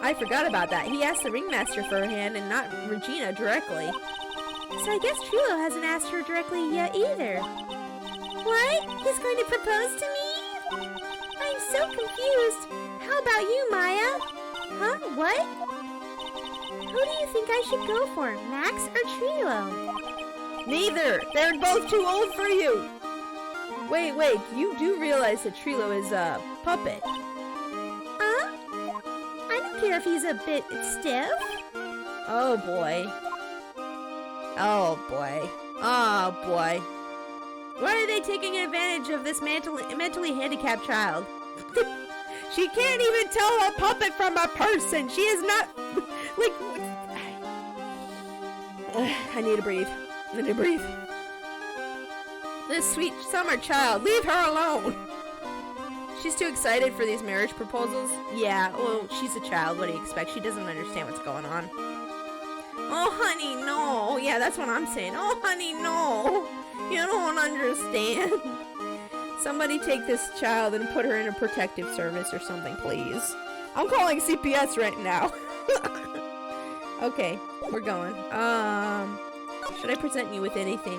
I forgot about that. He asked the ringmaster for her hand and not Regina directly. So I guess Trilo hasn't asked her directly yet either. What? He's going to propose to me? I'm so confused. How about you, Maya? Huh? What? Who do you think I should go for, Max or Trilo? Neither. They're both too old for you. Wait. You do realize that Trilo is a puppet. I don't care if he's a bit stiff. Oh boy. Why are they taking advantage of this mentally handicapped child? She can't even tell a puppet from a person. She is not like. I need to breathe. This sweet summer child, leave her alone. She's too excited for these marriage proposals. Yeah, well, she's a child. What do you expect? She doesn't understand what's going on. Oh, honey, no. Yeah, that's what I'm saying. Oh, honey, no. You don't understand. Somebody take this child and put her in a protective service or something, please. I'm calling CPS right now. Okay, we're going. Should I present you with anything?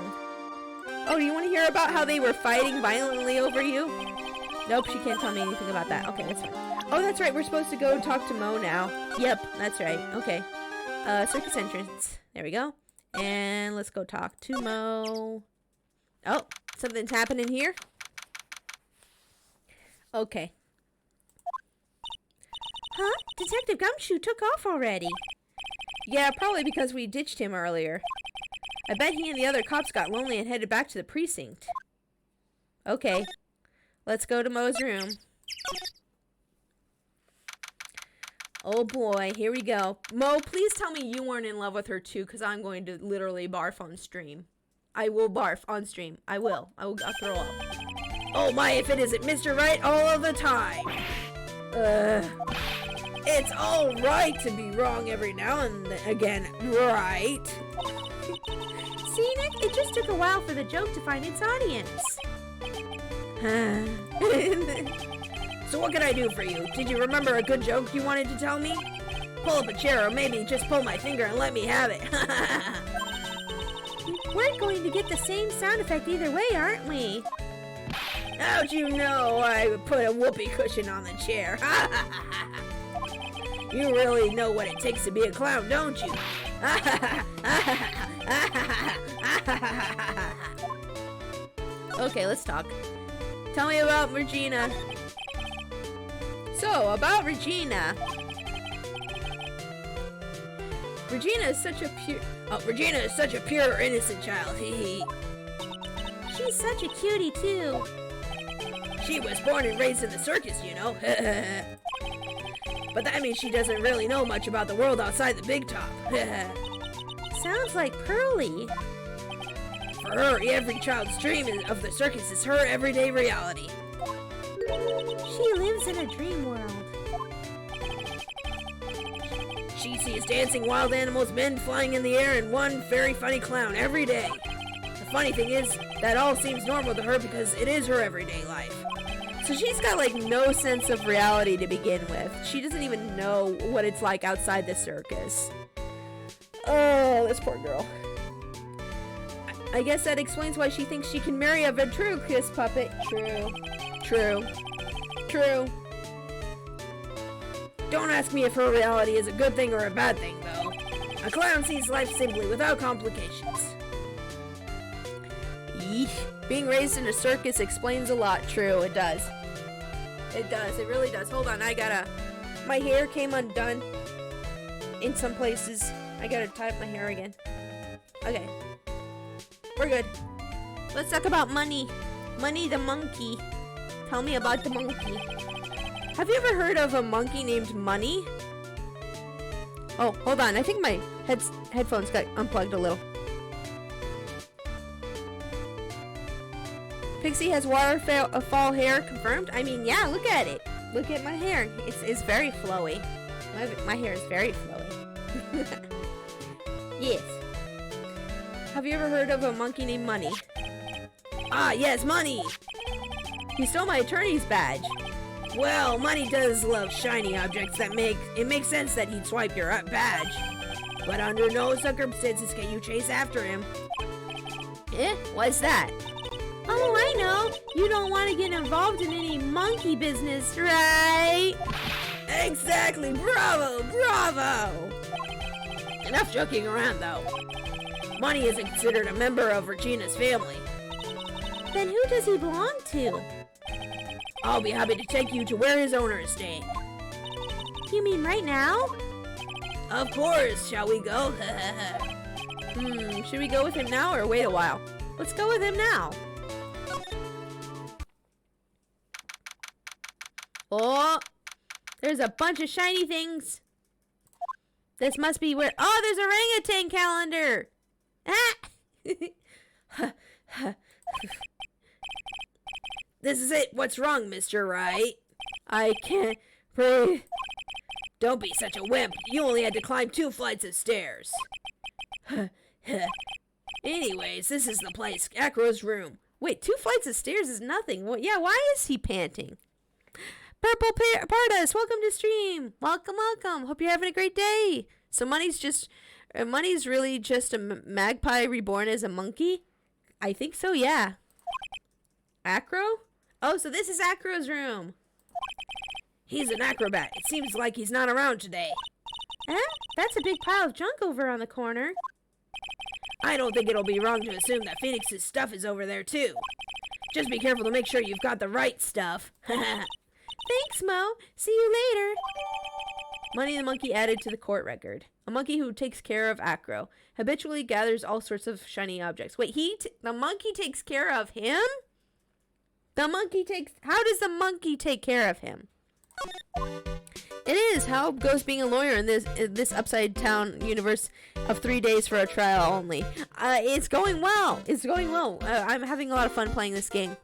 Oh, do you want to hear about how they were fighting violently over you? Nope, she can't tell me anything about that. Okay, that's fine. Oh, that's right. We're supposed to go talk to Mo now. Yep, that's right. Okay. Circus entrance. There we go. And let's go talk to Mo. Oh, something's happening here. Okay. Huh? Detective Gumshoe took off already. Yeah, probably because we ditched him earlier. I bet he and the other cops got lonely and headed back to the precinct. Okay. Let's go to Mo's room. Oh boy, here we go. Mo, please tell me you weren't in love with her too, because I'm going to literally barf on stream. I will barf on stream. I will. I'll throw up. Oh my, if it isn't Mr. Right all of the time. It's all right to be wrong every now and again, right? See, Nick, it just took a while for the joke to find its audience. So what can I do for you? Did you remember a good joke you wanted to tell me? Pull up a chair or maybe just pull my finger and let me have it. We're going to get the same sound effect either way, aren't we? How'd you know I put a whoopee cushion on the chair? You really know what it takes to be a clown, don't you? Okay, let's talk. Tell me about Regina. So, about Regina. Regina is such a pure, innocent child. Hee. She's such a cutie, too. She was born and raised in the circus, you know. But that means she doesn't really know much about the world outside the big top. Sounds like Pearly. For her, every child's dream of the circus is her everyday reality. She lives in a dream world. She sees dancing wild animals, men flying in the air, and one very funny clown every day. The funny thing is, that all seems normal to her because it is her everyday life. So she's got like no sense of reality to begin with. She doesn't even know what it's like outside the circus. Oh, this poor girl. I guess that explains why she thinks she can marry a ventriloquist puppet. True. True. True. Don't ask me if her reality is a good thing or a bad thing, though. A clown sees life simply, without complications. Yeesh. Being raised in a circus explains a lot. True, it does. It does. It really does. Hold on, my hair came undone in some places. I gotta tie up my hair again. Okay. We're good. Let's talk about money. Money the monkey. Tell me about the monkey. Have you ever heard of a monkey named Money? Oh, hold on. I think my headphones got unplugged a little. Pixie has waterfall hair confirmed. I mean, yeah, look at it. Look at my hair. It's very flowy. My hair is very flowy. Yes. Have you ever heard of a monkey named Money? Ah, yes, Money! He stole my attorney's badge. Well, Money does love shiny objects that makes sense that he'd swipe your badge. But under no circumstances can you chase after him. Eh? What's that? Oh, I know. You don't want to get involved in any monkey business, right? Exactly. Bravo. Bravo. Enough joking around, though. Money isn't considered a member of Regina's family. Then who does he belong to? I'll be happy to take you to where his owner is staying. You mean right now? Of course. Shall we go? Should we go with him now or wait a while? Let's go with him now. Oh, there's a bunch of shiny things. This must be where... Oh, there's a orangutan calendar. Ah! This is it. What's wrong, Mr. Wright? I can't breathe. Don't be such a wimp. You only had to climb 2 flights of stairs. Anyways, this is the place. Acro's room. Wait, 2 flights of stairs is nothing. Well, yeah, why is he panting? Purple Pardus, welcome to stream. Welcome, welcome. Hope you're having a great day. So Money's really just a magpie reborn as a monkey? I think so, yeah. Acro? Oh, so this is Acro's room. He's an acrobat. It seems like he's not around today. Huh? That's a big pile of junk over on the corner. I don't think it'll be wrong to assume that Phoenix's stuff is over there, too. Just be careful to make sure you've got the right stuff. Thanks, Mo. See you later. Money the monkey added to the court record. A monkey who takes care of Acro. Habitually gathers all sorts of shiny objects. Wait, the monkey takes care of him? How does the monkey take care of him? It is. How goes being a lawyer in this upside down universe of 3 days for a trial only? It's going well. It's going well. I'm having a lot of fun playing this game.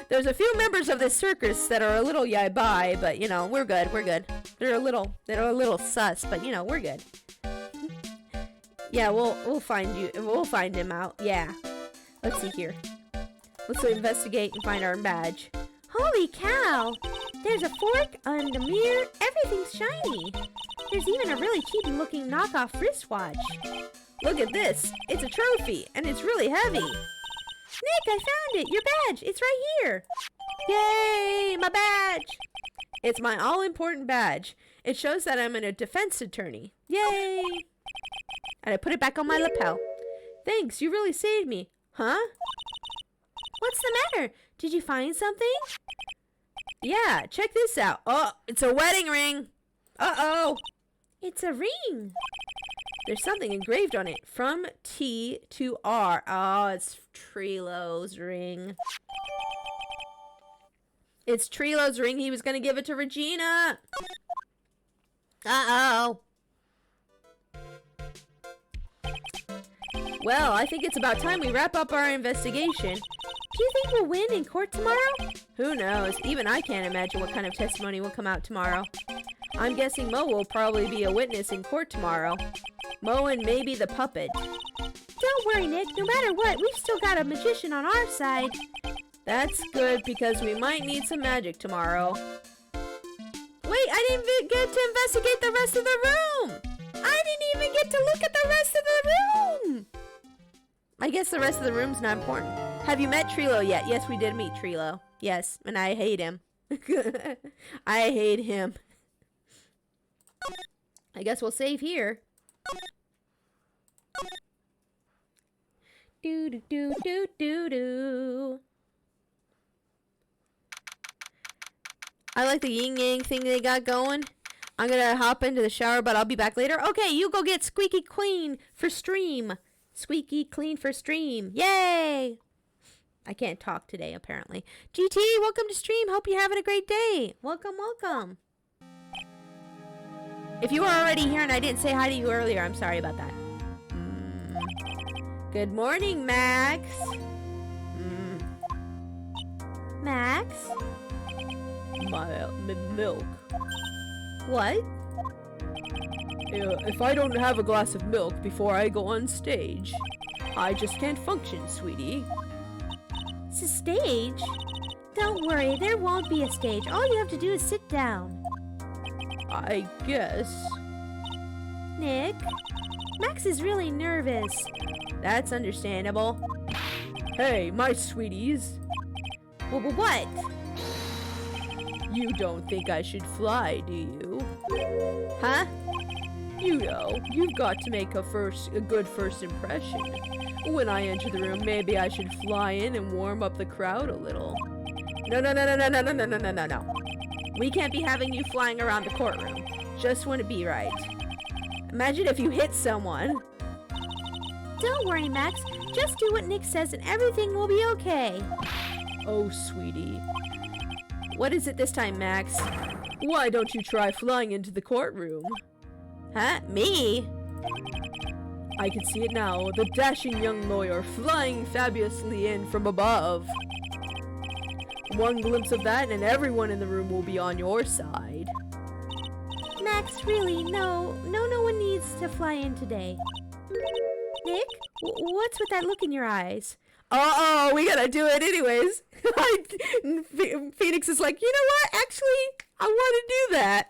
There's a few members of this circus that are a little yai-bai, but you know, we're good. We're good. They're a little sus, but you know, we're good. Yeah, we'll find you. We'll find him out. Yeah. Let's see here. Let's investigate and find our badge. Holy cow! There's a fork and a mirror. Everything's shiny. There's even a really cheap-looking knockoff wristwatch. Look at this. It's a trophy, and it's really heavy. Nick, I found it! Your badge! It's right here! Yay! My badge! It's my all-important badge. It shows that I'm a defense attorney. Yay! And I put it back on my lapel. Thanks, you really saved me. Huh? What's the matter? Did you find something? Yeah, check this out. Oh, it's a wedding ring. Uh-oh. It's a ring. There's something engraved on it. From T to R. Oh, it's Trilo's ring. It's Trilo's ring. He was going to give it to Regina. Uh-oh. Well, I think it's about time we wrap up our investigation. Do you think we'll win in court tomorrow? Who knows? Even I can't imagine what kind of testimony will come out tomorrow. I'm guessing Mo will probably be a witness in court tomorrow. Mo and maybe the puppet. Don't worry, Nick. No matter what, we've still got a magician on our side. That's good because we might need some magic tomorrow. Wait, I didn't even get to investigate the rest of the room! I didn't even get to look at the rest of the room! I guess the rest of the room's not important. Have you met Trilo yet? Yes, we did meet Trilo. Yes, and I hate him. I hate him. I guess we'll save here. Do do do do do do. I like the yin yang thing they got going. I'm gonna hop into the shower, but I'll be back later. Okay, you go get squeaky clean for stream. Squeaky clean for stream. Yay! I can't talk today, apparently. GT, welcome to stream. Hope you're having a great day. Welcome, welcome. If you were already here and I didn't say hi to you earlier, I'm sorry about that. Good morning, Max. Max? My milk. What? If I don't have a glass of milk before I go on stage, I just can't function, sweetie. It's a stage? Don't worry, there won't be a stage. All you have to do is sit down. I guess. Nick? Max is really nervous. That's understandable. Hey, my sweeties. What? You don't think I should fly, do you? Huh? You know, you've got to make a good first impression. When I enter the room, maybe I should fly in and warm up the crowd a little. No. We can't be having you flying around the courtroom. Just wouldn't be right. Imagine if you hit someone. Don't worry, Max. Just do what Nick says and everything will be okay. Oh, sweetie. What is it this time, Max? Why don't you try flying into the courtroom? Huh? Me? I can see it now. The dashing young lawyer flying fabulously in from above. One glimpse of that and everyone in the room will be on your side. Max, really, no one needs to fly in today. Nick, what's with that look in your eyes? Uh-oh, we gotta do it anyways. Phoenix is like, you know what? Actually, I want to do that.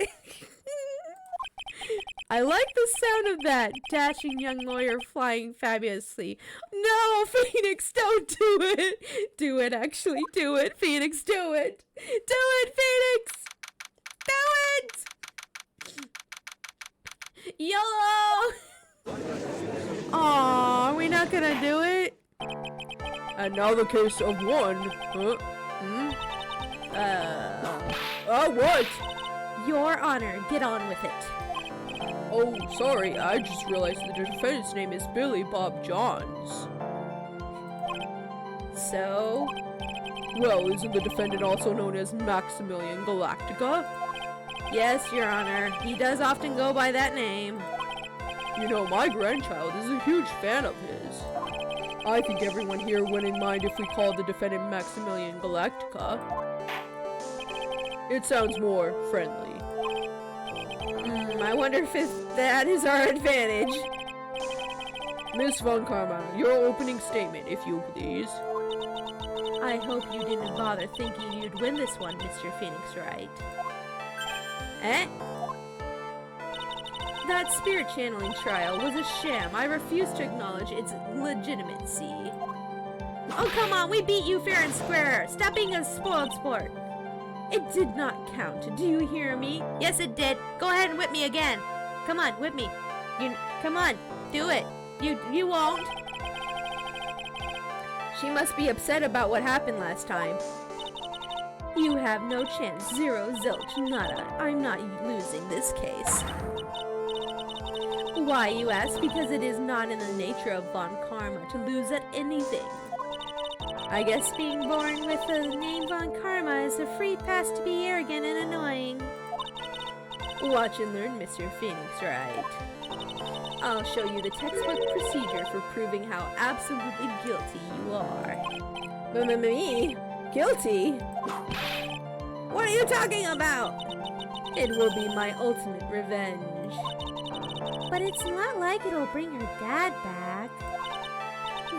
I like the sound of that dashing young lawyer flying fabulously. No, Phoenix, don't do it. Do it, actually. Do it, Phoenix. Do it. Do it, Phoenix. Do it. YOLO. Aw, are we not gonna do it? And now the case of one. Huh? What? Your Honor, get on with it. Oh, sorry, I just realized the defendant's name is Billy Bob Johns. So? Well, isn't the defendant also known as Maximilian Galactica? Yes, Your Honor. He does often go by that name. You know, my grandchild is a huge fan of his. I think everyone here wouldn't mind if we called the defendant Maximilian Galactica. It sounds more friendly. I wonder if that is our advantage. Miss Von Karma, your opening statement, if you please. I hope you didn't bother thinking you'd win this one, Mr. Phoenix Wright. Eh? That spirit channeling trial was a sham. I refuse to acknowledge its legitimacy. Oh, come on, we beat you fair and square. Stop being a spoiled sport. It did not count. Do you hear me? Yes, it did. Go ahead and whip me again. Come on, whip me. Come on, do it. You won't. She must be upset about what happened last time. You have no chance. Zero, zilch, nada. I'm not losing this case. Why, you ask? Because it is not in the nature of Von Karma to lose at anything. I guess being born with the name Von Karma is a free pass to be arrogant and annoying. Watch and learn, Mr. Phoenix Wright. I'll show you the textbook procedure for proving how absolutely guilty you are. Me? Guilty? What are you talking about? It will be my ultimate revenge. But it's not like it'll bring your dad back.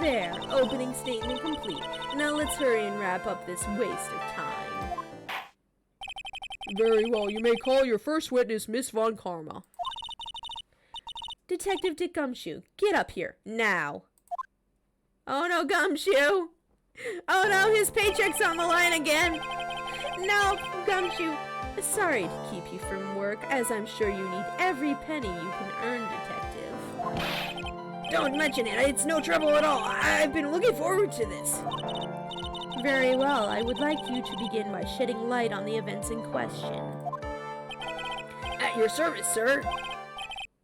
There, opening statement complete. Now let's hurry and wrap up this waste of time. Very well, you may call your first witness, Miss Von Karma. Detective Dick Gumshoe, get up here, now. Oh no, Gumshoe! Oh no, his paycheck's on the line again! No, Gumshoe! Sorry to keep you from work, as I'm sure you need every penny you can earn, Detective. Don't mention it. It's no trouble at all. I've been looking forward to this. Very well. I would like you to begin by shedding light on the events in question. At your service, sir.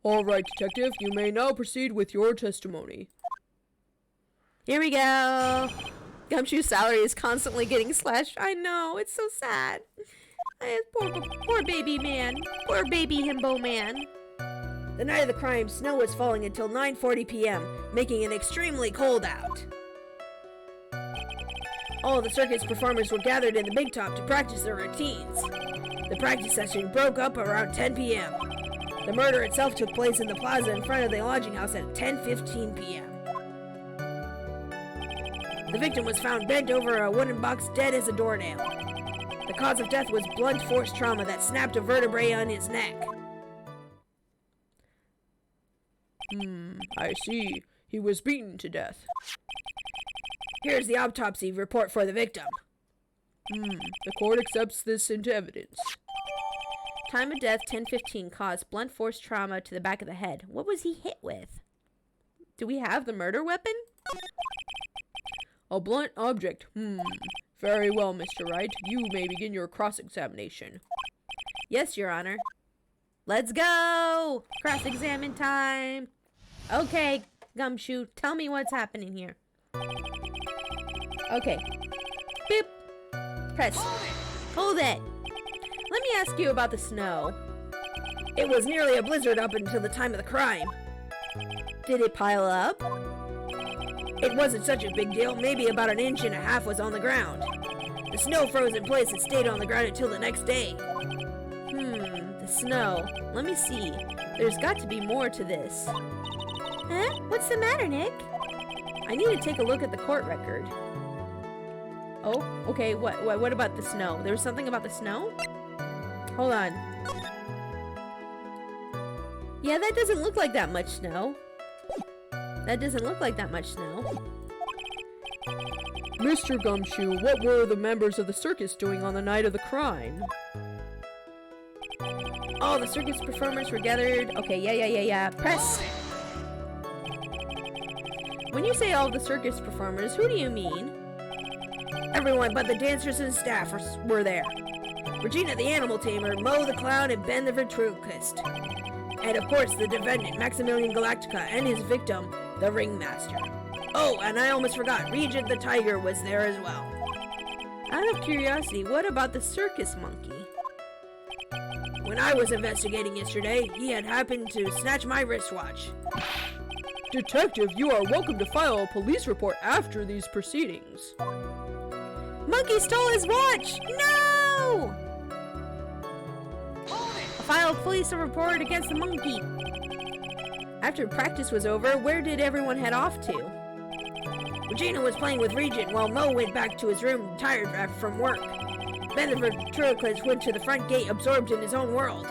All right, Detective, you may now proceed with your testimony. Here we go. Gumshoe's salary is constantly getting slashed. I know. It's so sad. Poor baby man. Poor baby himbo man. The night of the crime, snow was falling until 9:40 p.m., making it extremely cold out. All the circus performers were gathered in the big top to practice their routines. The practice session broke up around 10 p.m. The murder itself took place in the plaza in front of the lodging house at 10:15 p.m. The victim was found bent over a wooden box, dead as a doornail. The cause of death was blunt force trauma that snapped a vertebrae on his neck. I see. He was beaten to death. Here's the autopsy report for the victim. The court accepts this into evidence. Time of death, 10:15, caused blunt force trauma to the back of the head. What was he hit with? Do we have the murder weapon? A blunt object. Very well, Mr. Wright. You may begin your cross-examination. Yes, Your Honor. Let's go! Cross-examine time! Okay, Gumshoe, tell me what's happening here. Okay. Boop! Press. Hold it! Let me ask you about the snow. It was nearly a blizzard up until the time of the crime. Did it pile up? It wasn't such a big deal. Maybe about 1.5 inches was on the ground. The snow froze in place and stayed on the ground until the next day. The snow. Let me see. There's got to be more to this. Huh? What's the matter, Nick? I need to take a look at the court record. Oh, okay. What about the snow? There was something about the snow? Hold on. Yeah, that doesn't look like that much snow. That doesn't look like that much snow. Mr. Gumshoe, what were the members of the circus doing on the night of the crime? All the circus performers were gathered. Okay, yeah. Press! When you say all the circus performers, who do you mean? Everyone but the dancers and staff were there. Regina the animal tamer, Mo the clown, and Ben the ventriloquist. And of course the defendant, Maximilian Galactica, and his victim, the ringmaster. Oh, and I almost forgot, Regent the tiger was there as well. Out of curiosity, what about the circus monkey? When I was investigating yesterday, he had happened to snatch my wristwatch. Detective, you are welcome to file a police report after these proceedings. Monkey stole his watch! No! File a police report against the monkey. After practice was over, where did everyone head off to? Regina was playing with Regent while Mo went back to his room tired from work. Ben the ventriloquist went to the front gate absorbed in his own world.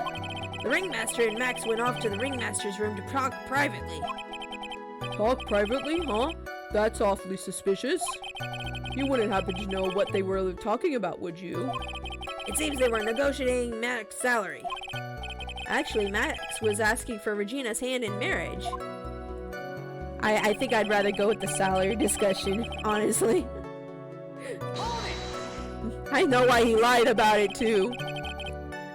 The ringmaster and Max went off to the ringmaster's room to talk privately. Talk privately, huh? That's awfully suspicious. You wouldn't happen to know what they were talking about, would you? It seems they were negotiating Max's salary. Actually, Max was asking for Regina's hand in marriage. I think I'd rather go with the salary discussion, honestly. I know why he lied about it, too.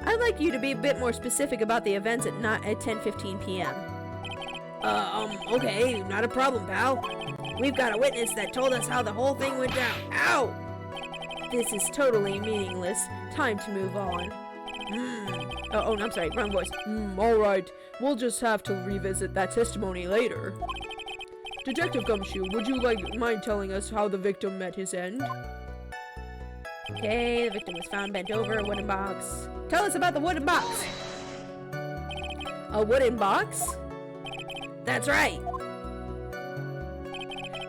I'd like you to be a bit more specific about the events at 10:15 p.m. Okay, not a problem, pal. We've got a witness that told us how the whole thing went down. Ow! This is totally meaningless. Time to move on. Oh, I'm sorry, wrong voice. Alright. We'll just have to revisit that testimony later. Detective Gumshoe, would you mind telling us how the victim met his end? Okay, the victim was found bent over a wooden box. Tell us about the wooden box! A wooden box? That's right.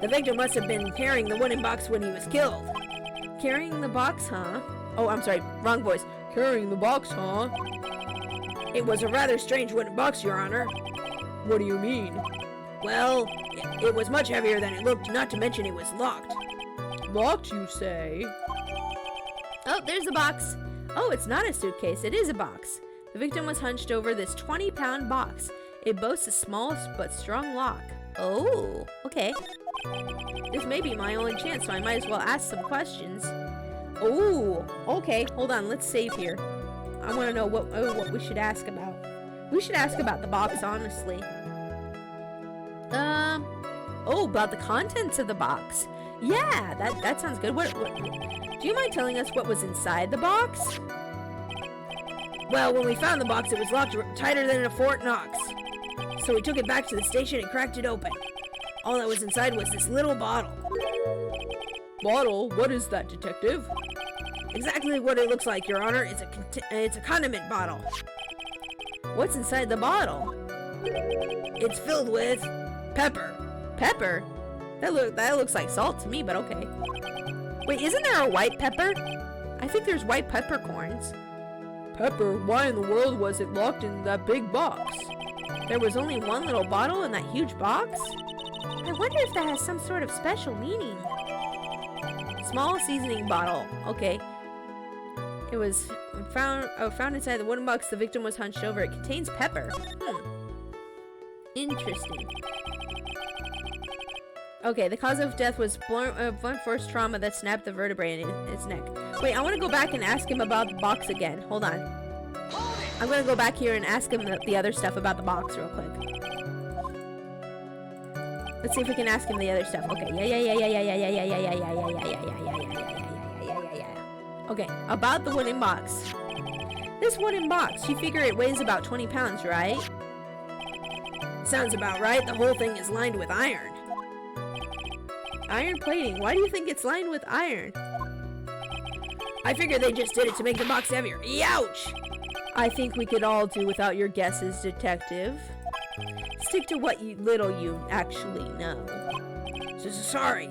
The victim must have been carrying the wooden box when he was killed. Carrying the box, huh? Oh, I'm sorry, wrong voice. Carrying the box, huh? It was a rather strange wooden box, Your Honor. What do you mean? Well, it was much heavier than it looked, not to mention it was locked. Locked, you say? Oh, there's the box. Oh, it's not a suitcase, it is a box. The victim was hunched over this 20-pound box. It boasts a small but strong lock. Oh, okay. This may be my only chance, so I might as well ask some questions. Oh, okay. Hold on, let's save here. I want to know what we should ask about. We should ask about the box, honestly. Oh, about the contents of the box. Yeah, that sounds good. What, do you mind telling us what was inside the box? Well, when we found the box, it was locked tighter than a Fort Knox. So we took it back to the station and cracked it open. All that was inside was this little bottle. Bottle? What is that, detective? Exactly what it looks like, Your Honor. It's a condiment bottle. What's inside the bottle? It's filled with pepper. Pepper? That looks like salt to me, but okay. Wait, isn't there a white pepper? I think there's white peppercorns. Pepper? Why in the world was it locked in that big box? There was only one little bottle in that huge box? I wonder if that has some sort of special meaning. Small seasoning bottle. Okay. It was found inside the wooden box. The victim was hunched over. It contains pepper. Interesting. Okay, the cause of death was blunt force trauma that snapped the vertebrae in its neck. Wait, I want to go back and ask him about the box again. Hold on. I'm going to go back here and ask him the other stuff about the box real quick. Let's see if we can ask him the other stuff. Okay, Okay, about the wooden box. This wooden box, you figure it weighs about 20 pounds, right? Sounds about right. The whole thing is lined with iron. Iron plating. Why do you think it's lined with iron? I figure they just did it to make the box heavier. Youch! I think we could all do without your guesses, detective. Stick to what little you actually know. Sorry.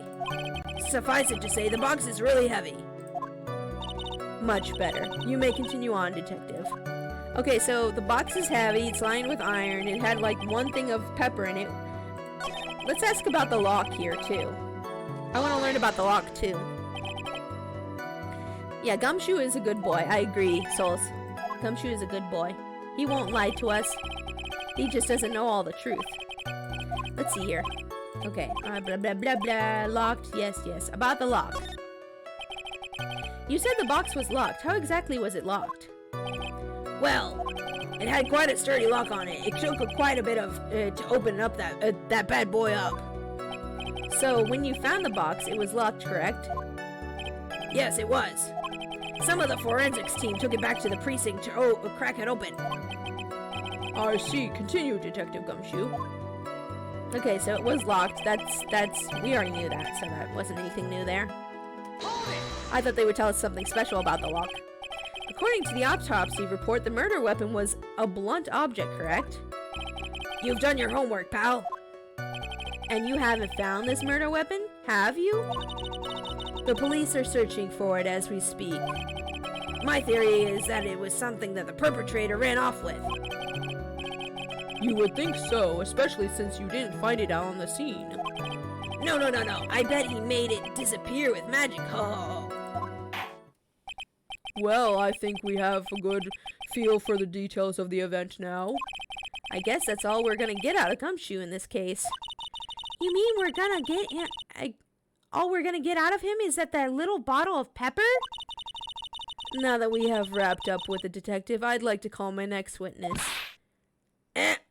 Suffice it to say, the box is really heavy. Much better. You may continue on, detective. Okay, so the box is heavy. It's lined with iron. It had like one thing of pepper in it. Let's ask about the lock here, too. I want to learn about the lock, too. Yeah, Gumshoe is a good boy. I agree, Souls. Gumshoe is a good boy. He won't lie to us. He just doesn't know all the truth. Let's see here. Okay. Blah, blah, blah, blah. Locked. Yes, yes. About the lock. You said the box was locked. How exactly was it locked? Well, it had quite a sturdy lock on it. It took quite a bit of to open up that bad boy up. So, when you found the box, it was locked, correct? Yes, it was. Some of the forensics team took it back to the precinct to crack it open. I see. Continue, Detective Gumshoe. Okay, so it was locked. We already knew that, so that wasn't anything new there. I thought they would tell us something special about the lock. According to the autopsy report, the murder weapon was a blunt object, correct? You've done your homework, pal. And you haven't found this murder weapon, have you? The police are searching for it as we speak. My theory is that it was something that the perpetrator ran off with. You would think so, especially since you didn't find it out on the scene. No. I bet he made it disappear with magic. Oh. Well, I think we have a good feel for the details of the event now. I guess that's all we're gonna get out of Gumshoe in this case. You mean all we're gonna get out of him is that little bottle of pepper? Now that we have wrapped up with the detective, I'd like to call my next witness.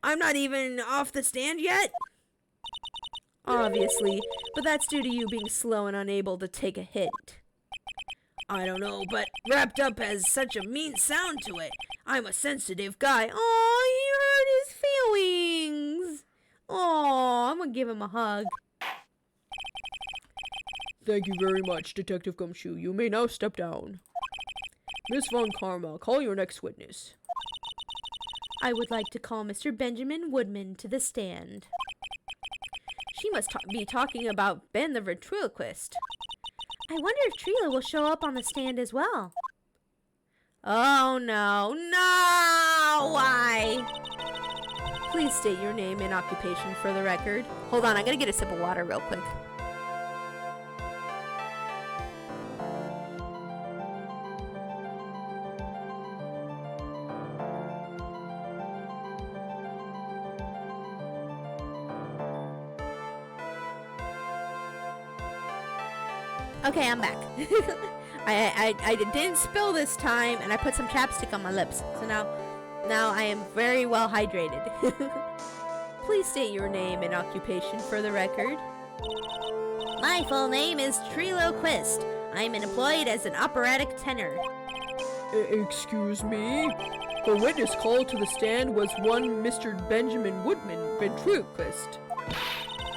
I'm not even off the stand yet? Obviously, but that's due to you being slow and unable to take a hit. I don't know, but wrapped up has such a mean sound to it. I'm a sensitive guy. Oh, he hurt his feelings. Oh, I'm gonna give him a hug. Thank you very much, Detective Gumshoe. You may now step down. Miss Von Karma, call your next witness. I would like to call Mr. Benjamin Woodman to the stand. She must be talking about Ben the ventriloquist. I wonder if Trila will show up on the stand as well. Oh no, no! Why? Please state your name and occupation for the record. Hold on, I gotta get a sip of water real quick. Okay, I'm back. I didn't spill this time, and I put some chapstick on my lips. So now I am very well hydrated. Please state your name and occupation for the record. My full name is Trilo Quist. I'm employed as an operatic tenor. Excuse me? The witness called to the stand was one Mr. Benjamin Woodman, ventriloquist.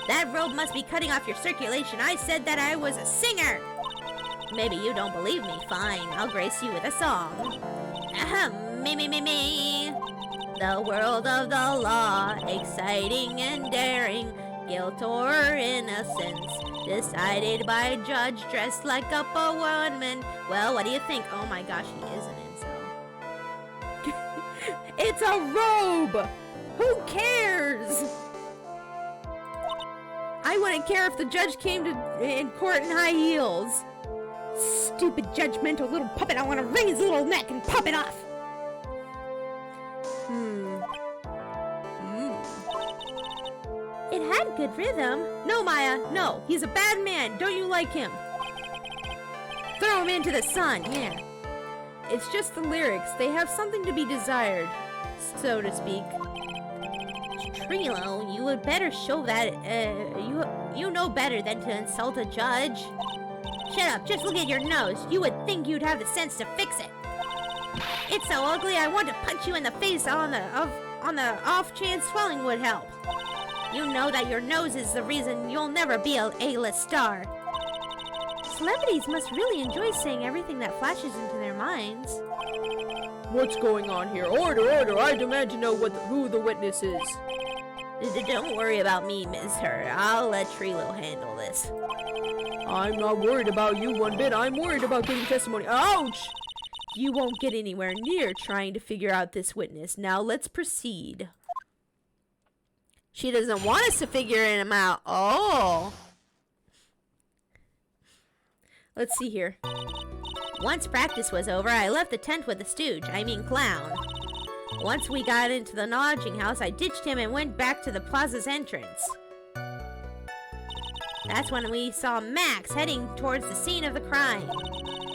That robe must be cutting off your circulation. I said that I was a singer. Maybe you don't believe me. Fine, I'll grace you with a song. Ahem, me. The world of the law, exciting and daring, guilt or innocence, decided by a judge dressed like a woman. Well, what do you think? Oh my gosh, he is an incel. It's a robe! Who cares? I wouldn't care if the judge came in court in high heels. Stupid judgmental little puppet. I want to wring his little neck and pop it off. It had good rhythm. No, Maya, no. He's a bad man. Don't you like him? Throw him into the sun. Yeah. It's just the lyrics. They have something to be desired, so to speak. Trilo, you would better show that, you know better than to insult a judge. Shut up, just look at your nose. You would think you'd have the sense to fix it. It's so ugly, I want to punch you in the face on the off chance swelling would help. You know that your nose is the reason you'll never be a A-list star. Celebrities must really enjoy saying everything that flashes into their minds. What's going on here? Order! I demand to know who the witness is. Don't worry about me, Ms. Her. I'll let Trilo handle this. I'm not worried about you one bit. I'm worried about getting testimony. Ouch! You won't get anywhere near trying to figure out this witness. Now let's proceed. She doesn't want us to figure him out. Oh. Let's see here. Once practice was over, I left the tent with the clown. Once we got into the lodging house, I ditched him and went back to the plaza's entrance. That's when we saw Max heading towards the scene of the crime.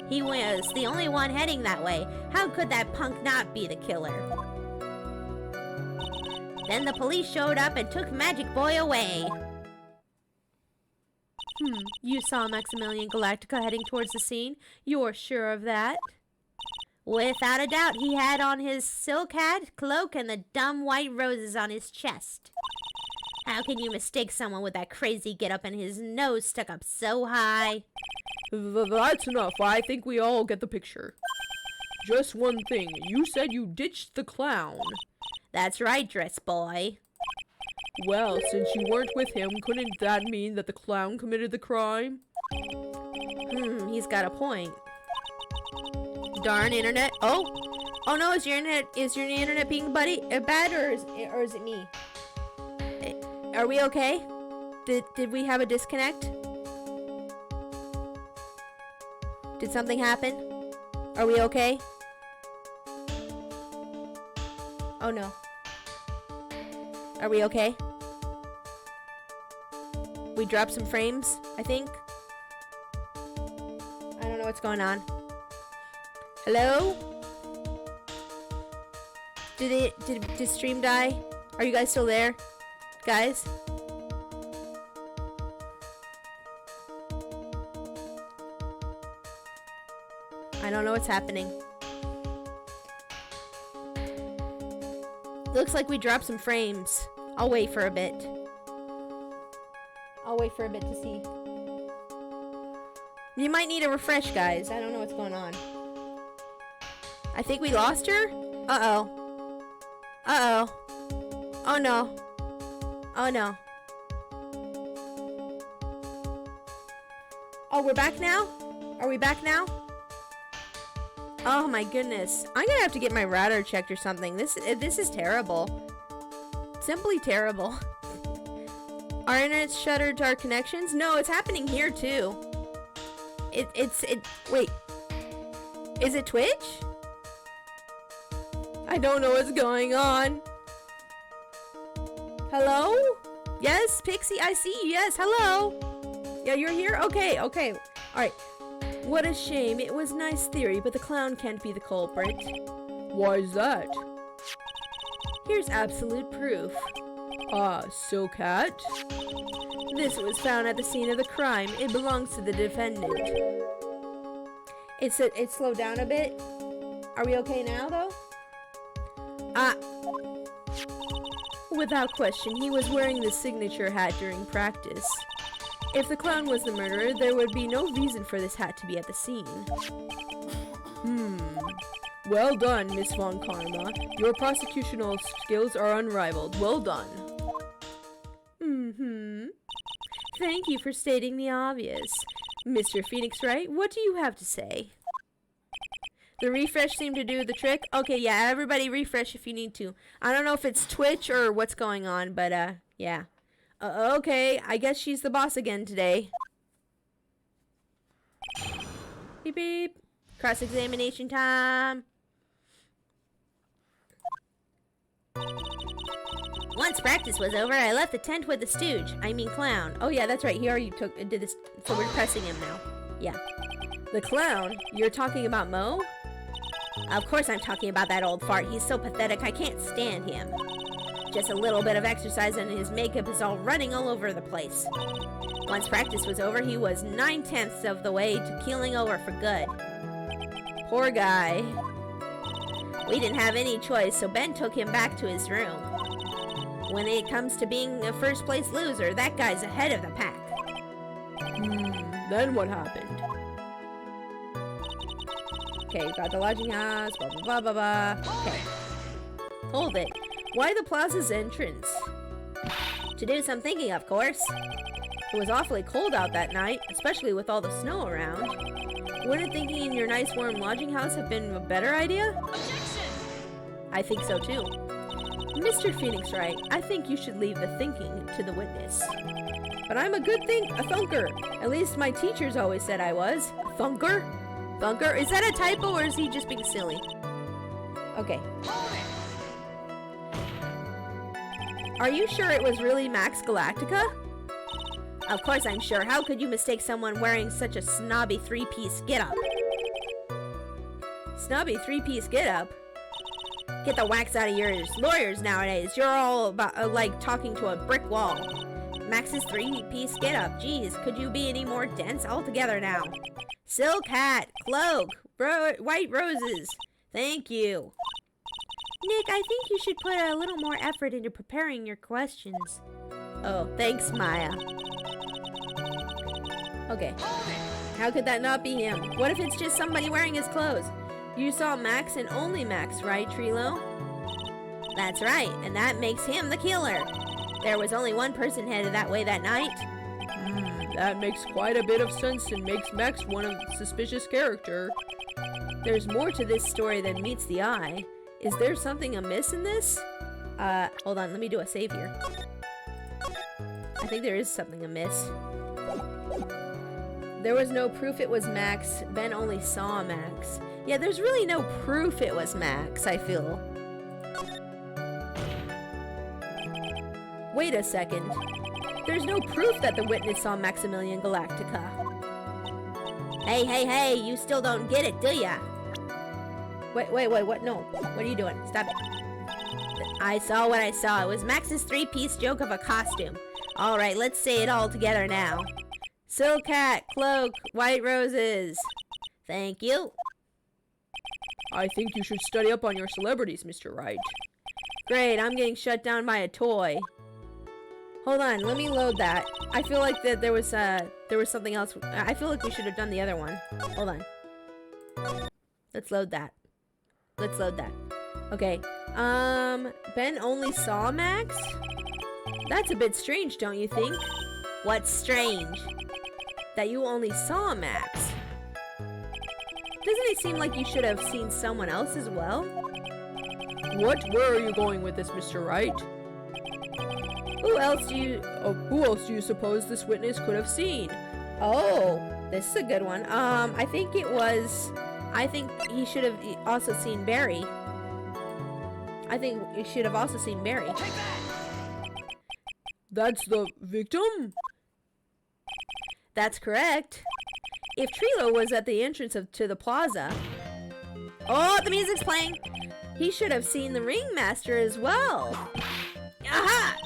He was the only one heading that way. How could that punk not be the killer? Then the police showed up and took Magic Boy away. You saw Maximilian Galactica heading towards the scene? You're sure of that? Without a doubt, he had on his silk hat, cloak, and the dumb white roses on his chest. How can you mistake someone with that crazy get-up and his nose stuck up so high? That's enough. I think we all get the picture. Just one thing. You said you ditched the clown. That's right, dress boy. Well, since you weren't with him, couldn't that mean that the clown committed the crime? He's got a point. Darn internet. Oh no, is your internet being bad or is it me? Are we okay? Did we have a disconnect? Did something happen? Are we okay? Oh no. Are we okay? We dropped some frames, I think. I don't know what's going on. Hello? Did stream die? Are you guys still there? Guys? I don't know what's happening. Looks like we dropped some frames. I'll wait for a bit. I'll wait for a bit to see. You might need a refresh, guys. I don't know what's going on. I think we lost her? Uh-oh. Uh-oh. Oh no. Oh no. Oh, we're back now? Are we back now? Oh my goodness. I'm gonna have to get my router checked or something. This is terrible. Simply terrible. Our internet's shuttered our connections? No, it's happening here too. Wait. Is it Twitch? I don't know what's going on. Hello? Yes, Pixie, I see you. Yes, hello. Yeah, you're here? Okay. Alright. What a shame. It was a nice theory, but the clown can't be the culprit. Why is that? Here's absolute proof. Ah, so cat? This was found at the scene of the crime. It belongs to the defendant. It slowed down a bit. Are we okay now, though? Without question, he was wearing the signature hat during practice. If the clown was the murderer, there would be no reason for this hat to be at the scene. Well done, Miss Von Karma. Your prosecutional skills are unrivaled. Well done. Thank you for stating the obvious. Mr. Phoenix Wright, what do you have to say? The refresh seemed to do the trick. Okay, yeah, everybody refresh if you need to. I don't know if it's Twitch or what's going on, but, yeah. Okay, I guess she's the boss again today. Beep beep. Cross-examination time. Once practice was over, I left the tent with the stooge. I mean clown. Oh yeah, that's right. He already did this. So we're pressing him now. Yeah. The clown? You're talking about Mo? Of course I'm talking about that old fart. He's so pathetic, I can't stand him. Just a little bit of exercise and his makeup is all running all over the place. Once practice was over, he was 9/10 of the way to keeling over for good. Poor guy. We didn't have any choice, so Ben took him back to his room. When it comes to being a first place loser, that guy's ahead of the pack. Then what happened? Okay, got the lodging house, blah blah blah blah blah. Okay. Hold it. Why the plaza's entrance? To do some thinking, of course. It was awfully cold out that night, especially with all the snow around. Wouldn't thinking in your nice warm lodging house have been a better idea? Objection! I think so too. Mr. Phoenix Wright, I think you should leave the thinking to the witness. But I'm a thunker. At least my teachers always said I was. A thunker? Thunker? Is that a typo or is he just being silly? Okay. Are you sure it was really Max Galactica? Of course I'm sure. How could you mistake someone wearing such a snobby three-piece getup? Snobby three-piece getup? Get the wax out of your ears. Lawyers nowadays, you're all about like talking to a brick wall. Max's three-piece getup. Geez, could you be any more dense? All together now. Silk hat, cloak, white roses. Thank you. Nick, I think you should put a little more effort into preparing your questions. Oh, thanks, Maya. Okay. How could that not be him? What if it's just somebody wearing his clothes? You saw Max and only Max, right, Trilo? That's right, and that makes him the killer. There was only one person headed that way that night. That makes quite a bit of sense and makes Max one of the suspicious character. There's more to this story than meets the eye. Is there something amiss in this? Hold on, let me do a save here. I think there is something amiss. There was no proof it was Max. Ben only saw Max. Yeah, there's really no proof it was Max, I feel. Wait a second. There's no proof that the witness saw Maximilian Galactica. Hey, you still don't get it, do ya? Wait, what? No. What are you doing? Stop it. I saw what I saw. It was Max's three-piece joke of a costume. Alright, let's say it all together now. Silk hat, cloak, white roses. Thank you. I think you should study up on your celebrities, Mr. Wright. Great, I'm getting shut down by a toy. Hold on, let me load that. I feel like that there was something else. I feel like we should have done the other one. Hold on. Let's load that. Okay. Ben only saw Max? That's a bit strange, don't you think? What's strange? that you only saw Max. Doesn't it seem like you should have seen someone else as well? What? Where are you going with this, Mr. Wright? Who else do you suppose this witness could have seen? Oh, this is a good one. I think he should have also seen Barry. I think he should have also seen Barry. That's the victim? That's correct. If Trilo was at the entrance to the plaza... Oh, the music's playing! He should have seen the ringmaster as well. Aha!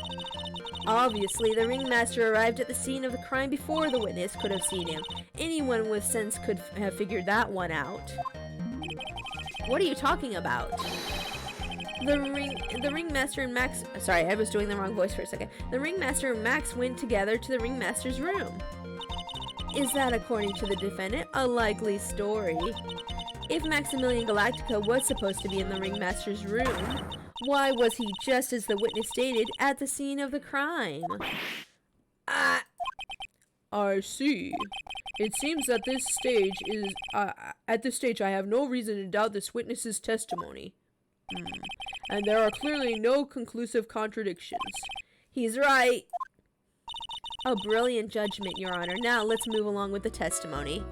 Obviously, the ringmaster arrived at the scene of the crime before the witness could have seen him. Anyone with sense could have figured that one out. What are you talking about? The ringmaster and Max... Sorry, I was doing the wrong voice for a second. The ringmaster and Max went together to the ringmaster's room. Is that, according to the defendant, a likely story? If Maximilian Galactica was supposed to be in the ringmaster's room, why was he, just as the witness stated, at the scene of the crime? I see. It seems that at this stage I have no reason to doubt this witness's testimony. And there are clearly no conclusive contradictions. He's right. A brilliant judgment, Your Honor. Now let's move along with the testimony.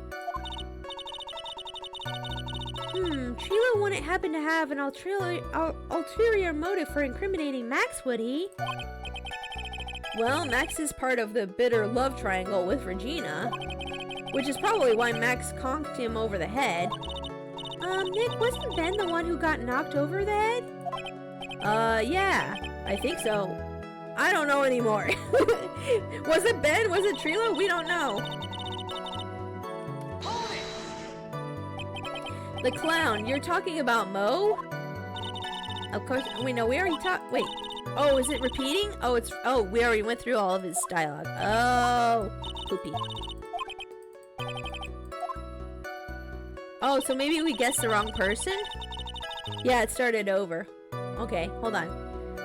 Trilo wouldn't happen to have an ulterior motive for incriminating Max, would he? Well, Max is part of the bitter love triangle with Regina, which is probably why Max conked him over the head. Nick, wasn't Ben the one who got knocked over the head? Yeah, I think so. I don't know anymore. Was it Ben? Was it Trilo? We don't know. The clown, you're talking about Mo? Of course, we already talked, wait. Oh, is it repeating? Oh, we already went through all of his dialogue. Oh, poopy. Oh, so maybe we guessed the wrong person? Yeah, it started over. Okay, hold on.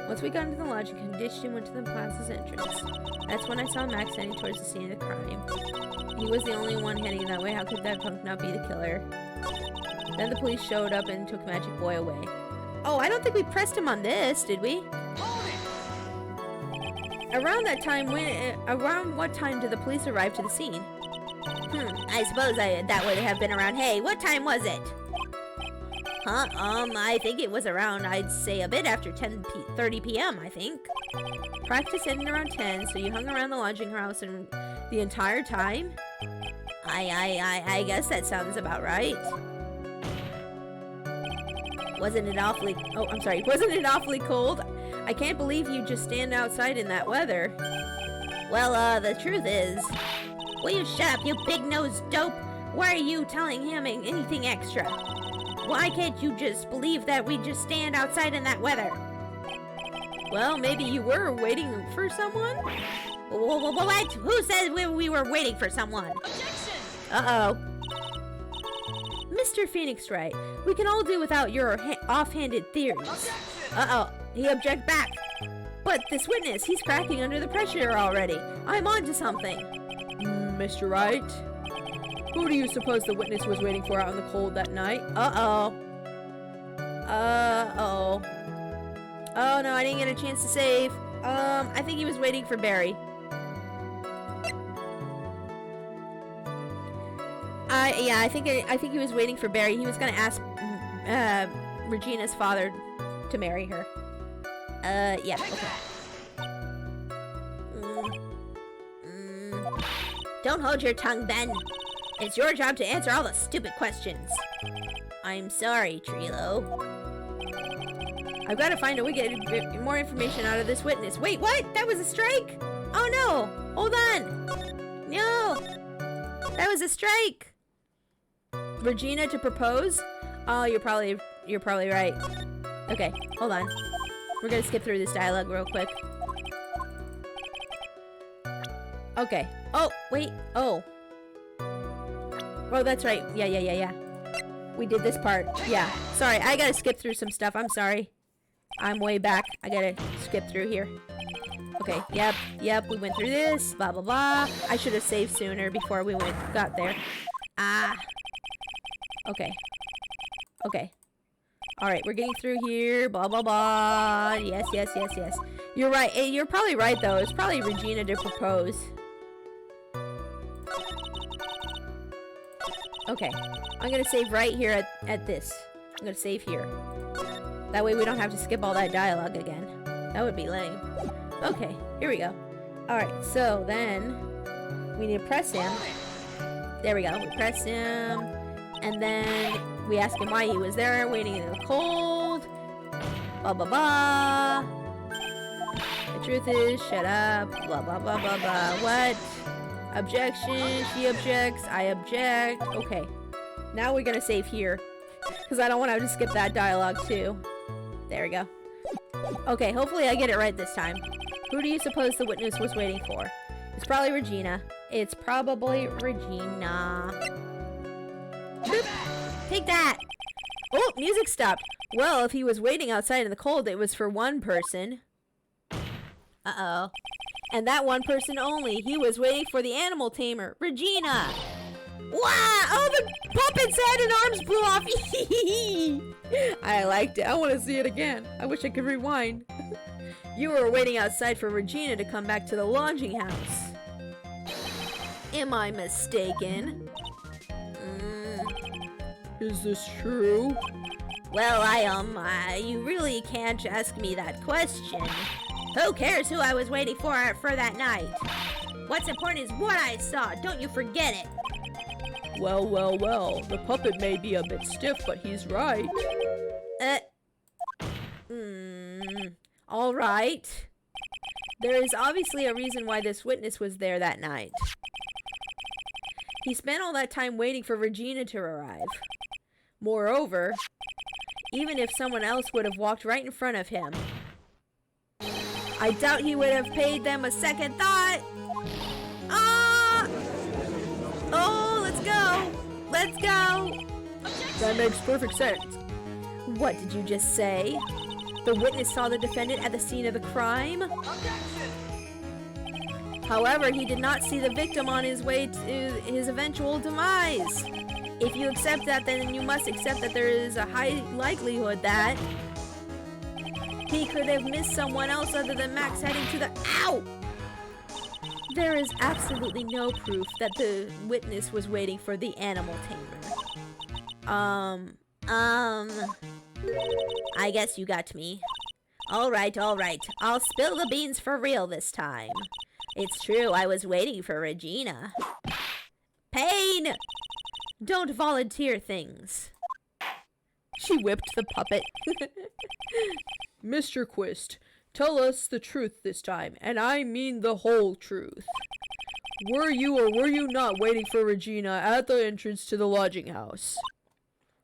Once we got into the lodge, a condition went to the plaza's entrance. That's when I saw Max heading towards the scene of the crime. He was the only one heading that way. How could that punk not be the killer? Then the police showed up and took Magic Boy away. Oh, I don't think we pressed him on this, did we? Around what time did the police arrive to the scene? I suppose that would have been around, hey, what time was it? Huh, I think it was around, I'd say a bit after 10:30 p.m., I think. Practice ended around 10, so you hung around the lodging house and the entire time? I guess that sounds about right. Wasn't it awfully cold? I can't believe you just stand outside in that weather. Well, the truth is... Will you shut up, you big-nosed dope? Why are you telling him anything extra? Why can't you just believe that we just stand outside in that weather? Well, maybe you were waiting for someone? What? Who said we were waiting for someone? Objection! Uh-oh. Mr. Phoenix Wright, we can all do without your offhanded theories. Objection! Uh-oh, he object back. But this witness, he's cracking under the pressure already. I'm on to something. Mr. Wright, who do you suppose the witness was waiting for out in the cold that night? Uh-oh. Uh-oh. Oh, no, I didn't get a chance to save. I think he was waiting for Barry. Yeah, I think he was waiting for Barry. He was gonna ask Regina's father to marry her. Yeah, okay. Don't hold your tongue, Ben. It's your job to answer all the stupid questions. I'm sorry, Trilo. I've got to find a way to get more information out of this witness. Wait, what? That was a strike? Oh no! Hold on! No! That was a strike! Regina to propose? Oh, you're probably right. Okay, hold on. We're gonna skip through this dialogue real quick. Okay. Oh, wait. Oh. Oh, that's right. Yeah. We did this part. Yeah. Sorry, I gotta skip through some stuff. I'm sorry. I'm way back. I gotta skip through here. Okay, yep, we went through this, blah, blah, blah. I should have saved sooner before we got there. Ah. Okay. Alright, we're getting through here, blah, blah, blah. Yes. You're right. You're probably right, though. It's probably Regina to propose. Okay. I'm gonna save right here at this. I'm gonna save here. That way we don't have to skip all that dialogue again. That would be lame. Okay, here we go. Alright, so then we need to press him. There we go. We press him. And then we ask him why he was there, waiting in the cold. Blah, blah, blah. The truth is, shut up. Blah, blah, blah, blah, blah. What? Objection. She objects. I object. Okay. Now we're gonna save here. Because I don't want to have to skip that dialogue, too. There we go. Okay, hopefully I get it right this time. Who do you suppose the witness was waiting for? It's probably Regina. It's probably Regina. Take that! Oh, music stopped. Well, if he was waiting outside in the cold, it was for one person. Uh-oh. And that one person only. He was waiting for the animal tamer, Regina. Wow! Oh, the puppet's head and arms blew off. I liked it. I want to see it again. I wish I could rewind. You were waiting outside for Regina to come back to the lodging house. Am I mistaken? Is this true? Well, you really can't ask me that question. Who cares who I was waiting for that night? What's important is what I saw. Don't you forget it. Well. The puppet may be a bit stiff, but he's right. All right. There is obviously a reason why this witness was there that night. He spent all that time waiting for Regina to arrive. Moreover, even if someone else would have walked right in front of him, I doubt he would have paid them a second thought. Ah! Oh, let's go. That makes perfect sense. What did you just say? The witness saw the defendant at the scene of the crime? However, he did not see the victim on his way to his eventual demise. If you accept that, then you must accept that there is a high likelihood that he could have missed someone else other than Max heading to the... Ow! There is absolutely no proof that the witness was waiting for the animal tamer. I guess you got me. All right. I'll spill the beans for real this time. It's true, I was waiting for Regina. Pain! Don't volunteer things. She whipped the puppet. Mr. Quist, tell us the truth this time, and I mean the whole truth. Were you or were you not waiting for Regina at the entrance to the lodging house?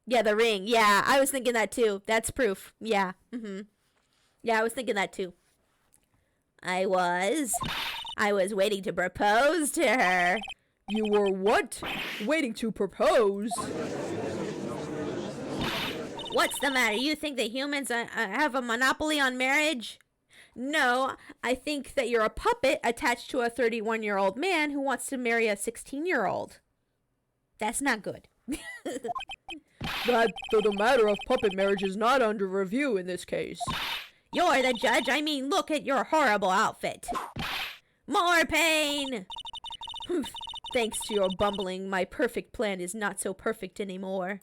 Yeah, the ring. Yeah, I was thinking that too. That's proof. Yeah. Yeah, I was thinking that too. I was waiting to propose to her. You were what? Waiting to propose? What's the matter? You think that humans have a monopoly on marriage? No, I think that you're a puppet attached to a 31-year-old man who wants to marry a 16-year-old. That's not good. That the matter of puppet marriage is not under review in this case. You're the judge. I mean, look at your horrible outfit. More pain! Thanks to your bumbling, my perfect plan is not so perfect anymore.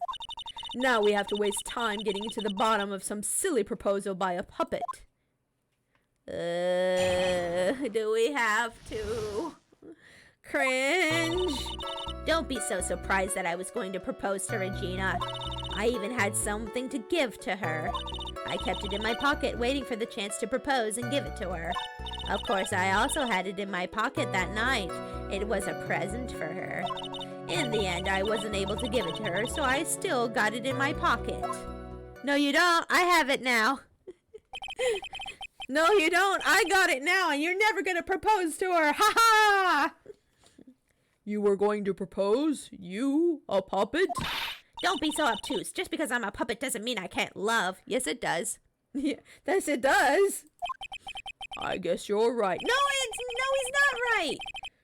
Now we have to waste time getting to the bottom of some silly proposal by a puppet. Do we have to? Cringe. Don't be so surprised that I was going to propose to Regina. I even had something to give to her. I kept it in my pocket, waiting for the chance to propose and give it to her. Of course, I also had it in my pocket that night. It was a present for her. In the end, I wasn't able to give it to her, so I still got it in my pocket. No, you don't. I have it now. No, you don't. I got it now, and you're never going to propose to her. Ha ha! You were going to propose? You, a puppet? Don't be so obtuse. Just because I'm a puppet doesn't mean I can't love. Yes, it does. Yeah, yes, it does. I guess you're right. No, he's not right.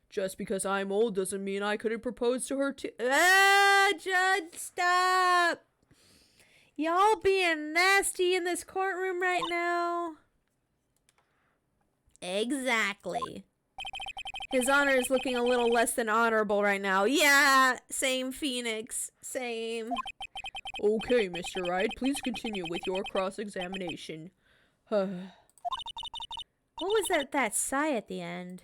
Just because I'm old doesn't mean I couldn't propose to her too. Judge, stop. Y'all being nasty in this courtroom right now. Exactly. His honor is looking a little less than honorable right now. Yeah, same, Phoenix. Same. Okay, Mr. Wright, please continue with your cross-examination. What was that sigh at the end?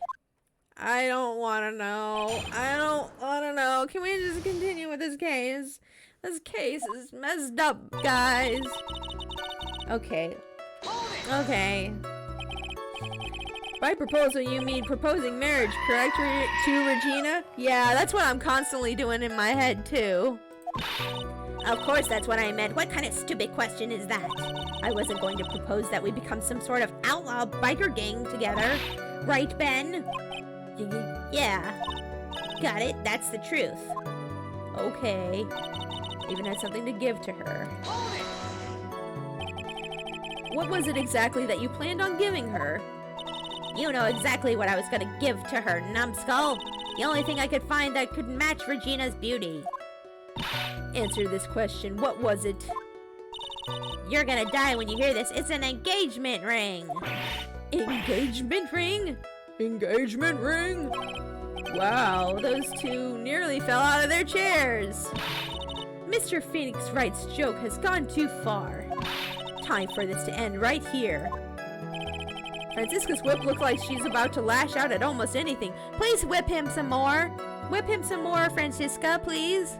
I don't want to know. I don't want to know. Can we just continue with this case? This case is messed up, guys. Okay. Okay. By proposal, you mean proposing marriage, correct, to Regina? Yeah, that's what I'm constantly doing in my head, too. Of course that's what I meant. What kind of stupid question is that? I wasn't going to propose that we become some sort of outlaw biker gang together. Right, Ben? Yeah. Got it. That's the truth. Okay. Even had something to give to her. What was it exactly that you planned on giving her? You know exactly what I was gonna give to her, numbskull. The only thing I could find that could match Regina's beauty. Answer this question. What was it? You're gonna die when you hear this. It's an engagement ring. Engagement ring? Engagement ring? Wow, those two nearly fell out of their chairs. Mr. Phoenix Wright's joke has gone too far. Time for this to end right here. Francisca's whip looks like she's about to lash out at almost anything. Please whip him some more. Whip him some more, Francisca, please.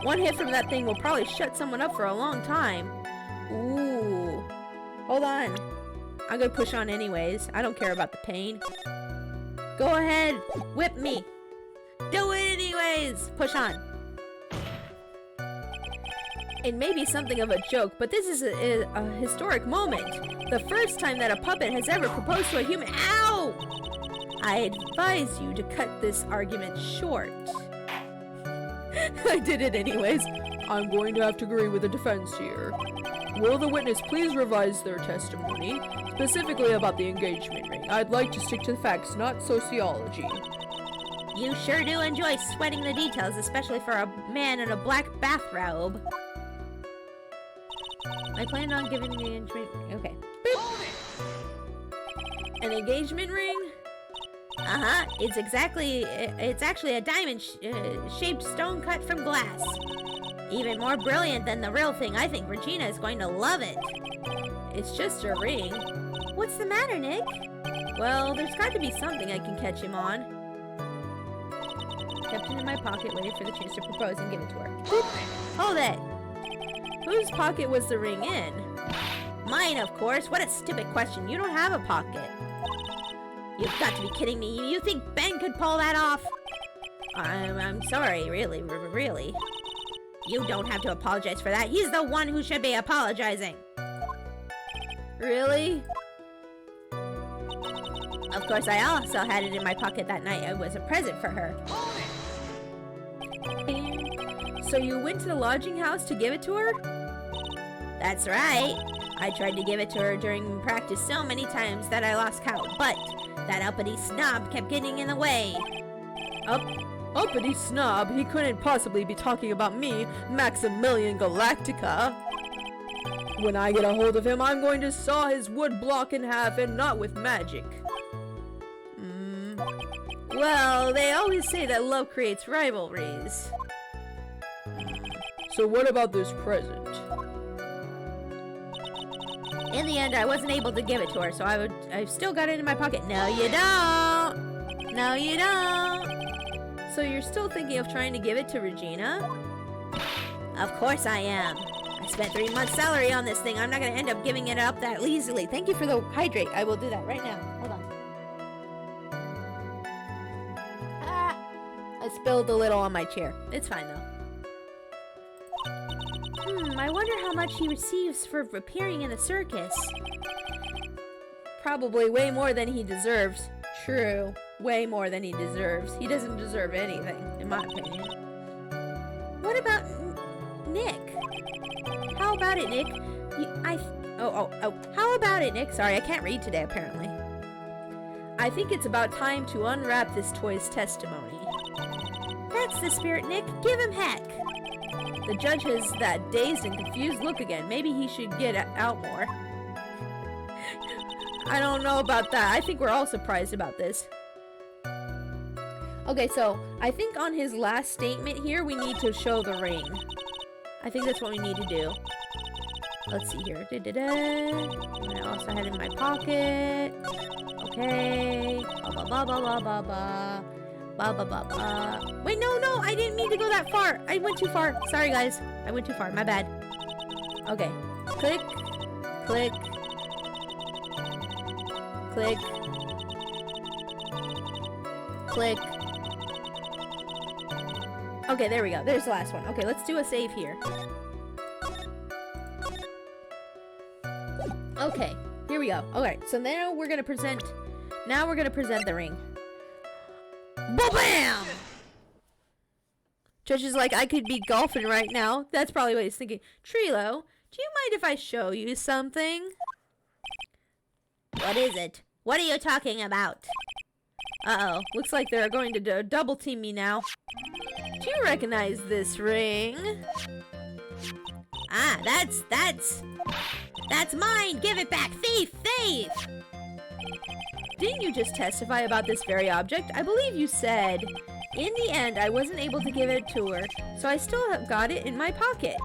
One hit from that thing will probably shut someone up for a long time. Ooh. Hold on. I'm gonna push on anyways. I don't care about the pain. Go ahead. Whip me. Do it anyways. Push on. It may be something of a joke, but this is a historic moment. The first time that a puppet has ever proposed to a human. Ow! I advise you to cut this argument short. I did it anyways. I'm going to have to agree with the defense here. Will the witness please revise their testimony, specifically about the engagement ring? I'd like to stick to the facts, not sociology. You sure do enjoy sweating the details, especially for a man in a black bathrobe. I planned on giving the engagement ring. Okay. Boop. An engagement ring? Uh-huh. It's actually a diamond shaped stone cut from glass. Even more brilliant than the real thing. I think Regina is going to love it. It's just a ring. What's the matter, Nick? Well, there's got to be something I can catch him on. Kept it in my pocket, waiting for the chance to propose and give it to her. Boop. Hold it. Whose pocket was the ring in? Mine, of course. What a stupid question. You don't have a pocket. You've got to be kidding me. You think Ben could pull that off? I'm sorry, really. You don't have to apologize for that. He's the one who should be apologizing. Really? Of course, I also had it in my pocket that night. It was a present for her. So you went to the lodging house to give it to her? That's right. I tried to give it to her during practice so many times that I lost count, but that uppity snob kept getting in the way. Uppity snob? He couldn't possibly be talking about me, Maximilian Galactica. When I get a hold of him, I'm going to saw his wood block in half, and not with magic. Well, they always say that love creates rivalries. So what about this present? In the end, I wasn't able to give it to her, so I've still got it in my pocket. No, you don't. No, you don't. So you're still thinking of trying to give it to Regina? Of course I am. I spent 3 months' salary on this thing. I'm not going to end up giving it up that easily. Thank you for the hydrate. I will do that right now. Hold on. I spilled a little on my chair. It's fine, though. I wonder how much he receives for appearing in the circus. Probably way more than he deserves. True. Way more than he deserves. He doesn't deserve anything, in my opinion. What about Nick? How about it, Nick? How about it, Nick? Sorry, I can't read today, apparently. I think it's about time to unwrap this toy's testimony. That's the spirit, Nick. Give him heck. The judge has that dazed and confused look again. Maybe he should get out more. I don't know about that. I think we're all surprised about this. Okay, so I think on his last statement here, we need to show the ring. I think that's what we need to do. Let's see here. And I also had it in my pocket. Okay. Ba ba ba ba ba ba. Ba ba ba ba. Wait, no, I didn't mean to go that far. I went too far. Sorry, guys. I went too far. My bad. Okay. Click. Click. Click. Click. Okay, there we go. There's the last one. Okay, let's do a save here. Okay, here we go. Okay, so now we're gonna present the ring. Ba-bam! Judge is like, I could be golfing right now. That's probably what he's thinking. Trilo, do you mind if I show you something? What is it? What are you talking about? Uh-oh, looks like they're going to double team me now. Do you recognize this ring? Ah, that's mine! Give it back! Thief! Thief! Didn't you just testify about this very object? I believe you said, in the end, I wasn't able to give it to her, so I still have got it in my pocket.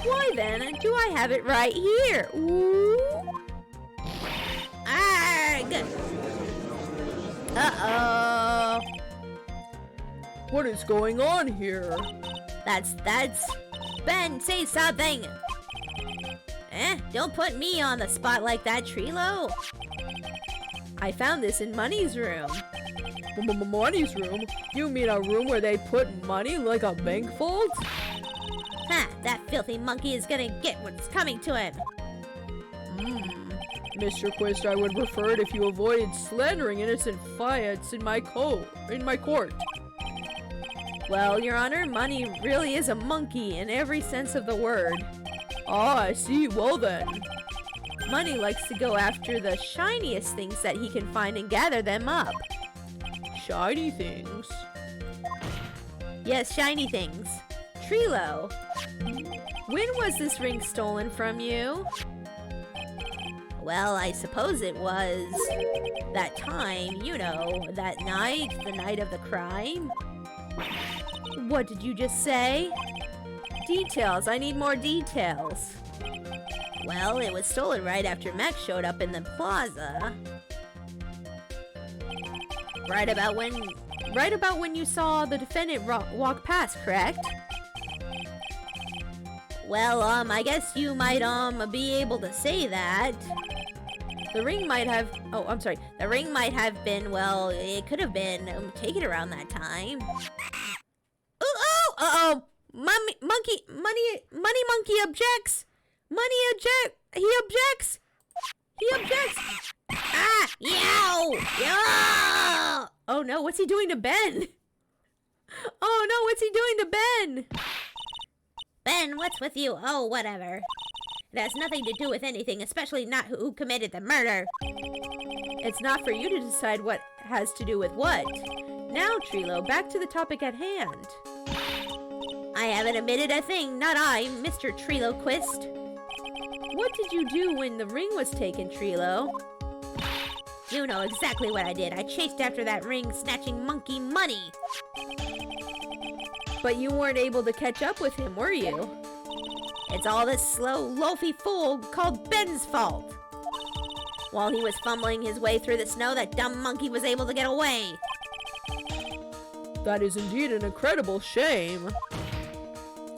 Why then, do I have it right here? Ooh. Arrgh! Uh-oh. What is going on here? That's... Ben, say something! Don't put me on the spot like that, Trilo. I found this in Money's room. Money's room? You mean a room where they put money like a bank vault? Ha! That filthy monkey is gonna get what's coming to him. Mr. Quist, I would prefer it if you avoided slandering innocent fiats in my court. Well, Your Honor, Money really is a monkey in every sense of the word. Ah, I see. Well then. Money likes to go after the shiniest things that he can find and gather them up. Shiny things? Yes, shiny things. Trilo, when was this ring stolen from you? Well, I suppose it was that time, you know, that night, the night of the crime. What did you just say? Details. I need more details. Well, it was stolen right after Max showed up in the plaza. Right about when you saw the defendant walk past, correct? Well, I guess you might, be able to say that. The ring might have... Oh, I'm sorry. The ring might have been, well, it could have been taken around that time. Uh-oh! Money monkey objects! He objects! Ah! Yow! Yow! Oh no, what's he doing to Ben? Oh no, what's he doing to Ben? Ben, what's with you? Oh, whatever. It has nothing to do with anything, especially not who committed the murder. It's not for you to decide what has to do with what. Now, Trilo, back to the topic at hand. I haven't admitted a thing, not I, Mr. Trilo Quist. What did you do when the ring was taken, Trilo? You know exactly what I did. I chased after that ring, snatching monkey money. But you weren't able to catch up with him, were you? It's all this slow, loafy fool called Ben's fault. While he was fumbling his way through the snow, that dumb monkey was able to get away. That is indeed an incredible shame.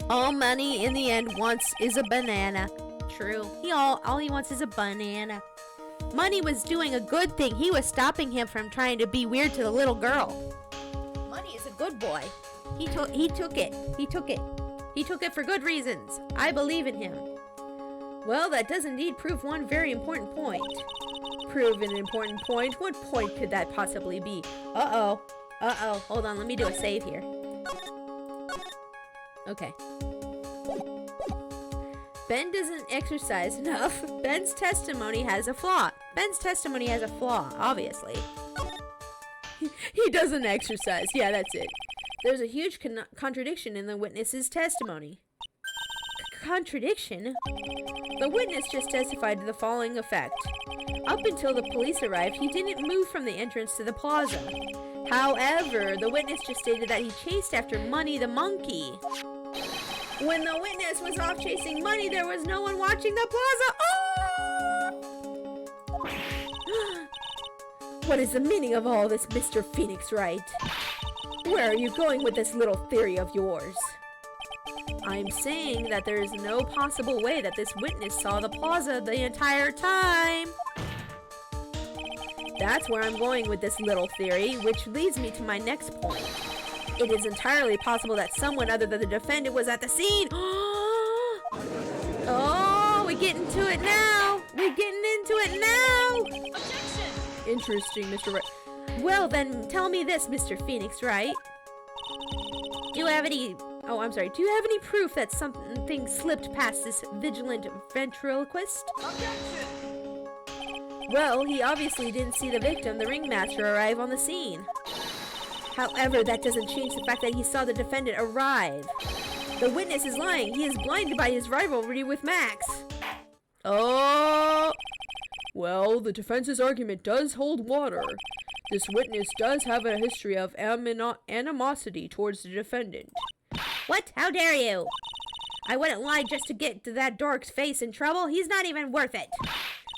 All Money in the end wants is a banana. True. All he wants is a banana. Money was doing a good thing. He was stopping him from trying to be weird to the little girl. Money is a good boy. He took it. He took it for good reasons. I believe in him. Well, that does indeed prove one very important point. Prove an important point? What point could that possibly be? Uh-oh. Hold on, let me do a save here. Okay. Ben doesn't exercise enough. Ben's testimony has a flaw. Ben's testimony has a flaw, obviously. He doesn't exercise. Yeah, that's it. There's a huge contradiction in the witness's testimony. Contradiction? The witness just testified to the following effect. Up until the police arrived, he didn't move from the entrance to the plaza. However, the witness just stated that he chased after Money the monkey. When the witness was off chasing Money, there was no one watching the plaza. Oh! What is the meaning of all this, Mr. Phoenix Wright? Where are you going with this little theory of yours? I'm saying that there is no possible way that this witness saw the plaza the entire time. That's where I'm going with this little theory, which leads me to my next point. It is entirely possible that someone other than the defendant was at the scene. Oh, we're getting to it now. We're getting into it now. Objection! Interesting, Mr. Wright. Well, then tell me this, Mr. Phoenix Wright. Do you have any proof that something slipped past this vigilant ventriloquist? Objection! Well, he obviously didn't see the victim, the ringmaster, arrive on the scene. However, that doesn't change the fact that he saw the defendant arrive. The witness is lying. He is blinded by his rivalry with Max. Oh! Well, the defense's argument does hold water. This witness does have a history of animosity towards the defendant. What? How dare you? I wouldn't lie just to get that dork's face in trouble. He's not even worth it.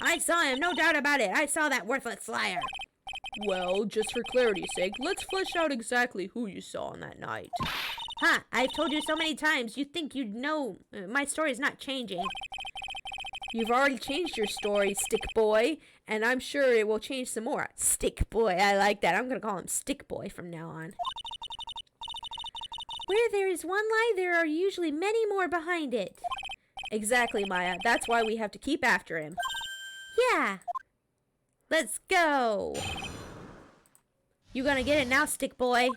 I saw him, no doubt about it. I saw that worthless liar. Well, just for clarity's sake, let's flesh out exactly who you saw on that night. Huh, I've told you so many times, you'd think you'd know. My story's not changing. You've already changed your story, Stick Boy, and I'm sure it will change some more. Stick Boy, I like that. I'm gonna call him Stick Boy from now on. Where there is one lie, there are usually many more behind it. Exactly, Maya. That's why we have to keep after him. Yeah. Let's go. You gonna get it now, Stick Boy?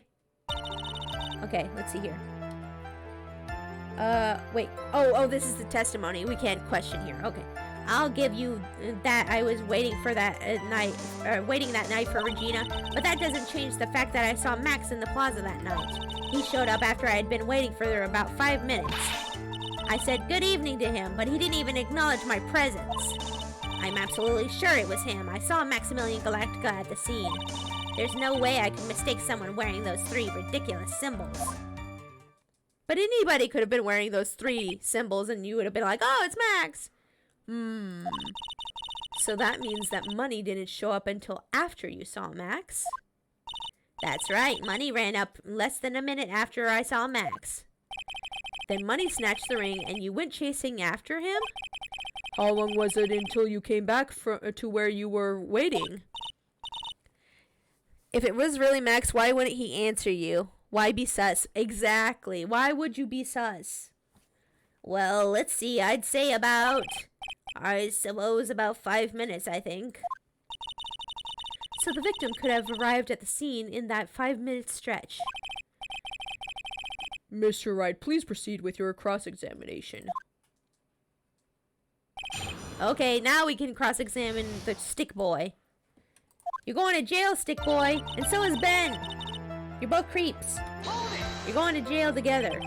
Okay, let's see here. Wait. Oh, this is the testimony. We can't question here. Okay. I'll give you that I was waiting for that waiting that night for Regina, but that doesn't change the fact that I saw Max in the plaza that night. He showed up after I had been waiting for her about 5 minutes. I said good evening to him, but he didn't even acknowledge my presence. I'm absolutely sure it was him. I saw Maximilian Galactica at the scene. There's no way I could mistake someone wearing those 3 ridiculous symbols. But anybody could have been wearing those 3 symbols and you would have been like, oh, it's Max. So that means that Money didn't show up until after you saw Max? That's right. Money ran up less than a minute after I saw Max. Then Money snatched the ring and you went chasing after him? How long was it until you came back to where you were waiting? If it was really Max, why wouldn't he answer you? Why be sus? Exactly. Why would you be sus? Well, let's see. I'd say about 5 minutes, I think. So the victim could have arrived at the scene in that 5-minute stretch. Mr. Wright, please proceed with your cross-examination. Okay, now we can cross-examine the Stick Boy. You're going to jail, Stick Boy, and so is Ben. You're both creeps. You're going to jail together.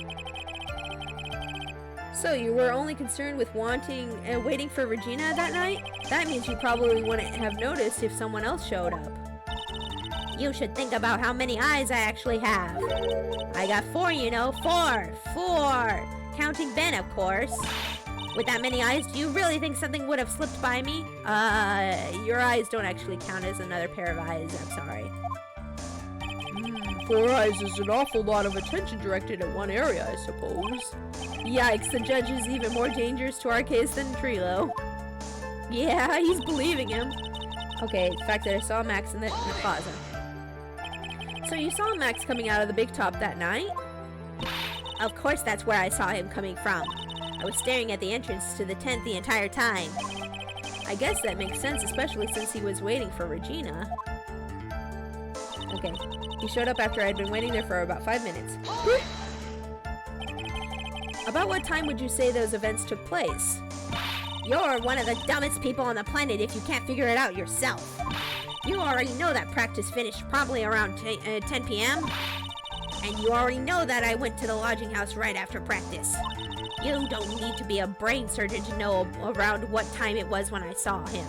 So you were only concerned with waiting for Regina that night? That means you probably wouldn't have noticed if someone else showed up. You should think about how many eyes I actually have. I got 4, you know. 4. Counting Ben, of course. With that many eyes, do you really think something would have slipped by me? Your eyes don't actually count as another pair of eyes. I'm sorry. 4 eyes is an awful lot of attention directed at one area, I suppose. Yikes, the judge is even more dangerous to our case than Trilo. Yeah, he's believing him. Okay, the fact that I saw Max in the plaza. So you saw Max coming out of the big top that night? Of course that's where I saw him coming from. I was staring at the entrance to the tent the entire time. I guess that makes sense, especially since he was waiting for Regina. Okay, he showed up after I'd been waiting there for about 5 minutes. About what time would you say those events took place? You're one of the dumbest people on the planet if you can't figure it out yourself. You already know that practice finished probably around 10 p.m. And you already know that I went to the lodging house right after practice. You don't need to be a brain surgeon to know around what time it was when I saw him.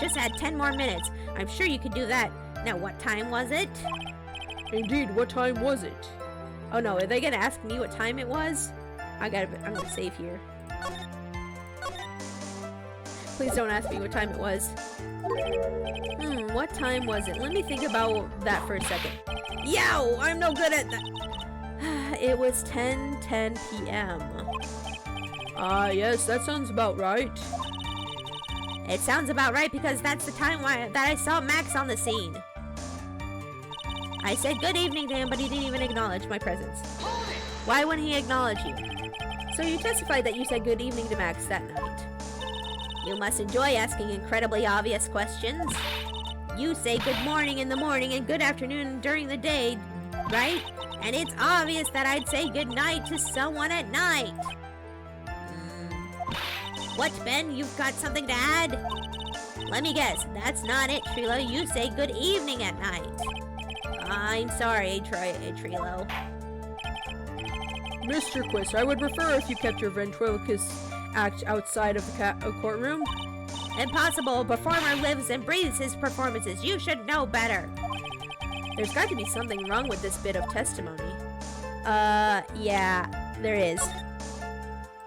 Just add 10 more minutes. I'm sure you could do that. Now, what time was it? Indeed, what time was it? Oh no, are they gonna ask me what time it was? I'm gonna save here. Please don't ask me what time it was. What time was it? Let me think about that for a second. Yo, I'm no good at that. It was 10:10 p.m. Yes, that sounds about right. It sounds about right because that's the time that I saw Max on the scene. I said good evening to him, but he didn't even acknowledge my presence. Why wouldn't he acknowledge you? So you testified that you said good evening to Max that night. You must enjoy asking incredibly obvious questions. You say good morning in the morning and good afternoon during the day, right? And it's obvious that I'd say good night to someone at night. What, Ben? You've got something to add? Let me guess. That's not it, Trilo. You say good evening at night. I'm sorry, Trilo. Mr. Quist, I would prefer if you kept your ventriloquist act outside of the courtroom. Impossible. A performer lives and breathes his performances. You should know better. There's got to be something wrong with this bit of testimony. Yeah, there is.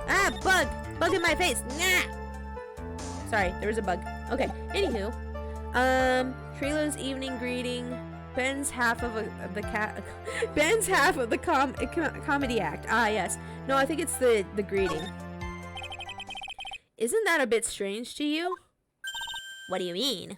Ah, bug! Bug in my face! Nah! Sorry, there was a bug. Okay, anywho. Trilo's evening greeting. Ben's half of Ben's half of the comedy act. Ah, yes. No, I think it's the greeting. Isn't that a bit strange to you? What do you mean?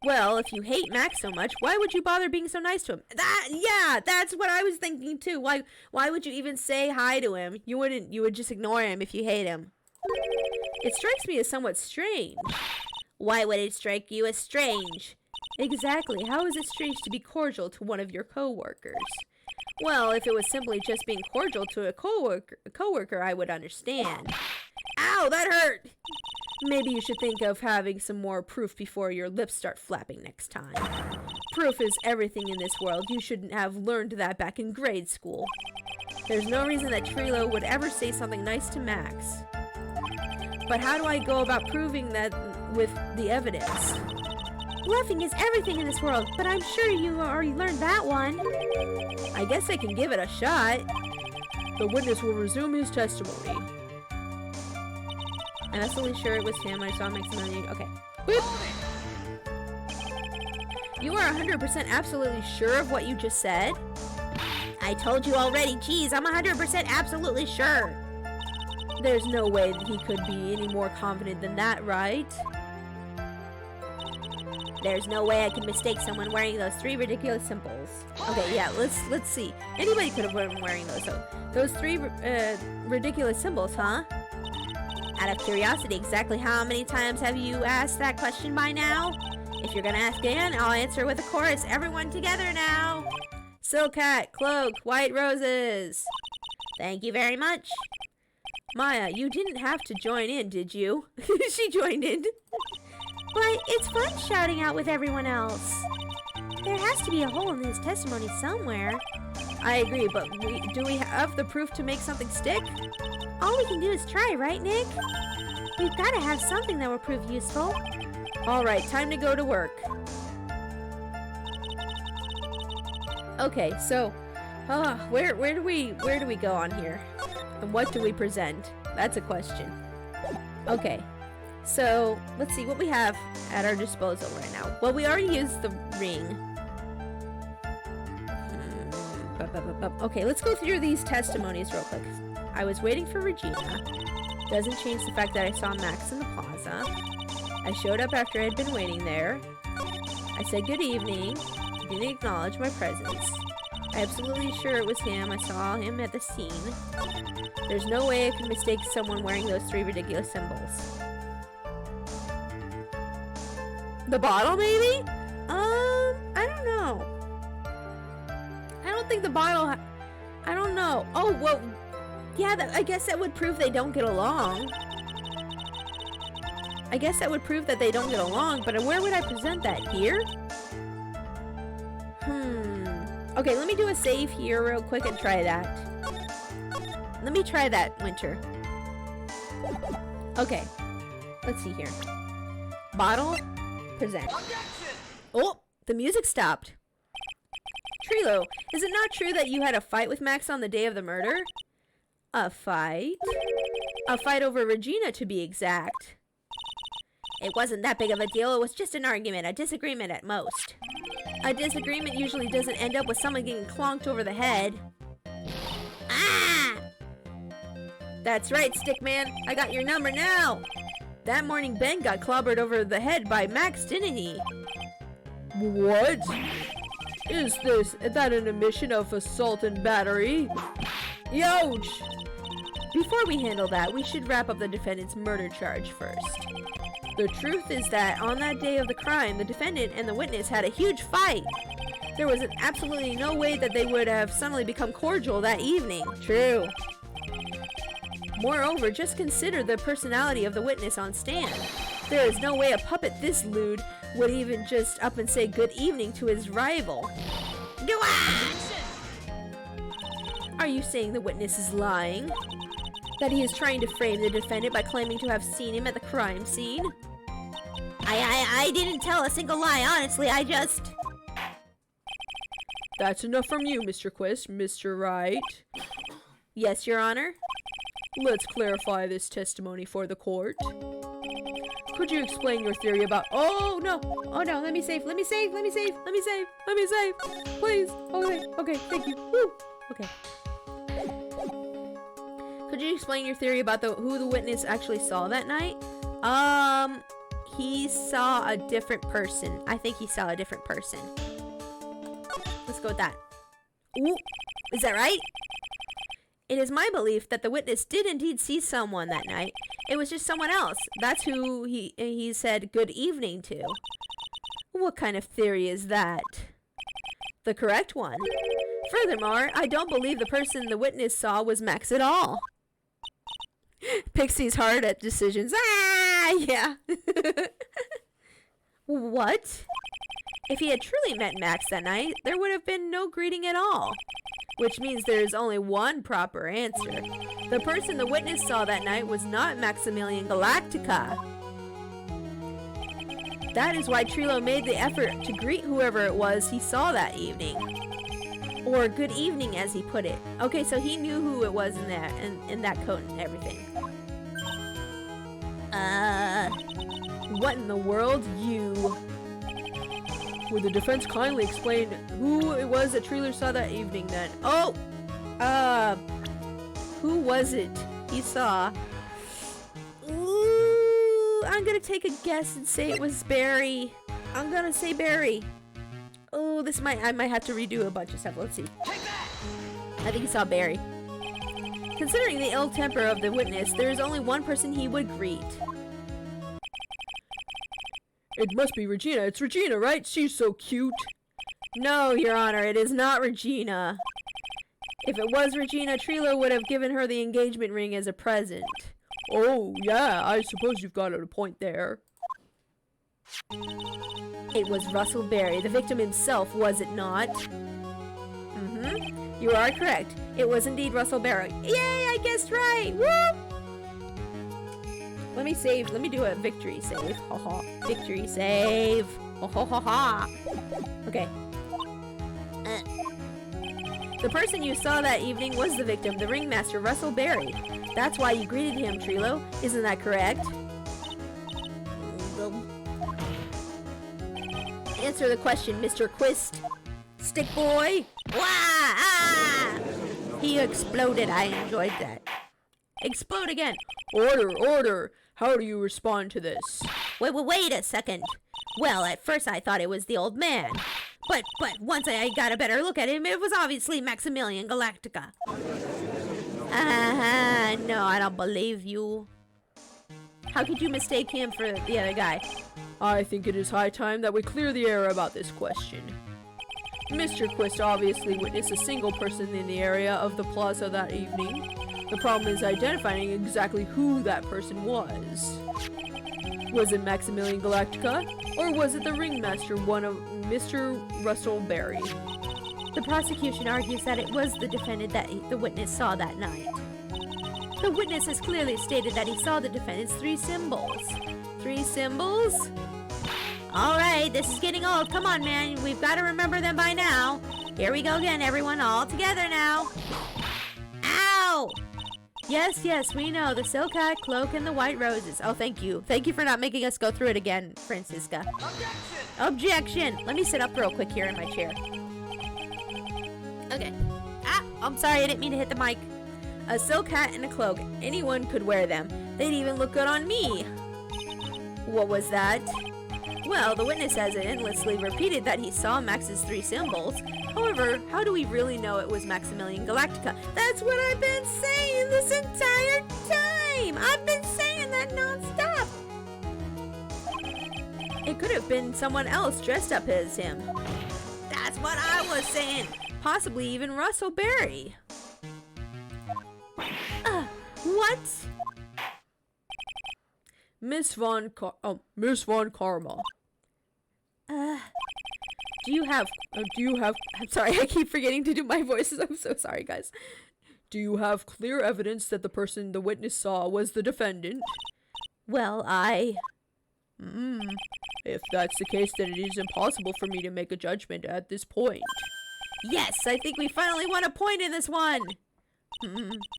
Well, if you hate Max so much, why would you bother being so nice to him? Yeah, that's what I was thinking too. Why would you even say hi to him? You would just ignore him if you hate him. It strikes me as somewhat strange. Why would it strike you as strange? Exactly. How is it strange to be cordial to one of your coworkers? Well, if it was simply just being cordial to a coworker, I would understand. Ow, that hurt! Maybe you should think of having some more proof before your lips start flapping next time. Proof is everything in this world. You shouldn't have learned that back in grade school. There's no reason that Trilo would ever say something nice to Max. But how do I go about proving that with the evidence? Bluffing is everything in this world, but I'm sure you already learned that one. I guess I can give it a shot. The witness will resume his testimony. I'm absolutely sure it was him. I saw Maximilian. Okay. Boop. You are 100% absolutely sure of what you just said? I told you already. Geez, I'm 100% absolutely sure. There's no way that he could be any more confident than that, right? There's no way I could mistake someone wearing those 3 ridiculous symbols. Okay, yeah, let's see. Anybody could have been wearing those. So, those 3 ridiculous symbols, huh? Out of curiosity, exactly how many times have you asked that question by now? If you're gonna ask again, I'll answer with a chorus. Everyone together now. Silk hat, cloak, white roses. Thank you very much. Maya, you didn't have to join in, did you? She joined in. But it's fun shouting out with everyone else. There has to be a hole in his testimony somewhere. I agree, but do we have the proof to make something stick? All we can do is try, right, Nick? We've got to have something that will prove useful. All right, time to go to work. Okay, so, where do we go on here? And what do we present? That's a question. Okay, so let's see what we have at our disposal right now. Well, we already used the ring. Okay, let's go through these testimonies real quick. I was waiting for Regina. Doesn't change the fact that I saw Max in the plaza. I showed up after I had been waiting there. I said good evening. He didn't acknowledge my presence. I'm absolutely sure it was him. I saw him at the scene. There's no way I could mistake someone wearing those 3 ridiculous symbols. The bottle, maybe? I don't know. I don't think the bottle... I don't know. Oh, well... Yeah, I guess that would prove they don't get along. I guess that would prove that they don't get along, but where would I present that? Here? Okay, let me do a save here real quick and try that. Let me try that, Winter. Okay. Let's see here. Bottle. Present. Oh, the music stopped. Trilo, is it not true that you had a fight with Max on the day of the murder? A fight? A fight over Regina, to be exact. It wasn't that big of a deal. It was just an argument, a disagreement at most. A disagreement usually doesn't end up with someone getting clonked over the head. Ah! That's right, Stickman. I got your number now. That morning, Ben got clobbered over the head by Max, didn't he? What? Is that an admission of assault and battery? Youch! Before we handle that, we should wrap up the defendant's murder charge first. The truth is that on that day of the crime, the defendant and the witness had a huge fight. There was absolutely no way that they would have suddenly become cordial that evening. True. Moreover, just consider the personality of the witness on stand. There is no way a puppet this lewd would even just up and say good evening to his rival. Are you saying the witness is lying? That he is trying to frame the defendant by claiming to have seen him at the crime scene? I didn't tell a single lie, honestly, I just... That's enough from you, Mr. Quist. Mr. Wright. Yes, Your Honor? Let's clarify this testimony for the court. Could you explain your theory about... Oh, no! Oh, no, let me save, let me save, let me save, let me save, let me save! Please! Okay, thank you. Woo! Okay. Could you explain your theory about who the witness actually saw that night? He saw a different person. I think he saw a different person. Let's go with that. Ooh, is that right? It is my belief that the witness did indeed see someone that night. It was just someone else. That's who he said good evening to. What kind of theory is that? The correct one. Furthermore, I don't believe the person the witness saw was Max at all. Pixie's hard at decisions. Ah, yeah. What? If he had truly met Max that night, there would have been no greeting at all. Which means there is only one proper answer. The person the witness saw that night was not Maximilian Galactica. That is why Trilo made the effort to greet whoever it was he saw that evening. Or good evening, as he put it. Okay, so he knew who it was in that coat and everything. What in the world, you? Would the defense kindly explain who it was that Trilo saw that evening then? Oh! Who was it he saw? Ooh, I'm gonna take a guess and say it was Barry. I'm gonna say Barry. Oh, I might have to redo a bunch of stuff. Let's see. I think he saw Barry. Considering the ill temper of the witness, there is only one person he would greet. It must be Regina. It's Regina, right? She's so cute. No, Your Honor, it is not Regina. If it was Regina, Trilo would have given her the engagement ring as a present. Oh, yeah, I suppose you've got a point there. It was Russell Berry, the victim himself, was it not? You are correct. It was indeed Russell Berry. Yay, I guessed right! Woo! Let me save. Let me do a victory save. Ha ha. Victory save. Ha ha ha ha. Okay. The person you saw that evening was the victim, the ringmaster, Russell Berry. That's why you greeted him, Trilo. Isn't that correct? Answer the question, Mr. Quist. Stick boy. Wah! Ah! He exploded. I enjoyed that. Explode again. Order. How do you respond to this? Wait a second. Well, at first I thought it was the old man. But once I got a better look at him, it was obviously Maximilian Galactica. No, I don't believe you. How could you mistake him for the other guy? I think it is high time that we clear the air about this question. Mr. Quist obviously witnessed a single person in the area of the plaza that evening. The problem is identifying exactly who that person was. Was it Maximilian Galactica, or was it the ringmaster, one of Mr. Russell Berry? The prosecution argues that it was the defendant that the witness saw that night. The witness has clearly stated that he saw the defendant's 3 symbols. 3 symbols? Alright, this is getting old. Come on, man. We've got to remember them by now. Here we go again, everyone. All together now. Ow! Yes, yes, we know. The silk hat, cloak, and the white roses. Oh, thank you. Thank you for not making us go through it again, Francisca. Objection! Objection! Let me sit up real quick here in my chair. Okay. Ah, I'm sorry. I didn't mean to hit the mic. A silk hat and a cloak. Anyone could wear them. They'd even look good on me. What was that? Well, the witness has endlessly repeated that he saw Max's 3 symbols. However, how do we really know it was Maximilian Galactica? That's what I've been saying this entire time! I've been saying that non-stop! It could have been someone else dressed up as him. That's what I was saying! Possibly even Russell Berry. What? Miss Von Karma. Do you have, I'm sorry, I keep forgetting to do my voices. I'm so sorry, guys. Do you have clear evidence that the person the witness saw was the defendant? Well, If that's the case, then it is impossible for me to make a judgment at this point. Yes, I think we finally won a point in this one.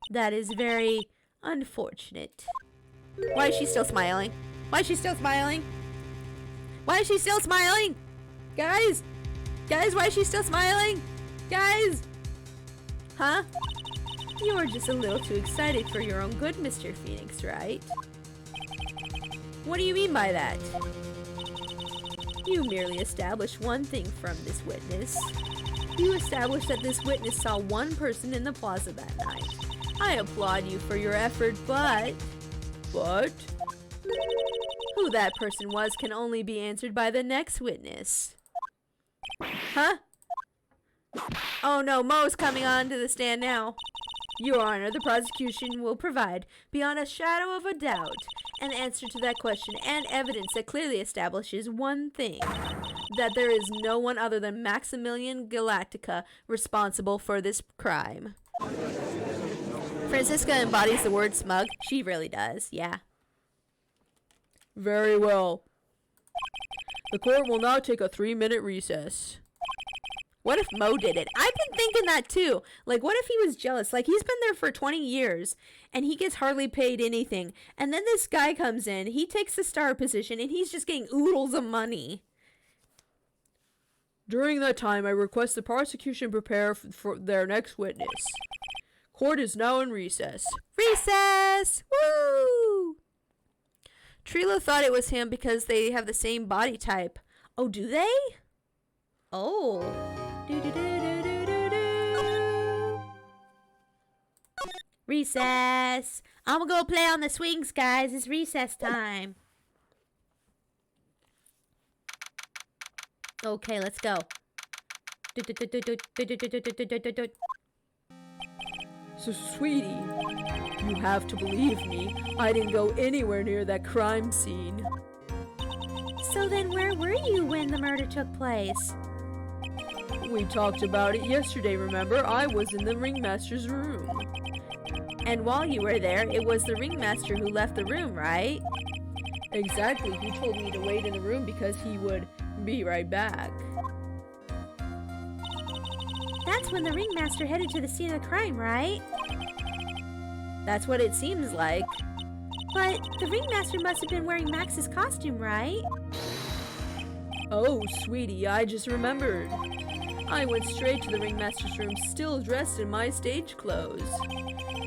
That is very unfortunate. Why is she still smiling? Why is she still smiling? Why is she still smiling? Guys! Guys, why is she still smiling? Guys! Huh? You were just a little too excited for your own good, Mr. Phoenix, right? What do you mean by that? You merely established one thing from this witness. You established that this witness saw one person in the plaza that night. I applaud you for your effort, but... Who that person was can only be answered by the next witness. Huh? Oh no, Mo's coming on to the stand now. Your Honor, the prosecution will provide, beyond a shadow of a doubt, an answer to that question and evidence that clearly establishes one thing. That there is no one other than Maximilian Galactica responsible for this crime. Francisca embodies the word smug. She really does, yeah. Very well. The court will now take a 3-minute recess. What if Mo did it? I've been thinking that too. Like, what if he was jealous? Like, he's been there for 20 years, and he gets hardly paid anything. And then this guy comes in, he takes the star position, and he's just getting oodles of money. During that time, I request the prosecution prepare for their next witness. Court is now in recess. Recess! Woo! Trilo thought it was him because they have the same body type. Oh, do they? Oh. Recess. I'm gonna go play on the swings, guys. It's recess time. Okay, let's go. So, sweetie, you have to believe me. I didn't go anywhere near that crime scene. So then where were you when the murder took place? We talked about it yesterday, remember? I was in the ringmaster's room. And while you were there, it was the ringmaster who left the room, right? Exactly. He told me to wait in the room because he would be right back. That's when the ringmaster headed to the scene of the crime, right? That's what it seems like. But the ringmaster must have been wearing Max's costume, right? Oh, sweetie, I just remembered. I went straight to the ringmaster's room still dressed in my stage clothes.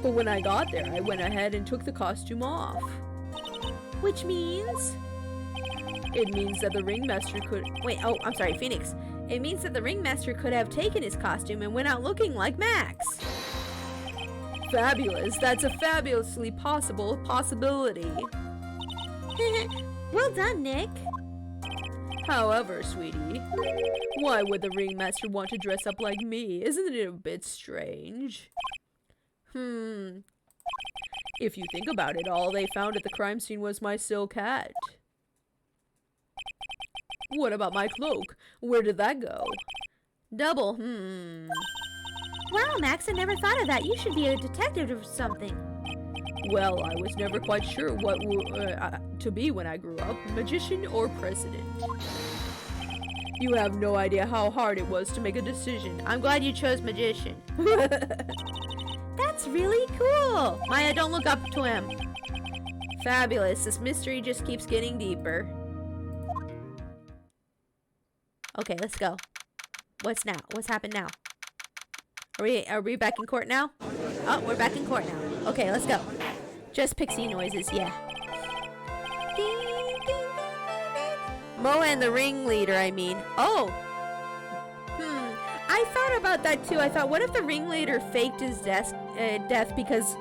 But when I got there, I went ahead and took the costume off. Which means? It means that the ringmaster could... Wait, oh, I'm sorry, Phoenix. It means that the ringmaster could have taken his costume and went out looking like Max. Fabulous. That's a fabulously possible possibility. Well done, Nick. However, sweetie, why would the ringmaster want to dress up like me? Isn't it a bit strange? If you think about it, all they found at the crime scene was my silk hat. What about my cloak? Where did that go? Double, Wow, Max, I never thought of that. You should be a detective or something. Well, I was never quite sure what to be when I grew up, magician or president. You have no idea how hard it was to make a decision. I'm glad you chose magician. That's really cool. Maya, don't look up to him. Fabulous. This mystery just keeps getting deeper. Okay, let's go. What's now? What's happened now? Are we back in court now? Oh, we're back in court now. Okay, let's go. Just pixie noises, yeah. Mo and the ringleader, I mean. Oh! I thought about that too. I thought, what if the ringleader faked his death because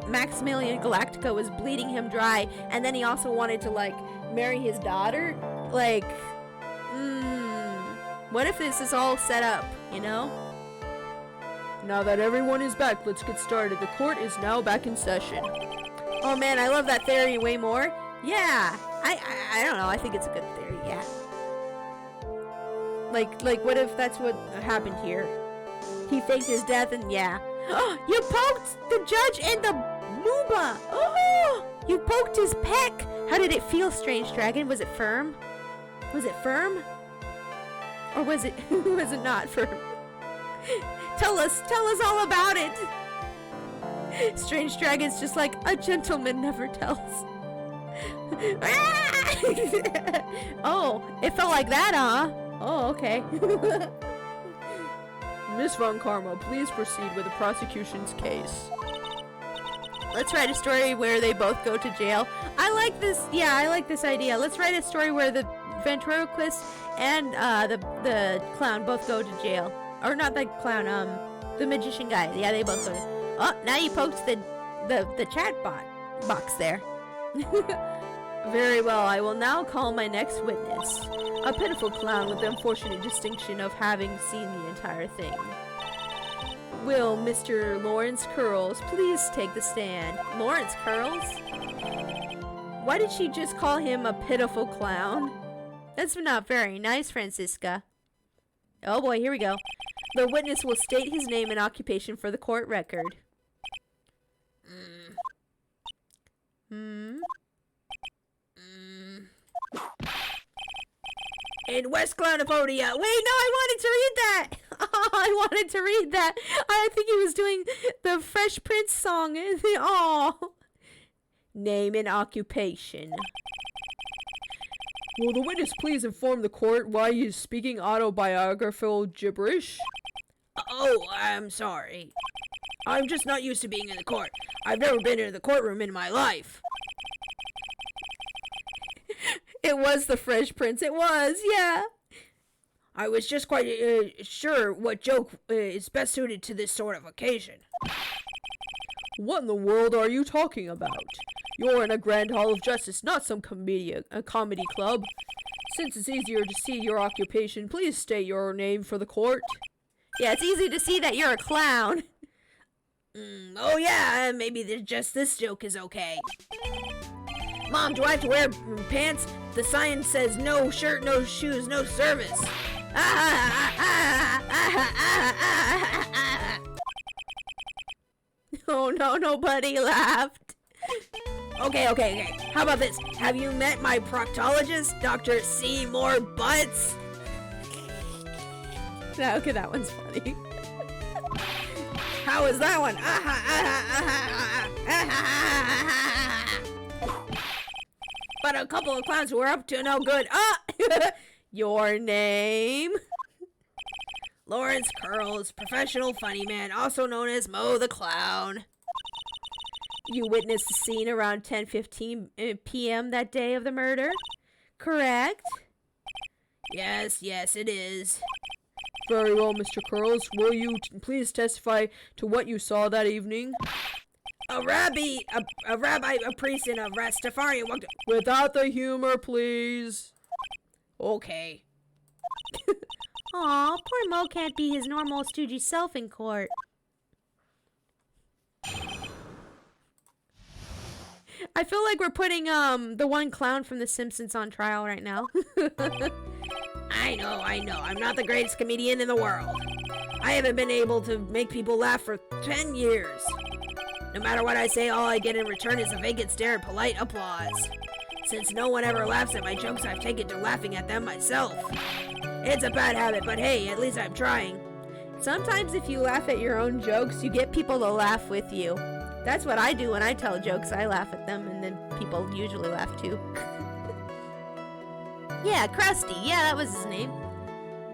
Maximilian Galactica was bleeding him dry, and then he also wanted to, like, marry his daughter? Like, what if this is all set up, you know? Now that everyone is back, let's get started. The court is now back in session. Oh man, I love that theory way more. Yeah, I don't know. I think it's a good theory. Yeah. Like what if that's what happened here? He faked his death and yeah. Oh, you poked the judge and the mooba. Oh, you poked his peck. How did it feel, Strange Dragon? Was it firm? Was it firm? Or was it not firm? Tell us all about it. Strange Dragon's just like, a gentleman never tells. Oh, it felt like that, huh? Oh, okay. Miss Von Karma, please proceed with the prosecution's case. Let's write a story where they both go to jail. I like this. Yeah, I like this idea. Let's write a story where the ventriloquist and the clown both go to jail. Or not the clown, the magician guy. Yeah, they both go to... Oh, now you poked the chat box there. Very well, I will now call my next witness. A pitiful clown with the unfortunate distinction of having seen the entire thing. Will Mr. Lawrence Curls please take the stand? Lawrence Curls? Why did she just call him a pitiful clown? That's not very nice, Francisca. Oh boy, here we go. The witness will state his name and occupation for the court record. In West Clownophonia. Wait, no, I wanted to read that. Oh, I wanted to read that. I think he was doing the Fresh Prince song. Oh. Name and occupation. Will the witness please inform the court why he is speaking autobiographical gibberish? Oh, I'm sorry. I'm just not used to being in the court. I've never been in the courtroom in my life. It was the Fresh Prince. It was, yeah. I was just quite sure what joke is best suited to this sort of occasion. What in the world are you talking about? You're in a grand hall of justice, not some comedy club. Since it's easier to see your occupation, please state your name for the court. Yeah, it's easy to see that you're a clown. Oh yeah, maybe just this joke is okay. Mom, do I have to wear pants? The sign says no shirt, no shoes, no service. Oh no, nobody laughed. Okay. How about this? Have you met my proctologist, Dr. Seymour Butts? Okay, that one's funny. How is that one? But a couple of clowns were up to no good. Your name? Lawrence Curls, professional funny man, also known as Mo the Clown. You witnessed the scene around 10:15 p.m. that day of the murder, correct? Yes, it is. Very well, Mr. Curls. Will you please testify to what you saw that evening? A rabbi, a priest, and a Rastafarian walked... Without the humor, please. Okay. Aw, poor Mo can't be his normal stoogey self in court. I feel like we're putting the one clown from The Simpsons on trial right now. I know. I'm not the greatest comedian in the world. I haven't been able to make people laugh for 10 years. No matter what I say, all I get in return is a vacant stare and polite applause. Since no one ever laughs at my jokes, I've taken to laughing at them myself. It's a bad habit, but hey, at least I'm trying. Sometimes if you laugh at your own jokes, you get people to laugh with you. That's what I do when I tell jokes. I laugh at them, and then people usually laugh too. Yeah, Krusty. Yeah, that was his name.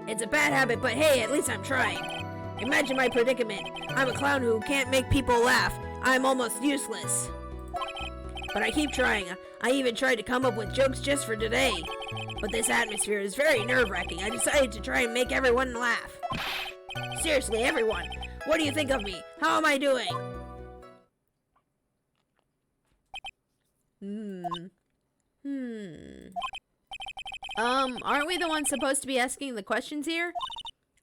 It's a bad habit, but hey, at least I'm trying. Imagine my predicament. I'm a clown who can't make people laugh. I'm almost useless. But I keep trying. I even tried to come up with jokes just for today. But this atmosphere is very nerve-wracking. I decided to try and make everyone laugh. Seriously, everyone. What do you think of me? How am I doing? Aren't we the ones supposed to be asking the questions here?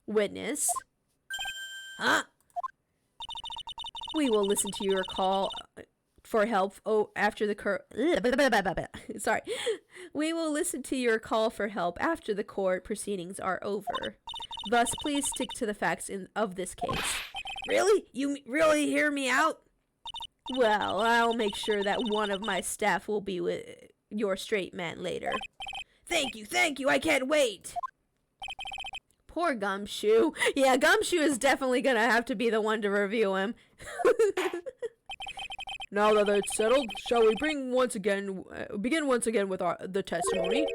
Witness. Huh? We will listen to your call for help after the Sorry. We will listen to your call for help after the court proceedings are over. Thus, please stick to the facts of this case. Really? You really hear me out? Well, I'll make sure that one of my staff will be with your straight man later. Thank you. I can't wait. Poor Gumshoe. Yeah, Gumshoe is definitely gonna have to be the one to review him. Now that it's settled, shall we begin once again with the testimony?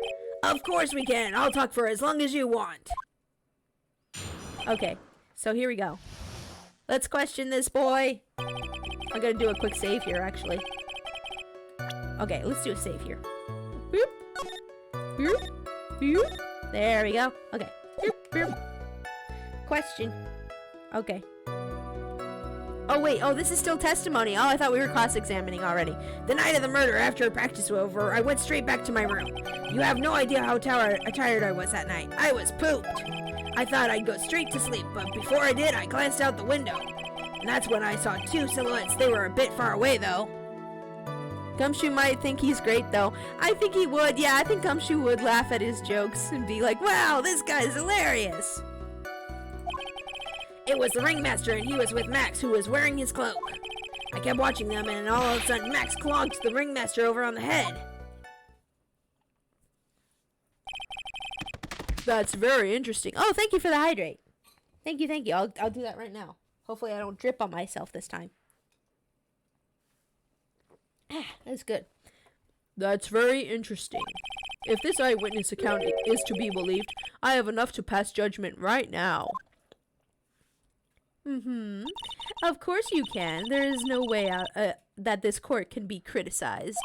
Of course we can. I'll talk for as long as you want. Okay, so here we go. Let's question this boy. I'm gonna do a quick save here, actually. Okay, let's do a save here. Boop. Boop. Boop. There we go. Okay. Boop. Boop. Question. Okay. Oh, wait. Oh, this is still testimony. Oh, I thought we were cross-examining already. The night of the murder, after practice was over, I went straight back to my room. You have no idea how tired I was that night. I was pooped. I thought I'd go straight to sleep, but before I did, I glanced out the window. And that's when I saw two silhouettes. They were a bit far away, though. Gumshoe might think he's great, though. I think he would. Yeah, I think Gumshoe would laugh at his jokes and be like, wow, this guy's hilarious. It was the ringmaster, and he was with Max, who was wearing his cloak. I kept watching them, and all of a sudden, Max clonked the ringmaster over on the head. That's very interesting. Oh, thank you for the hydrate. Thank you. I'll do that right now. Hopefully I don't drip on myself this time. That's good. That's very interesting. If this eyewitness account is to be believed, I have enough to pass judgment right now. Of course you can. There is no way out that this court can be criticized.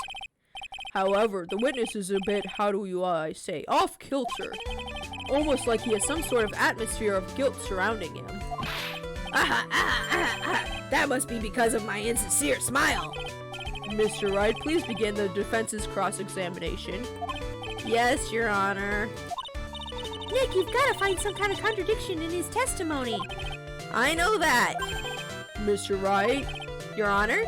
However, the witness is a bit, say, off kilter. Almost like he has some sort of atmosphere of guilt surrounding him. That must be because of my insincere smile. Mr. Wright, please begin the defense's cross-examination. Yes, Your Honor. Nick, you've got to find some kind of contradiction in his testimony. I know that. Mr. Wright, Your Honor?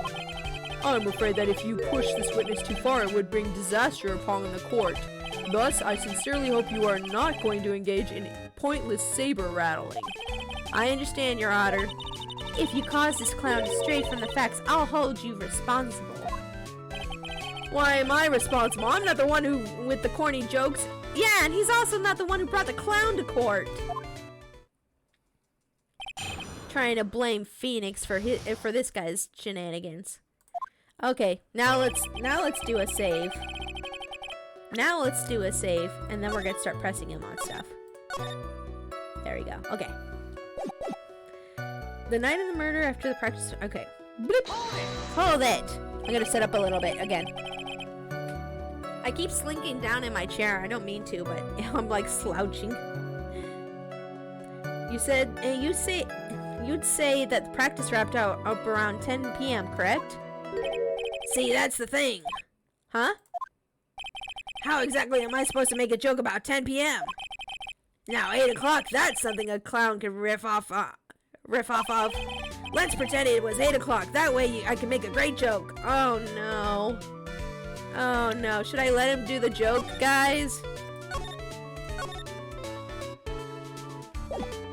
I'm afraid that if you push this witness too far, it would bring disaster upon the court. Thus, I sincerely hope you are not going to engage in pointless saber rattling. I understand, Your Honor. If you cause this clown to stray from the facts, I'll hold you responsible. Why am I responsible? I'm not the one who with the corny jokes. Yeah, and he's also not the one who brought the clown to court. Trying to blame Phoenix for this guy's shenanigans. Okay, now let's do a save. Now let's do a save, and then we're gonna start pressing him on stuff. There we go. Okay. The night of the murder after the practice. Okay. Bloop. Hold it. I'm gonna set up a little bit again. I keep slinking down in my chair. I don't mean to, but I'm like slouching. You'd say that the practice wrapped up around 10 p.m., correct? See, that's the thing. Huh? How exactly am I supposed to make a joke about 10 p.m.? Now, 8 o'clock, that's something a clown can riff off of. Let's pretend it was 8 o'clock. That way I can make a great joke. Oh, no. Oh no, should I let him do the joke, guys?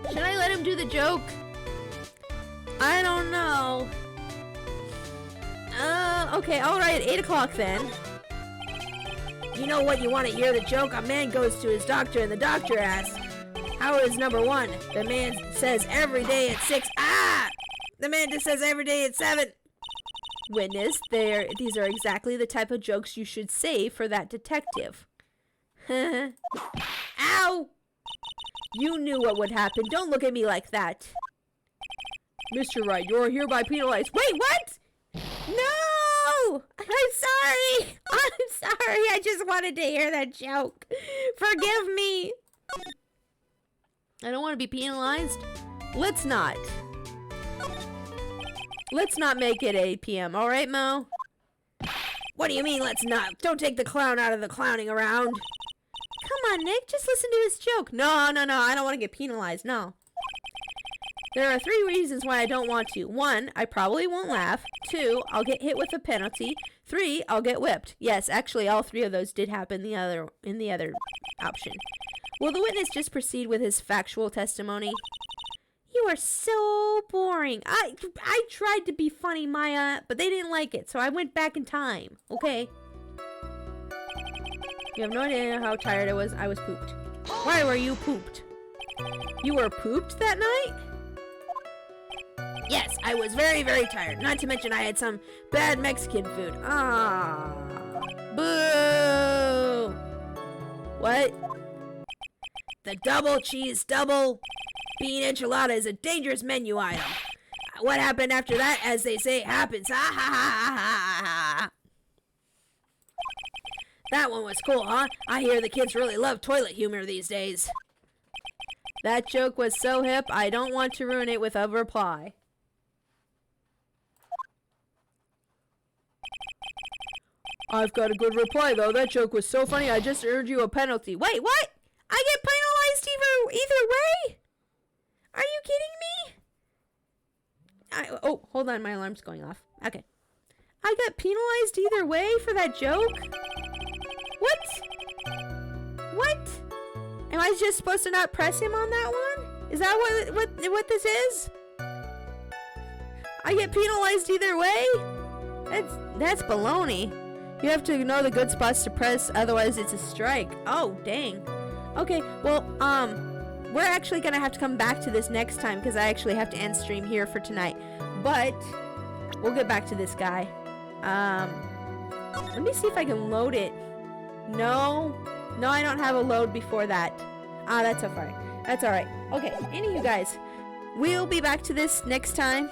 Should I let him do the joke? I don't know. Okay, alright, 8 o'clock then. You know what, you want to hear the joke? A man goes to his doctor and the doctor asks, how is number 1? The man says every day at 6. Ah! The man just says every day at 7. Witness, these are exactly the type of jokes you should say for that detective. Ow! You knew what would happen. Don't look at me like that. Mr. Wright, you're hereby penalized. Wait, what? No! I'm sorry. I'm sorry. I just wanted to hear that joke. Forgive me. I don't want to be penalized. Let's not. Let's not make it 8 p.m. All right, Mo? What do you mean, let's not? Don't take the clown out of the clowning around. Come on, Nick. Just listen to his joke. No. I don't want to get penalized. No. There are 3 reasons why I don't want to. 1, I probably won't laugh. 2, I'll get hit with a penalty. 3, I'll get whipped. Yes, actually, all 3 of those did happen in the other option. Will the witness just proceed with his factual testimony? You are so boring. I tried to be funny, Maya, but they didn't like it, so I went back in time. Okay? You have no idea how tired I was. I was pooped. Why were you pooped? You were pooped that night? Yes, I was very, very tired. Not to mention I had some bad Mexican food. Ah. Boo! What? The double cheese double bean enchilada is a dangerous menu item. What happened after that, as they say, happens. Ha ha ha ha ha. That one was cool, huh? I hear the kids really love toilet humor these days. That joke was so hip, I don't want to ruin it with a reply. I've got a good reply, though. That joke was so funny, I just earned you a penalty. Wait, what? I get penalized either way? Are you kidding me? Oh, hold on, my alarm's going off. Okay. I got penalized either way for that joke? What? Am I just supposed to not press him on that one? Is that what this is? I get penalized either way? That's baloney. You have to know the good spots to press, otherwise it's a strike. Oh, dang. Okay, well, we're actually gonna have to come back to this next time because I actually have to end stream here for tonight. But we'll get back to this guy. Let me see if I can load it. No, I don't have a load before that. That's okay. That's alright. Okay, anywho, guys, we'll be back to this next time.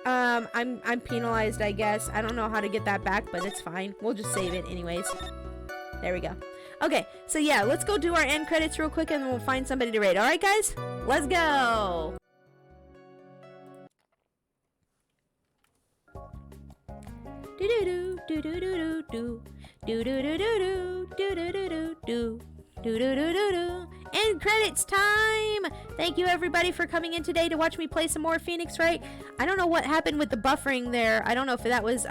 I'm penalized, I guess. I don't know how to get that back, but it's fine. We'll just save it anyways. There we go. Okay, so yeah, let's go do our end credits real quick and then we'll find somebody to raid. Alright, guys? Let's go! End credits time! Thank you everybody for coming in today to watch me play some more Phoenix Wright. I don't know what happened with the buffering there. I don't know if that was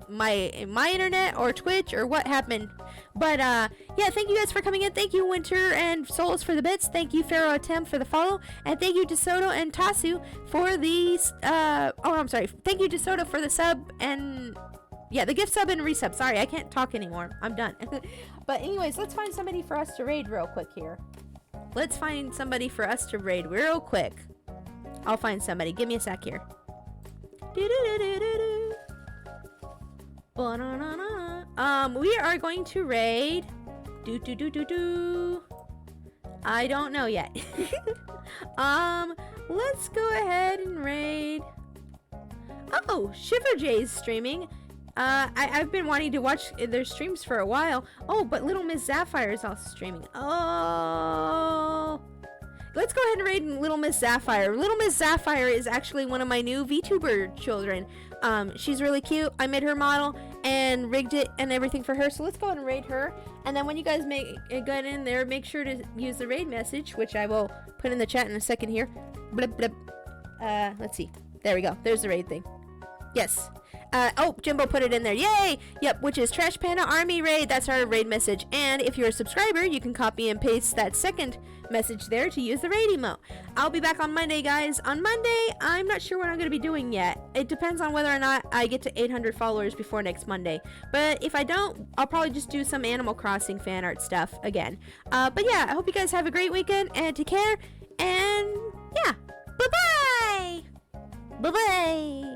my internet or Twitch or what happened. But yeah, thank you guys for coming in. Thank you Winter and Souls for the bits. Thank you Pharaoh Tim for the follow. And thank you DeSoto and Tasu for the Thank you DeSoto for the sub and yeah, the gift sub and resub. Sorry, I can't talk anymore. I'm done. But anyways, let's find somebody for us to raid real quick here. Let's find somebody for us to raid real quick. I'll find somebody. Give me a sec here. We are going to raid. I don't know yet. Let's go ahead and raid. Oh, Shiver Jay's streaming. I've been wanting to watch their streams for a while. Oh, but Little Miss Sapphire is also streaming. Oh. Let's go ahead and raid Little Miss Sapphire. Little Miss Sapphire is actually one of my new VTuber children. She's really cute. I made her model and rigged it and everything for her. So let's go ahead and raid her. And then when you guys get in there, make sure to use the raid message, which I will put in the chat in a second here. Blip, blip. Let's see. There we go. There's the raid thing. Yes. Oh, Jimbo put it in there. Yay! Yep, which is Trash Panda Army Raid. That's our raid message. And if you're a subscriber, you can copy and paste that second message there to use the raid emote. I'll be back on Monday, guys. On Monday, I'm not sure what I'm going to be doing yet. It depends on whether or not I get to 800 followers before next Monday. But if I don't, I'll probably just do some Animal Crossing fan art stuff again. But yeah, I hope you guys have a great weekend and take care. And yeah, bye-bye! Bye-bye!